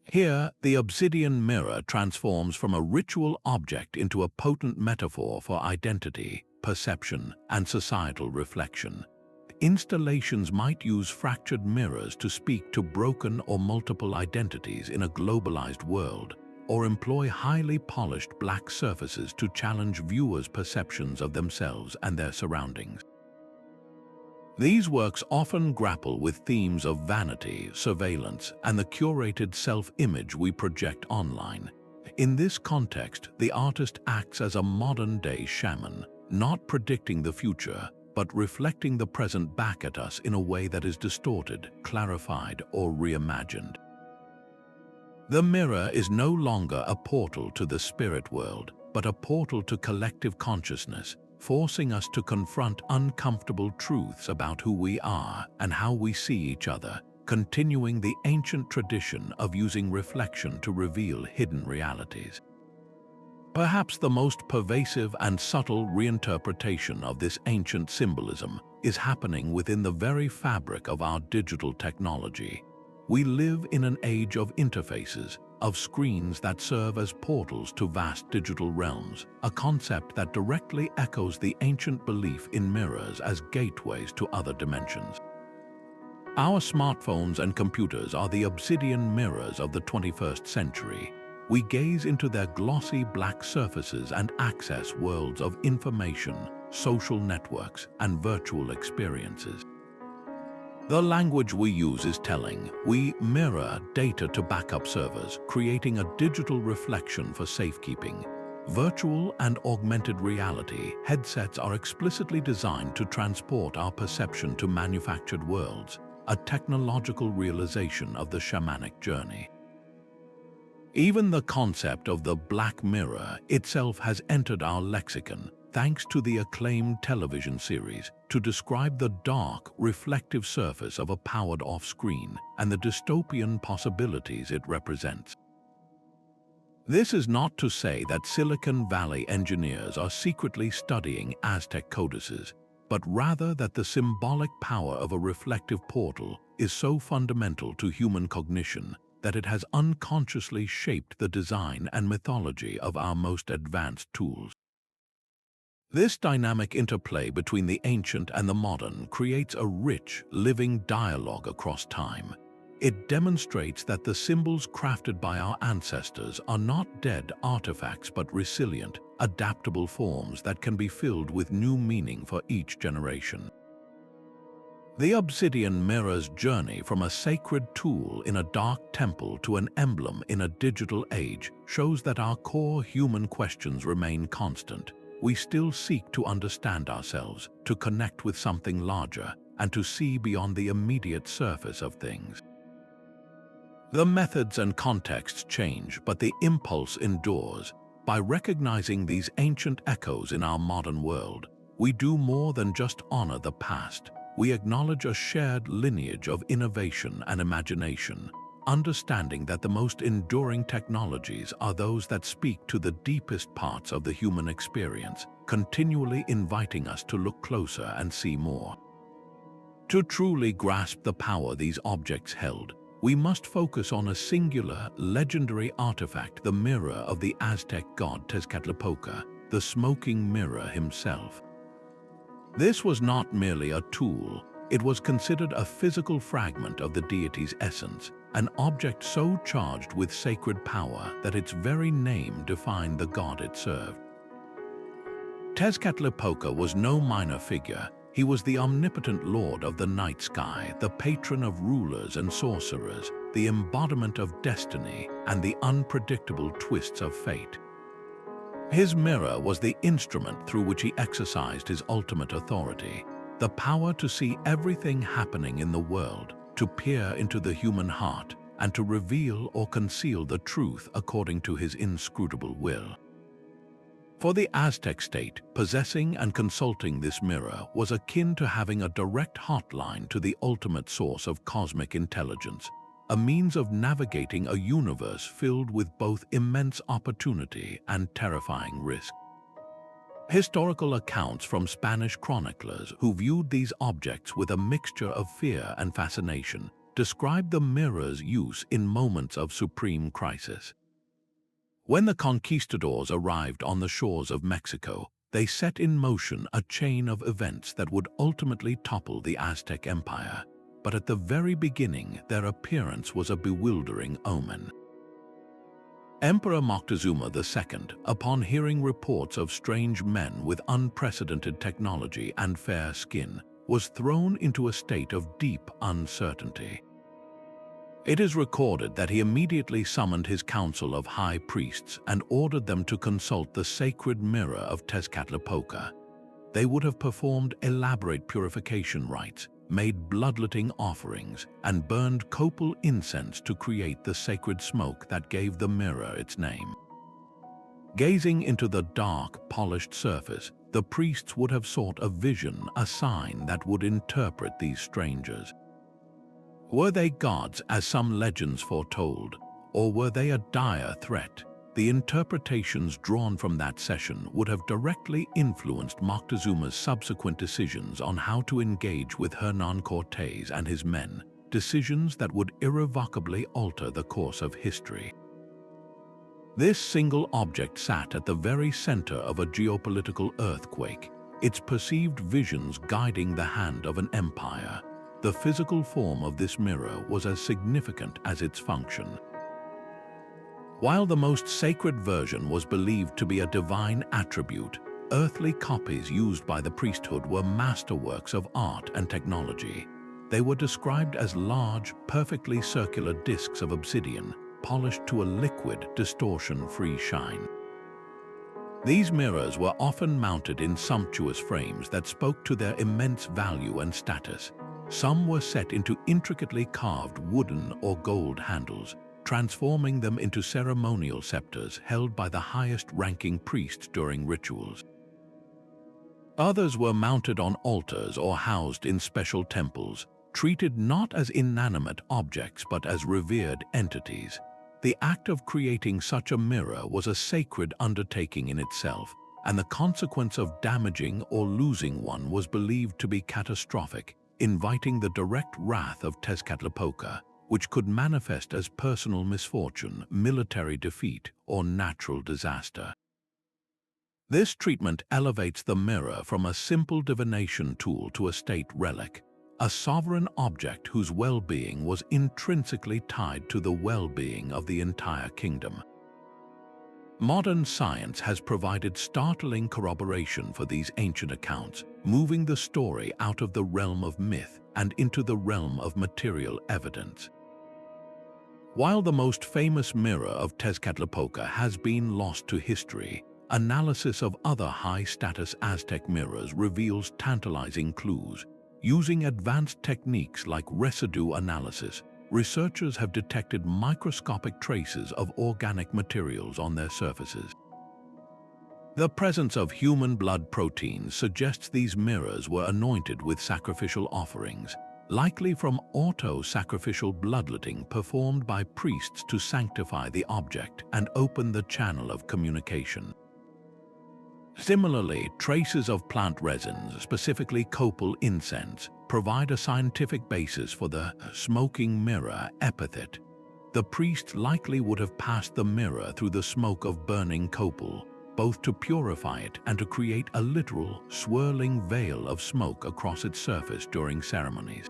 Here, the obsidian mirror transforms from a ritual object into a potent metaphor for identity, perception, and societal reflection. Installations might use fractured mirrors to speak to broken or multiple identities in a globalized world, or employ highly polished black surfaces to challenge viewers' perceptions of themselves and their surroundings. These works often grapple with themes of vanity, surveillance, and the curated self-image we project online. In this context, the artist acts as a modern-day shaman, not predicting the future, but reflecting the present back at us in a way that is distorted, clarified, or reimagined. The mirror is no longer a portal to the spirit world, but a portal to collective consciousness, forcing us to confront uncomfortable truths about who we are and how we see each other, continuing the ancient tradition of using reflection to reveal hidden realities. Perhaps the most pervasive and subtle reinterpretation of this ancient symbolism is happening within the very fabric of our digital technology. We live in an age of interfaces, of screens that serve as portals to vast digital realms, a concept that directly echoes the ancient belief in mirrors as gateways to other dimensions. Our smartphones and computers are the obsidian mirrors of the 21st century. We gaze into their glossy black surfaces and access worlds of information, social networks, and virtual experiences. The language we use is telling. We mirror data to backup servers, creating a digital reflection for safekeeping. Virtual and augmented reality headsets are explicitly designed to transport our perception to manufactured worlds, a technological realization of the shamanic journey. Even the concept of the Black Mirror itself has entered our lexicon, thanks to the acclaimed television series, to describe the dark, reflective surface of a powered-off screen and the dystopian possibilities it represents. This is not to say that Silicon Valley engineers are secretly studying Aztec codices, but rather that the symbolic power of a reflective portal is so fundamental to human cognition that it has unconsciously shaped the design and mythology of our most advanced tools. This dynamic interplay between the ancient and the modern creates a rich, living dialogue across time. It demonstrates that the symbols crafted by our ancestors are not dead artifacts but resilient, adaptable forms that can be filled with new meaning for each generation. The obsidian mirror's journey from a sacred tool in a dark temple to an emblem in a digital age shows that our core human questions remain constant. We still seek to understand ourselves, to connect with something larger, and to see beyond the immediate surface of things. The methods and contexts change, but the impulse endures. By recognizing these ancient echoes in our modern world, we do more than just honor the past. We acknowledge a shared lineage of innovation and imagination, understanding that the most enduring technologies are those that speak to the deepest parts of the human experience, continually inviting us to look closer and see more. To truly grasp the power these objects held, we must focus on a singular, legendary artifact, the mirror of the Aztec god Tezcatlipoca, the smoking mirror himself. This was not merely a tool, it was considered a physical fragment of the deity's essence, an object so charged with sacred power that its very name defined the god it served. Tezcatlipoca was no minor figure. He was the omnipotent lord of the night sky, the patron of rulers and sorcerers, the embodiment of destiny and the unpredictable twists of fate. His mirror was the instrument through which he exercised his ultimate authority, the power to see everything happening in the world, to peer into the human heart, and to reveal or conceal the truth according to his inscrutable will. For the Aztec state, possessing and consulting this mirror was akin to having a direct hotline to the ultimate source of cosmic intelligence, a means of navigating a universe filled with both immense opportunity and terrifying risk. Historical accounts from Spanish chroniclers who viewed these objects with a mixture of fear and fascination describe the mirror's use in moments of supreme crisis. When the conquistadors arrived on the shores of Mexico, they set in motion a chain of events that would ultimately topple the Aztec Empire. But at the very beginning, their appearance was a bewildering omen. Emperor Moctezuma II, upon hearing reports of strange men with unprecedented technology and fair skin, was thrown into a state of deep uncertainty. It is recorded that he immediately summoned his council of high priests and ordered them to consult the sacred mirror of Tezcatlipoca. They would have performed elaborate purification rites, made bloodletting offerings, and burned copal incense to create the sacred smoke that gave the mirror its name. Gazing into the dark, polished surface, the priests would have sought a vision, a sign that would interpret these strangers. Were they gods, as some legends foretold, or were they a dire threat? The interpretations drawn from that session would have directly influenced Moctezuma's subsequent decisions on how to engage with Hernán Cortés and his men, decisions that would irrevocably alter the course of history. This single object sat at the very center of a geopolitical earthquake, its perceived visions guiding the hand of an empire. The physical form of this mirror was as significant as its function. While the most sacred version was believed to be a divine attribute, earthly copies used by the priesthood were masterworks of art and technology. They were described as large, perfectly circular discs of obsidian, polished to a liquid, distortion-free shine. These mirrors were often mounted in sumptuous frames that spoke to their immense value and status. Some were set into intricately carved wooden or gold handles, transforming them into ceremonial scepters held by the highest-ranking priests during rituals. Others were mounted on altars or housed in special temples, treated not as inanimate objects but as revered entities. The act of creating such a mirror was a sacred undertaking in itself, and the consequence of damaging or losing one was believed to be catastrophic, inviting the direct wrath of Tezcatlipoca, which could manifest as personal misfortune, military defeat, or natural disaster. This treatment elevates the mirror from a simple divination tool to a state relic, a sovereign object whose well-being was intrinsically tied to the well-being of the entire kingdom. Modern science has provided startling corroboration for these ancient accounts, moving the story out of the realm of myth and into the realm of material evidence. While the most famous mirror of Tezcatlipoca has been lost to history, analysis of other high-status Aztec mirrors reveals tantalizing clues. Using advanced techniques like residue analysis, researchers have detected microscopic traces of organic materials on their surfaces. The presence of human blood proteins suggests these mirrors were anointed with sacrificial offerings, likely from auto-sacrificial bloodletting performed by priests to sanctify the object and open the channel of communication. Similarly, traces of plant resins, specifically copal incense, provide a scientific basis for the smoking mirror epithet. The priest likely would have passed the mirror through the smoke of burning copal, both to purify it and to create a literal, swirling veil of smoke across its surface during ceremonies.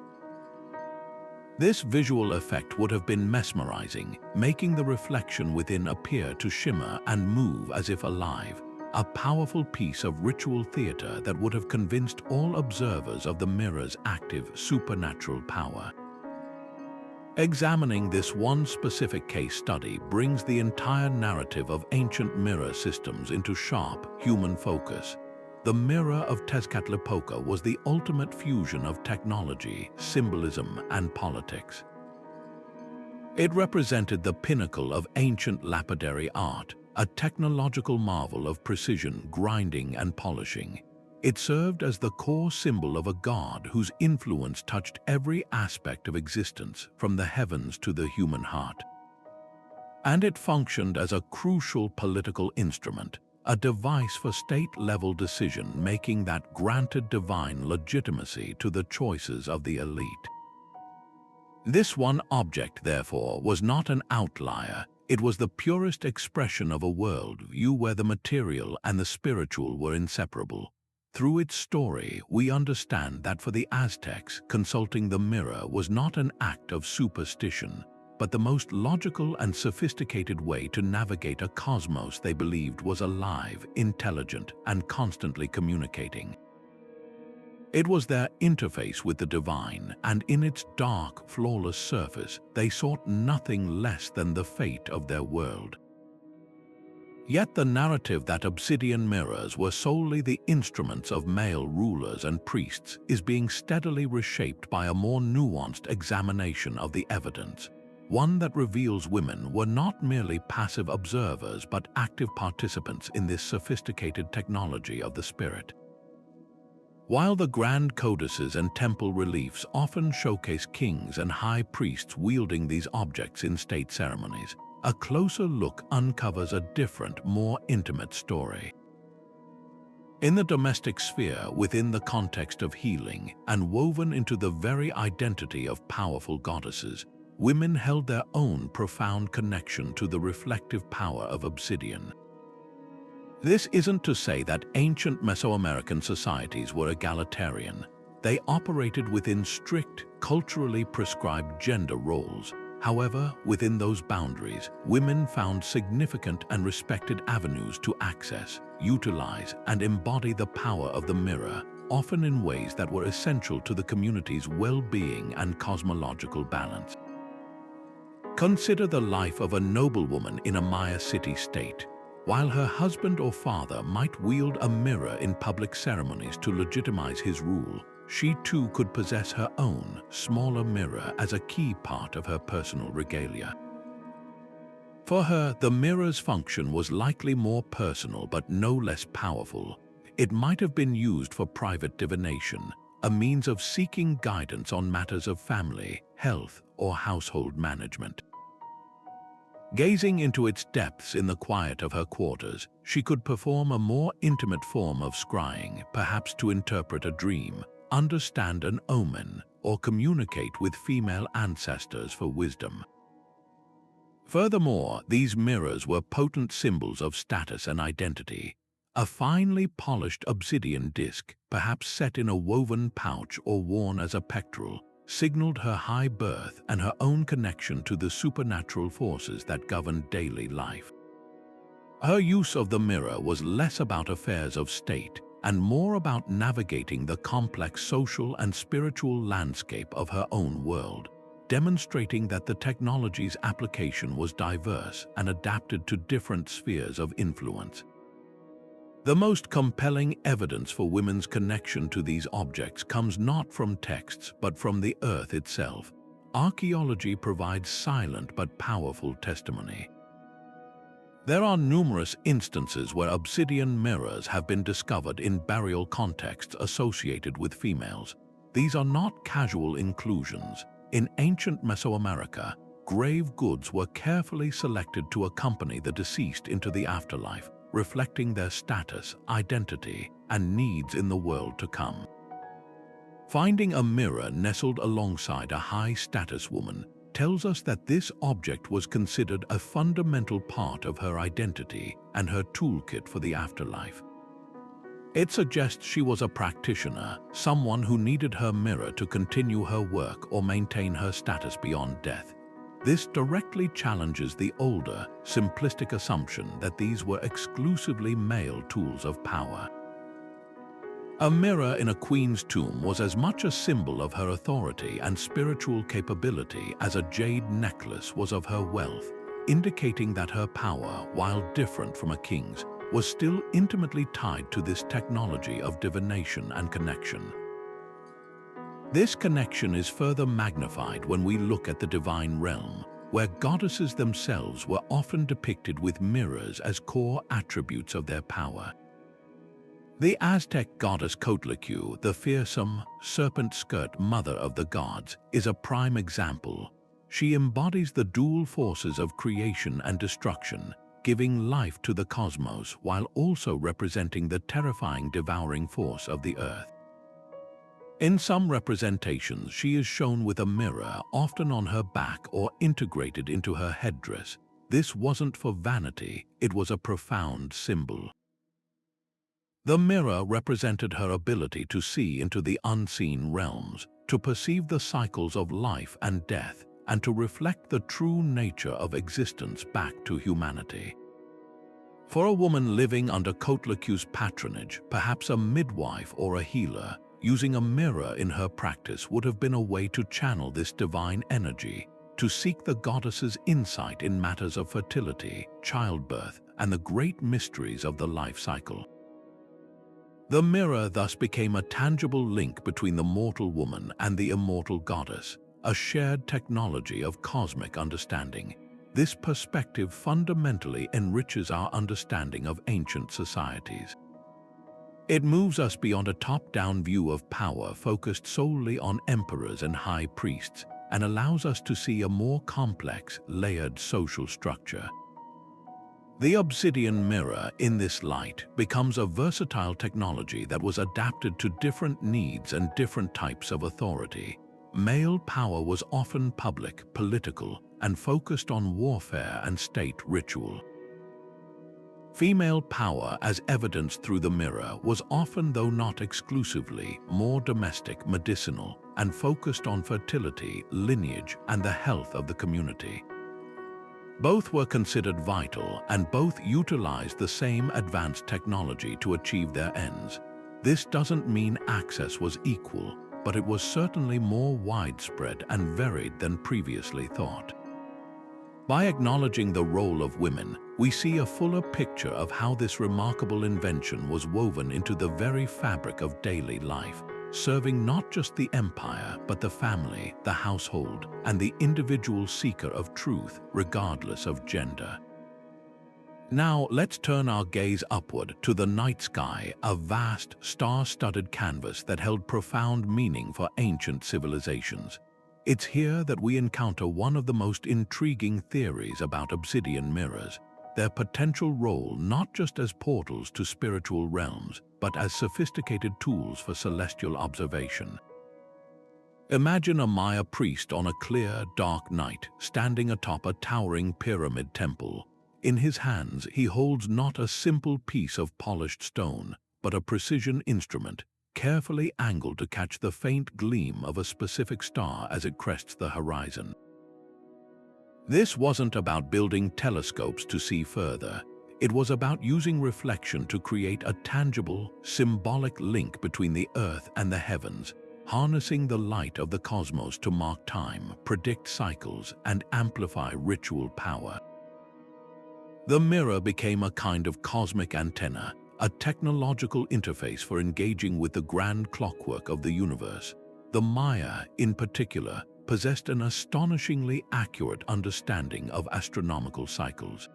This visual effect would have been mesmerizing, making the reflection within appear to shimmer and move as if alive, a powerful piece of ritual theater that would have convinced all observers of the mirror's active supernatural power. Examining this one specific case study brings the entire narrative of ancient mirror systems into sharp human focus. The Mirror of Tezcatlipoca was the ultimate fusion of technology, symbolism, and politics. It represented the pinnacle of ancient lapidary art, a technological marvel of precision, grinding, and polishing. It served as the core symbol of a god whose influence touched every aspect of existence, from the heavens to the human heart. And it functioned as a crucial political instrument, a device for state-level decision-making that granted divine legitimacy to the choices of the elite. This one object, therefore, was not an outlier. It was the purest expression of a worldview where the material and the spiritual were inseparable. Through its story, we understand that for the Aztecs, consulting the mirror was not an act of superstition, but the most logical and sophisticated way to navigate a cosmos they believed was alive, intelligent, and constantly communicating. It was their interface with the divine, and in its dark, flawless surface, they sought nothing less than the fate of their world. Yet the narrative that obsidian mirrors were solely the instruments of male rulers and priests is being steadily reshaped by a more nuanced examination of the evidence, one that reveals women were not merely passive observers but active participants in this sophisticated technology of the spirit. While the grand codices and temple reliefs often showcase kings and high priests wielding these objects in state ceremonies, a closer look uncovers a different, more intimate story. In the domestic sphere, within the context of healing, and woven into the very identity of powerful goddesses, women held their own profound connection to the reflective power of obsidian. This isn't to say that ancient Mesoamerican societies were egalitarian. They operated within strict, culturally prescribed gender roles. However, within those boundaries, women found significant and respected avenues to access, utilize, and embody the power of the mirror, often in ways that were essential to the community's well-being and cosmological balance. Consider the life of a noblewoman in a Maya city-state. While her husband or father might wield a mirror in public ceremonies to legitimize his rule, she too could possess her own, smaller mirror as a key part of her personal regalia. For her, the mirror's function was likely more personal but no less powerful. It might have been used for private divination, a means of seeking guidance on matters of family, health, or household management. Gazing into its depths in the quiet of her quarters, she could perform a more intimate form of scrying, perhaps to interpret a dream, understand an omen, or communicate with female ancestors for wisdom. Furthermore, these mirrors were potent symbols of status and identity. A finely polished obsidian disc, perhaps set in a woven pouch or worn as a pectoral, signaled her high birth and her own connection to the supernatural forces that governed daily life. Her use of the mirror was less about affairs of state and more about navigating the complex social and spiritual landscape of her own world, demonstrating that the technology's application was diverse and adapted to different spheres of influence. The most compelling evidence for women's connection to these objects comes not from texts but from the earth itself. Archaeology provides silent but powerful testimony. There are numerous instances where obsidian mirrors have been discovered in burial contexts associated with females. These are not casual inclusions. In ancient Mesoamerica, grave goods were carefully selected to accompany the deceased into the afterlife, reflecting their status, identity, and needs in the world to come. Finding a mirror nestled alongside a high-status woman tells us that this object was considered a fundamental part of her identity and her toolkit for the afterlife. It suggests she was a practitioner, someone who needed her mirror to continue her work or maintain her status beyond death. This directly challenges the older, simplistic assumption that these were exclusively male tools of power. A mirror in a queen's tomb was as much a symbol of her authority and spiritual capability as a jade necklace was of her wealth, indicating that her power, while different from a king's, was still intimately tied to this technology of divination and connection. This connection is further magnified when we look at the divine realm, where goddesses themselves were often depicted with mirrors as core attributes of their power. The Aztec goddess Cotlicu, the fearsome, serpent-skirt mother of the gods, is a prime example. She embodies the dual forces of creation and destruction, giving life to the cosmos while also representing the terrifying devouring force of the earth. In some representations, she is shown with a mirror, often on her back or integrated into her headdress. This wasn't for vanity, it was a profound symbol. The mirror represented her ability to see into the unseen realms, to perceive the cycles of life and death, and to reflect the true nature of existence back to humanity. For a woman living under Cotlicu's patronage, perhaps a midwife or a healer, using a mirror in her practice would have been a way to channel this divine energy, to seek the goddess's insight in matters of fertility, childbirth, and the great mysteries of the life cycle. The mirror thus became a tangible link between the mortal woman and the immortal goddess, a shared technology of cosmic understanding. This perspective fundamentally enriches our understanding of ancient societies. It moves us beyond a top-down view of power focused solely on emperors and high priests, and allows us to see a more complex, layered social structure. The obsidian mirror, in this light, becomes a versatile technology that was adapted to different needs and different types of authority. Male power was often public, political, and focused on warfare and state ritual. Female power, as evidenced through the mirror, was often, though not exclusively, more domestic, medicinal, and focused on fertility, lineage, and the health of the community. Both were considered vital, and both utilized the same advanced technology to achieve their ends. This doesn't mean access was equal, but it was certainly more widespread and varied than previously thought. By acknowledging the role of women, we see a fuller picture of how this remarkable invention was woven into the very fabric of daily life, serving not just the empire, but the family, the household, and the individual seeker of truth, regardless of gender. Now, let's turn our gaze upward to the night sky, a vast, star-studded canvas that held profound meaning for ancient civilizations. It's here that we encounter one of the most intriguing theories about obsidian mirrors, their potential role not just as portals to spiritual realms, but as sophisticated tools for celestial observation. Imagine a Maya priest on a clear, dark night, standing atop a towering pyramid temple. In his hands, he holds not a simple piece of polished stone, but a precision instrument, carefully angled to catch the faint gleam of a specific star as it crests the horizon. This wasn't about building telescopes to see further. It was about using reflection to create a tangible, symbolic link between the earth and the heavens, harnessing the light of the cosmos to mark time, predict cycles, and amplify ritual power. The mirror became a kind of cosmic antenna, a technological interface for engaging with the grand clockwork of the universe. The Maya, in particular, possessed an astonishingly accurate understanding of astronomical cycles.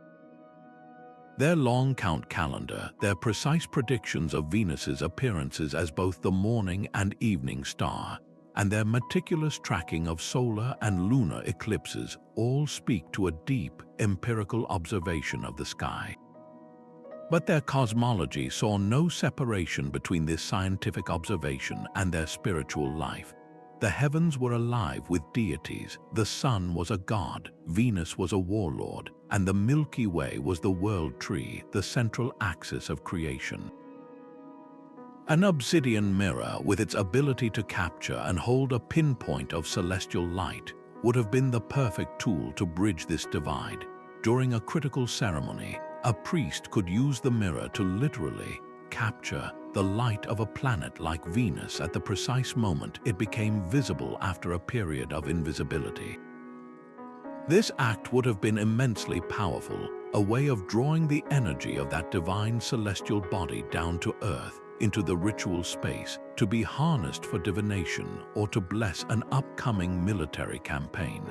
Their long count calendar, their precise predictions of Venus's appearances as both the morning and evening star, and their meticulous tracking of solar and lunar eclipses all speak to a deep, empirical observation of the sky. But their cosmology saw no separation between this scientific observation and their spiritual life. The heavens were alive with deities, the sun was a god, Venus was a warlord, and the Milky Way was the world tree, the central axis of creation. An obsidian mirror, with its ability to capture and hold a pinpoint of celestial light, would have been the perfect tool to bridge this divide. During a critical ceremony, a priest could use the mirror to literally capture the light of a planet like Venus at the precise moment it became visible after a period of invisibility. This act would have been immensely powerful, a way of drawing the energy of that divine celestial body down to earth, into the ritual space, to be harnessed for divination or to bless an upcoming military campaign.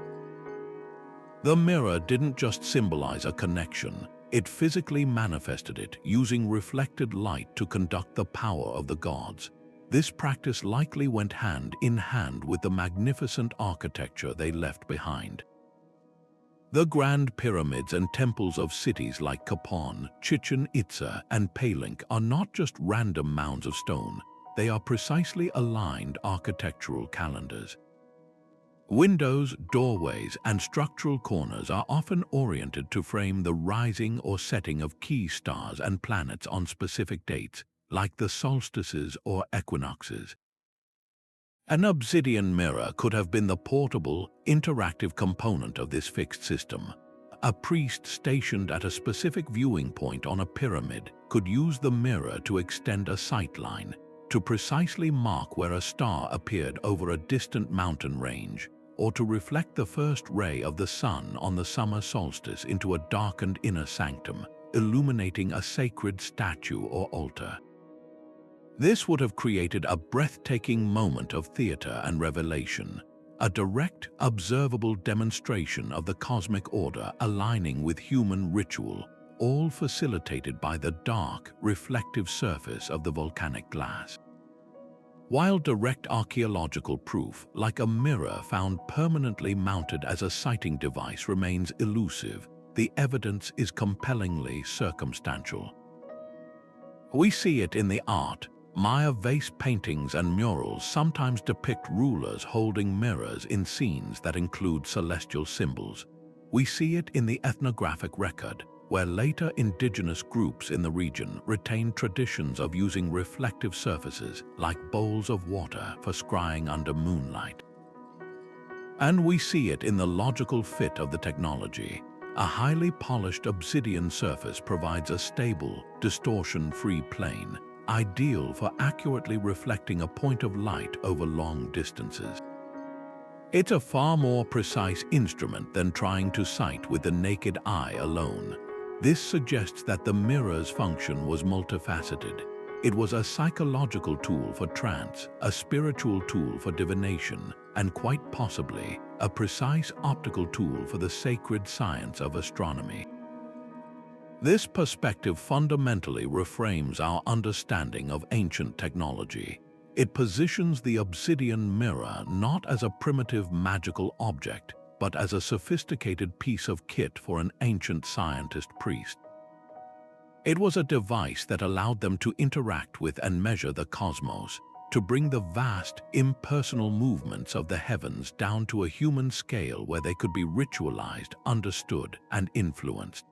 The mirror didn't just symbolize a connection, it physically manifested it, using reflected light to conduct the power of the gods. This practice likely went hand in hand with the magnificent architecture they left behind. The grand pyramids and temples of cities like Kapon, Chichen Itza, and Palenque are not just random mounds of stone, they are precisely aligned architectural calendars. Windows, doorways, and structural corners are often oriented to frame the rising or setting of key stars and planets on specific dates, like the solstices or equinoxes. An obsidian mirror could have been the portable, interactive component of this fixed system. A priest stationed at a specific viewing point on a pyramid could use the mirror to extend a sight line, to precisely mark where a star appeared over a distant mountain range, or to reflect the first ray of the sun on the summer solstice into a darkened inner sanctum, illuminating a sacred statue or altar. This would have created a breathtaking moment of theater and revelation, a direct, observable demonstration of the cosmic order aligning with human ritual, all facilitated by the dark, reflective surface of the volcanic glass. While direct archaeological proof, like a mirror found permanently mounted as a sighting device, remains elusive, the evidence is compellingly circumstantial. We see it in the art. Maya vase paintings and murals sometimes depict rulers holding mirrors in scenes that include celestial symbols. We see it in the ethnographic record, where later indigenous groups in the region retained traditions of using reflective surfaces like bowls of water for scrying under moonlight. And we see it in the logical fit of the technology. A highly polished obsidian surface provides a stable, distortion-free plane, ideal for accurately reflecting a point of light over long distances. It's a far more precise instrument than trying to sight with the naked eye alone. This suggests that the mirror's function was multifaceted. It was a psychological tool for trance, a spiritual tool for divination, and quite possibly a precise optical tool for the sacred science of astronomy. This perspective fundamentally reframes our understanding of ancient technology. It positions the obsidian mirror not as a primitive magical object, but as a sophisticated piece of kit for an ancient scientist priest. It was a device that allowed them to interact with and measure the cosmos, to bring the vast, impersonal movements of the heavens down to a human scale where they could be ritualized, understood, and influenced.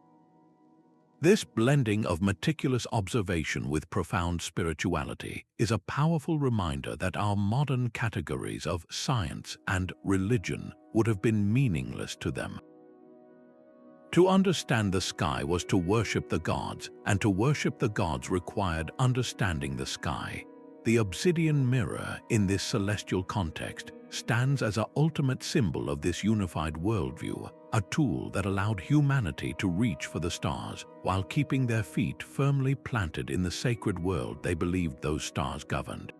This blending of meticulous observation with profound spirituality is a powerful reminder that our modern categories of science and religion would have been meaningless to them. To understand the sky was to worship the gods, and to worship the gods required understanding the sky. The obsidian mirror, in this celestial context, stands as an ultimate symbol of this unified worldview, a tool that allowed humanity to reach for the stars while keeping their feet firmly planted in the sacred world they believed those stars governed.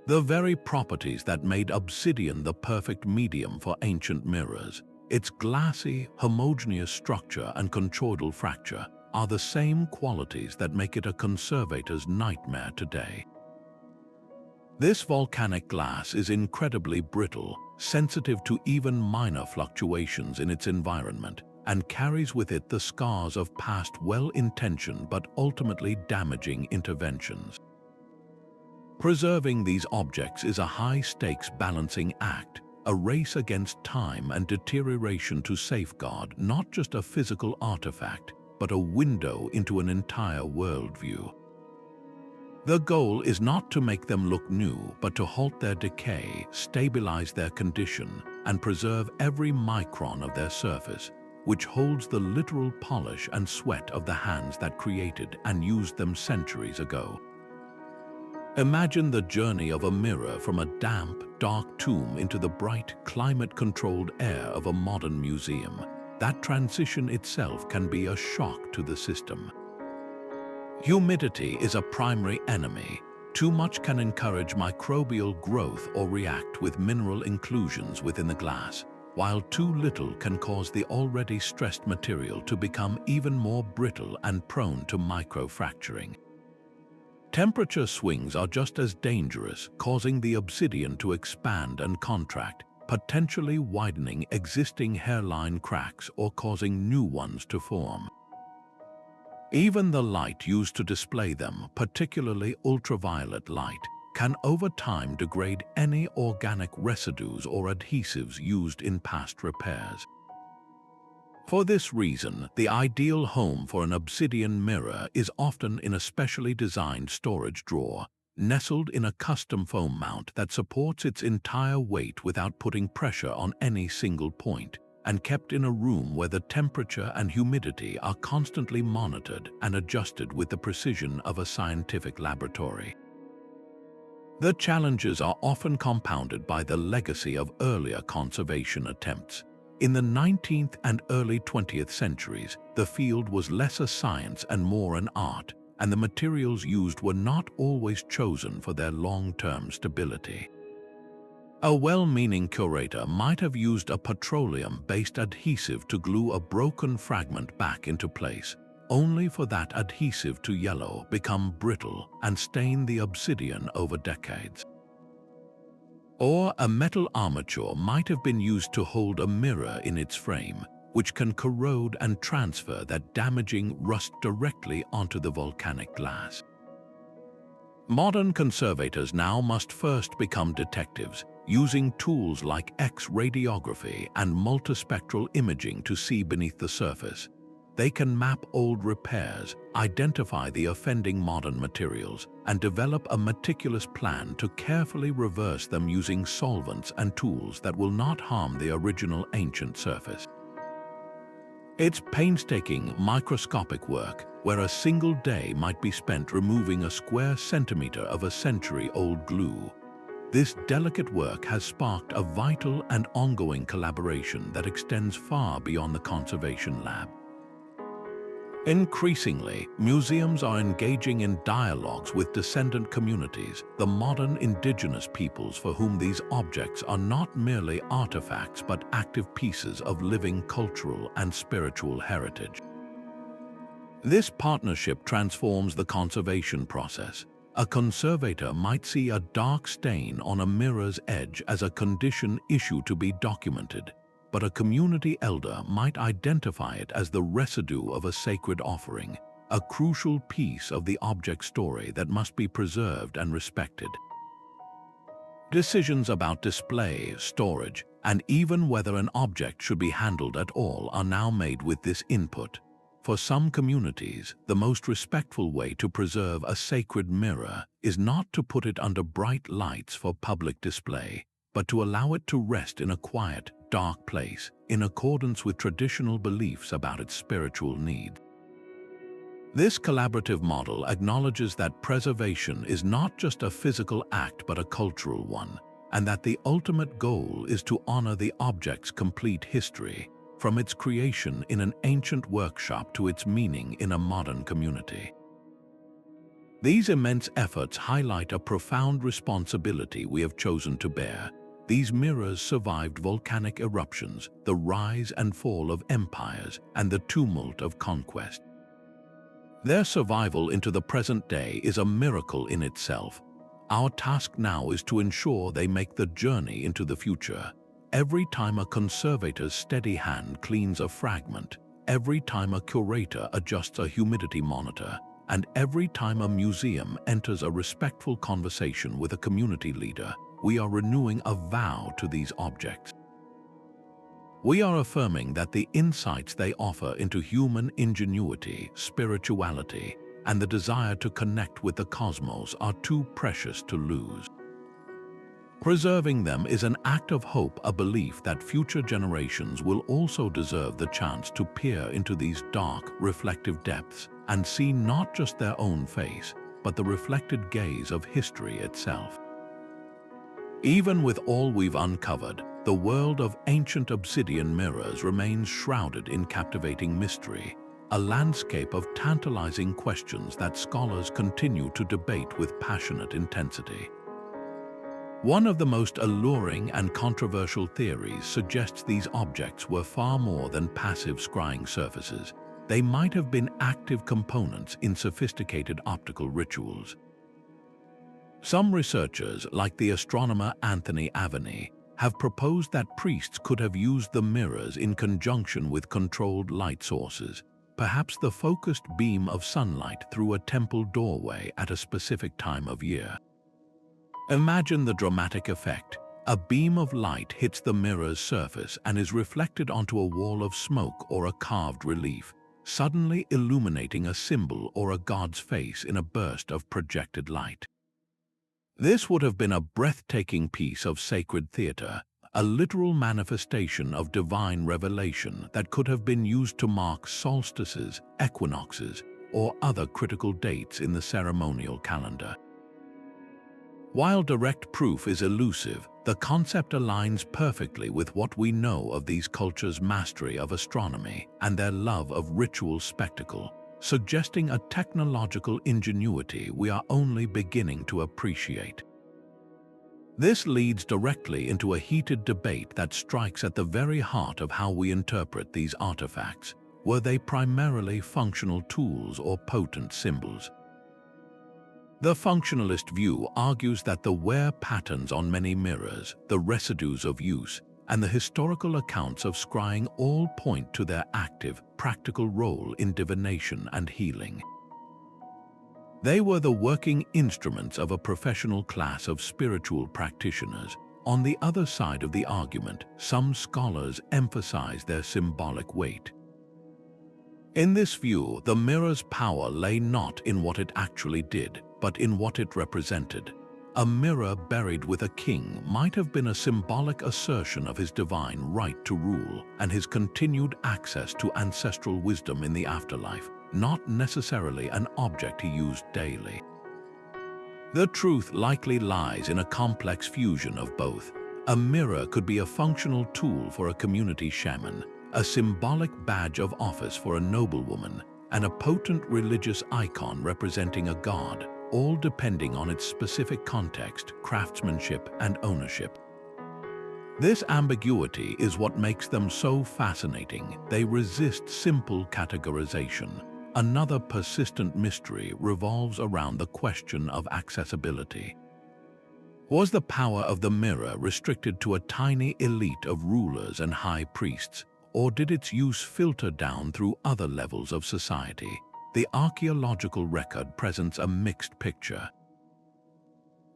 The very properties that made obsidian the perfect medium for ancient mirrors, its glassy, homogeneous structure and conchoidal fracture, are the same qualities that make it a conservator's nightmare today. This volcanic glass is incredibly brittle, sensitive to even minor fluctuations in its environment, and carries with it the scars of past well-intentioned but ultimately damaging interventions. Preserving these objects is a high-stakes balancing act, a race against time and deterioration to safeguard not just a physical artifact, but a window into an entire worldview. The goal is not to make them look new, but to halt their decay, stabilize their condition, and preserve every micron of their surface, which holds the literal polish and sweat of the hands that created and used them centuries ago. Imagine the journey of a mirror from a damp, dark tomb into the bright, climate-controlled air of a modern museum. That transition itself can be a shock to the system. Humidity is a primary enemy. Too much can encourage microbial growth or react with mineral inclusions within the glass, while too little can cause the already stressed material to become even more brittle and prone to microfracturing. Temperature swings are just as dangerous, causing the obsidian to expand and contract, potentially widening existing hairline cracks or causing new ones to form. Even the light used to display them, particularly ultraviolet light, can over time degrade any organic residues or adhesives used in past repairs. For this reason, the ideal home for an obsidian mirror is often in a specially designed storage drawer, nestled in a custom foam mount that supports its entire weight without putting pressure on any single point, and kept in a room where the temperature and humidity are constantly monitored and adjusted with the precision of a scientific laboratory. The challenges are often compounded by the legacy of earlier conservation attempts. In the 19th and early 20th centuries, the field was less a science and more an art, and the materials used were not always chosen for their long-term stability. A well-meaning curator might have used a petroleum-based adhesive to glue a broken fragment back into place, only for that adhesive to yellow, become brittle, and stain the obsidian over decades. Or a metal armature might have been used to hold a mirror in its frame, which can corrode and transfer that damaging rust directly onto the volcanic glass. Modern conservators now must first become detectives, using tools like X-radiography and multispectral imaging to see beneath the surface. They can map old repairs, identify the offending modern materials, and develop a meticulous plan to carefully reverse them using solvents and tools that will not harm the original ancient surface. It's painstaking, microscopic work, where a single day might be spent removing a square centimeter of a century-old glue. This delicate work has sparked a vital and ongoing collaboration that extends far beyond the conservation lab. Increasingly, museums are engaging in dialogues with descendant communities, the modern indigenous peoples for whom these objects are not merely artifacts but active pieces of living cultural and spiritual heritage. This partnership transforms the conservation process. A conservator might see a dark stain on a mirror's edge as a condition issue to be documented, but a community elder might identify it as the residue of a sacred offering, a crucial piece of the object's story that must be preserved and respected. Decisions about display, storage, and even whether an object should be handled at all are now made with this input. For some communities, the most respectful way to preserve a sacred mirror is not to put it under bright lights for public display, but to allow it to rest in a quiet, dark place, in accordance with traditional beliefs about its spiritual needs. This collaborative model acknowledges that preservation is not just a physical act but a cultural one, and that the ultimate goal is to honor the object's complete history, from its creation in an ancient workshop to its meaning in a modern community. These immense efforts highlight a profound responsibility we have chosen to bear. These mirrors survived volcanic eruptions, the rise and fall of empires, and the tumult of conquest. Their survival into the present day is a miracle in itself. Our task now is to ensure they make the journey into the future. Every time a conservator's steady hand cleans a fragment, every time a curator adjusts a humidity monitor, and every time a museum enters a respectful conversation with a community leader, we are renewing a vow to these objects. We are affirming that the insights they offer into human ingenuity, spirituality, and the desire to connect with the cosmos are too precious to lose. Preserving them is an act of hope, a belief that future generations will also deserve the chance to peer into these dark, reflective depths and see not just their own face, but the reflected gaze of history itself. Even with all we've uncovered, the world of ancient obsidian mirrors remains shrouded in captivating mystery, a landscape of tantalizing questions that scholars continue to debate with passionate intensity. One of the most alluring and controversial theories suggests these objects were far more than passive scrying surfaces. They might have been active components in sophisticated optical rituals. Some researchers, like the astronomer Anthony Aveni, have proposed that priests could have used the mirrors in conjunction with controlled light sources, perhaps the focused beam of sunlight through a temple doorway at a specific time of year. Imagine the dramatic effect. A beam of light hits the mirror's surface and is reflected onto a wall of smoke or a carved relief, suddenly illuminating a symbol or a god's face in a burst of projected light. This would have been a breathtaking piece of sacred theater, a literal manifestation of divine revelation that could have been used to mark solstices, equinoxes, or other critical dates in the ceremonial calendar. While direct proof is elusive, the concept aligns perfectly with what we know of these cultures' mastery of astronomy and their love of ritual spectacle, suggesting a technological ingenuity we are only beginning to appreciate. This leads directly into a heated debate that strikes at the very heart of how we interpret these artifacts. Were they primarily functional tools or potent symbols? The functionalist view argues that the wear patterns on many mirrors, the residues of use, and the historical accounts of scrying all point to their active, practical role in divination and healing. They were the working instruments of a professional class of spiritual practitioners. On the other side of the argument, some scholars emphasize their symbolic weight. In this view, the mirror's power lay not in what it actually did, but in what it represented. A mirror buried with a king might have been a symbolic assertion of his divine right to rule and his continued access to ancestral wisdom in the afterlife, not necessarily an object he used daily. The truth likely lies in a complex fusion of both. A mirror could be a functional tool for a community shaman, a symbolic badge of office for a noblewoman, and a potent religious icon representing a god, all depending on its specific context, craftsmanship, and ownership. This ambiguity is what makes them so fascinating. They resist simple categorization. Another persistent mystery revolves around the question of accessibility. Was the power of the mirror restricted to a tiny elite of rulers and high priests, or did its use filter down through other levels of society? The archaeological record presents a mixed picture.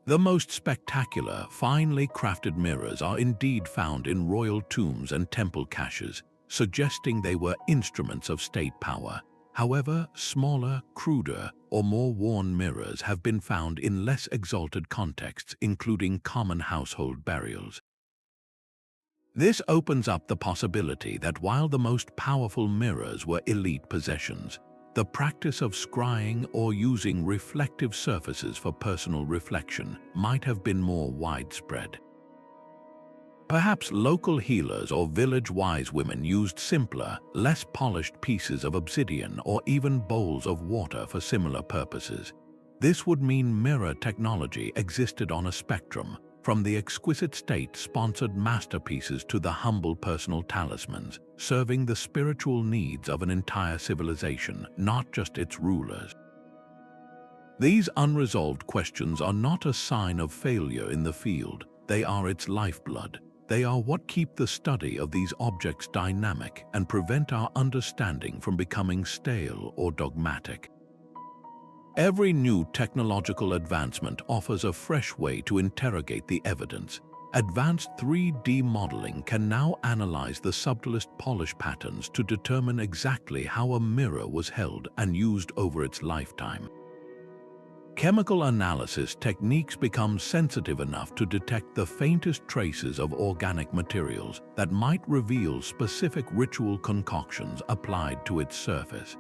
The most spectacular, finely crafted mirrors are indeed found in royal tombs and temple caches, suggesting they were instruments of state power. However, smaller, cruder, or more worn mirrors have been found in less exalted contexts, including common household burials. This opens up the possibility that while the most powerful mirrors were elite possessions, the practice of scrying or using reflective surfaces for personal reflection might have been more widespread. Perhaps local healers or village wise women used simpler, less polished pieces of obsidian or even bowls of water for similar purposes. This would mean mirror technology existed on a spectrum, from the exquisite state-sponsored masterpieces to the humble personal talismans, serving the spiritual needs of an entire civilization, not just its rulers. These unresolved questions are not a sign of failure in the field, they are its lifeblood. They are what keep the study of these objects dynamic and prevent our understanding from becoming stale or dogmatic. Every new technological advancement offers a fresh way to interrogate the evidence. Advanced 3D modeling can now analyze the subtlest polish patterns to determine exactly how a mirror was held and used over its lifetime. Chemical analysis techniques become sensitive enough to detect the faintest traces of organic materials that might reveal specific ritual concoctions applied to its surface.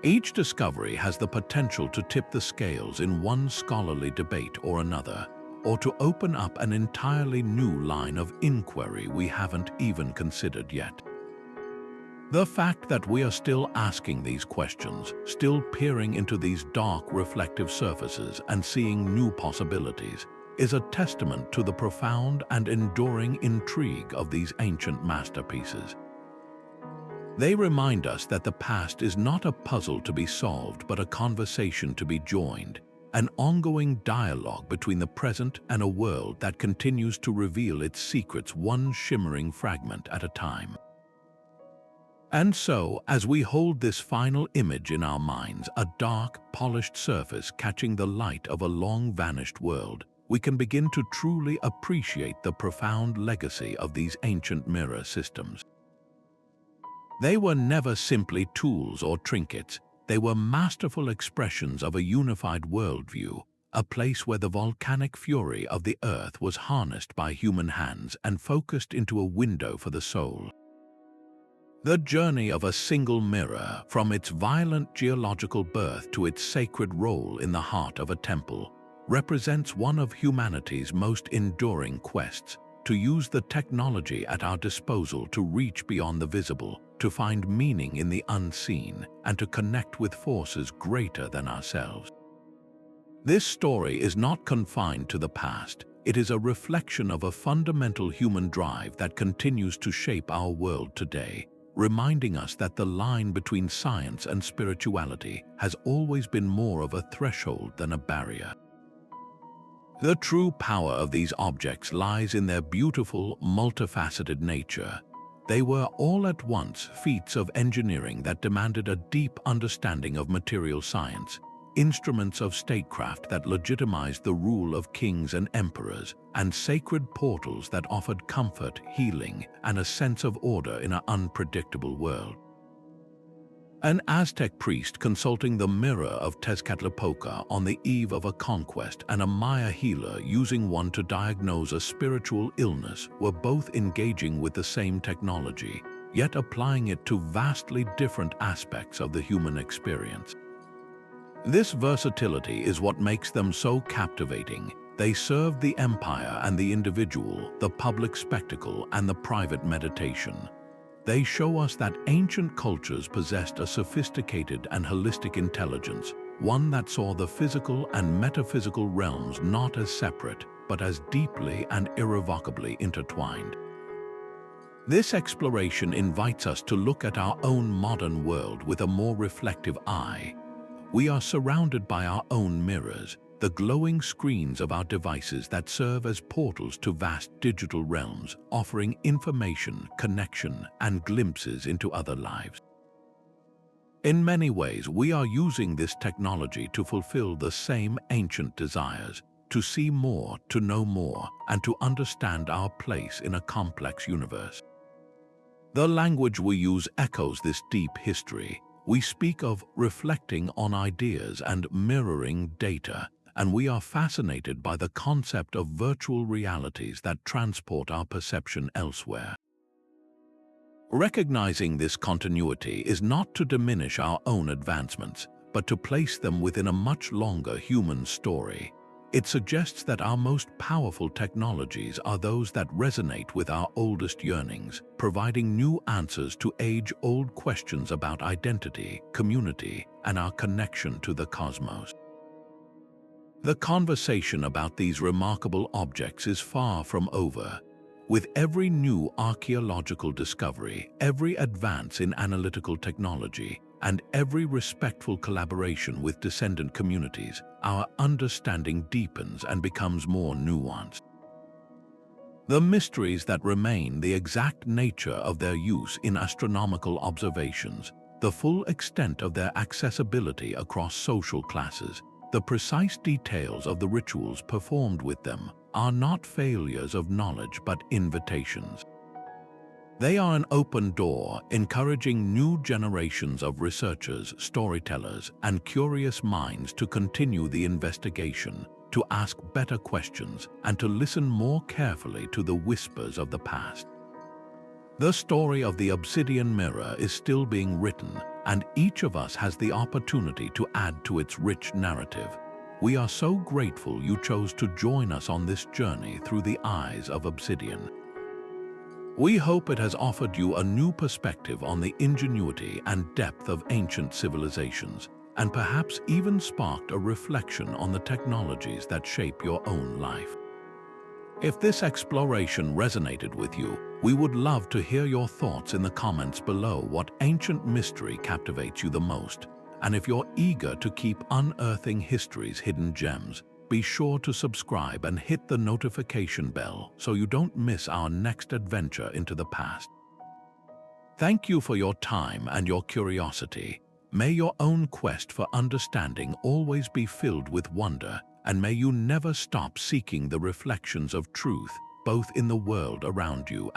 Each discovery has the potential to tip the scales in one scholarly debate or another, or to open up an entirely new line of inquiry we haven't even considered yet. The fact that we are still asking these questions, still peering into these dark reflective surfaces and seeing new possibilities, is a testament to the profound and enduring intrigue of these ancient masterpieces. They remind us that the past is not a puzzle to be solved but a conversation to be joined, an ongoing dialogue between the present and a world that continues to reveal its secrets one shimmering fragment at a time. And so, as we hold this final image in our minds, a dark, polished surface catching the light of a long-vanished world, we can begin to truly appreciate the profound legacy of these ancient mirror systems. They were never simply tools or trinkets. They were masterful expressions of a unified worldview, a place where the volcanic fury of the earth was harnessed by human hands and focused into a window for the soul. The journey of a single mirror, from its violent geological birth to its sacred role in the heart of a temple, represents one of humanity's most enduring quests, to use the technology at our disposal to reach beyond the visible, to find meaning in the unseen, and to connect with forces greater than ourselves. This story is not confined to the past. It is a reflection of a fundamental human drive that continues to shape our world today, reminding us that the line between science and spirituality has always been more of a threshold than a barrier. The true power of these objects lies in their beautiful, multifaceted nature. They were all at once feats of engineering that demanded a deep understanding of material science, instruments of statecraft that legitimized the rule of kings and emperors, and sacred portals that offered comfort, healing, and a sense of order in an unpredictable world. An Aztec priest consulting the Mirror of Tezcatlipoca on the eve of a conquest and a Maya healer using one to diagnose a spiritual illness were both engaging with the same technology, yet applying it to vastly different aspects of the human experience. This versatility is what makes them so captivating. They served the empire and the individual, the public spectacle and the private meditation. They show us that ancient cultures possessed a sophisticated and holistic intelligence, one that saw the physical and metaphysical realms not as separate, but as deeply and irrevocably intertwined. This exploration invites us to look at our own modern world with a more reflective eye. We are surrounded by our own mirrors, the glowing screens of our devices that serve as portals to vast digital realms, offering information, connection, and glimpses into other lives. In many ways, we are using this technology to fulfill the same ancient desires, to see more, to know more, and to understand our place in a complex universe. The language we use echoes this deep history. We speak of reflecting on ideas and mirroring data, and we are fascinated by the concept of virtual realities that transport our perception elsewhere. Recognizing this continuity is not to diminish our own advancements, but to place them within a much longer human story. It suggests that our most powerful technologies are those that resonate with our oldest yearnings, providing new answers to age-old questions about identity, community, and our connection to the cosmos. The conversation about these remarkable objects is far from over. With every new archaeological discovery, every advance in analytical technology, and every respectful collaboration with descendant communities, our understanding deepens and becomes more nuanced. The mysteries that remain, the exact nature of their use in astronomical observations, the full extent of their accessibility across social classes, the precise details of the rituals performed with them, are not failures of knowledge but invitations. They are an open door, encouraging new generations of researchers, storytellers, and curious minds to continue the investigation, to ask better questions, and to listen more carefully to the whispers of the past. The story of the Obsidian Mirror is still being written, and each of us has the opportunity to add to its rich narrative. We are so grateful you chose to join us on this journey through the eyes of Obsidian. We hope it has offered you a new perspective on the ingenuity and depth of ancient civilizations, and perhaps even sparked a reflection on the technologies that shape your own life. If this exploration resonated with you, we would love to hear your thoughts in the comments below. What ancient mystery captivates you the most? And if you're eager to keep unearthing history's hidden gems, be sure to subscribe and hit the notification bell so you don't miss our next adventure into the past. Thank you for your time and your curiosity. May your own quest for understanding always be filled with wonder, and may you never stop seeking the reflections of truth, both in the world around you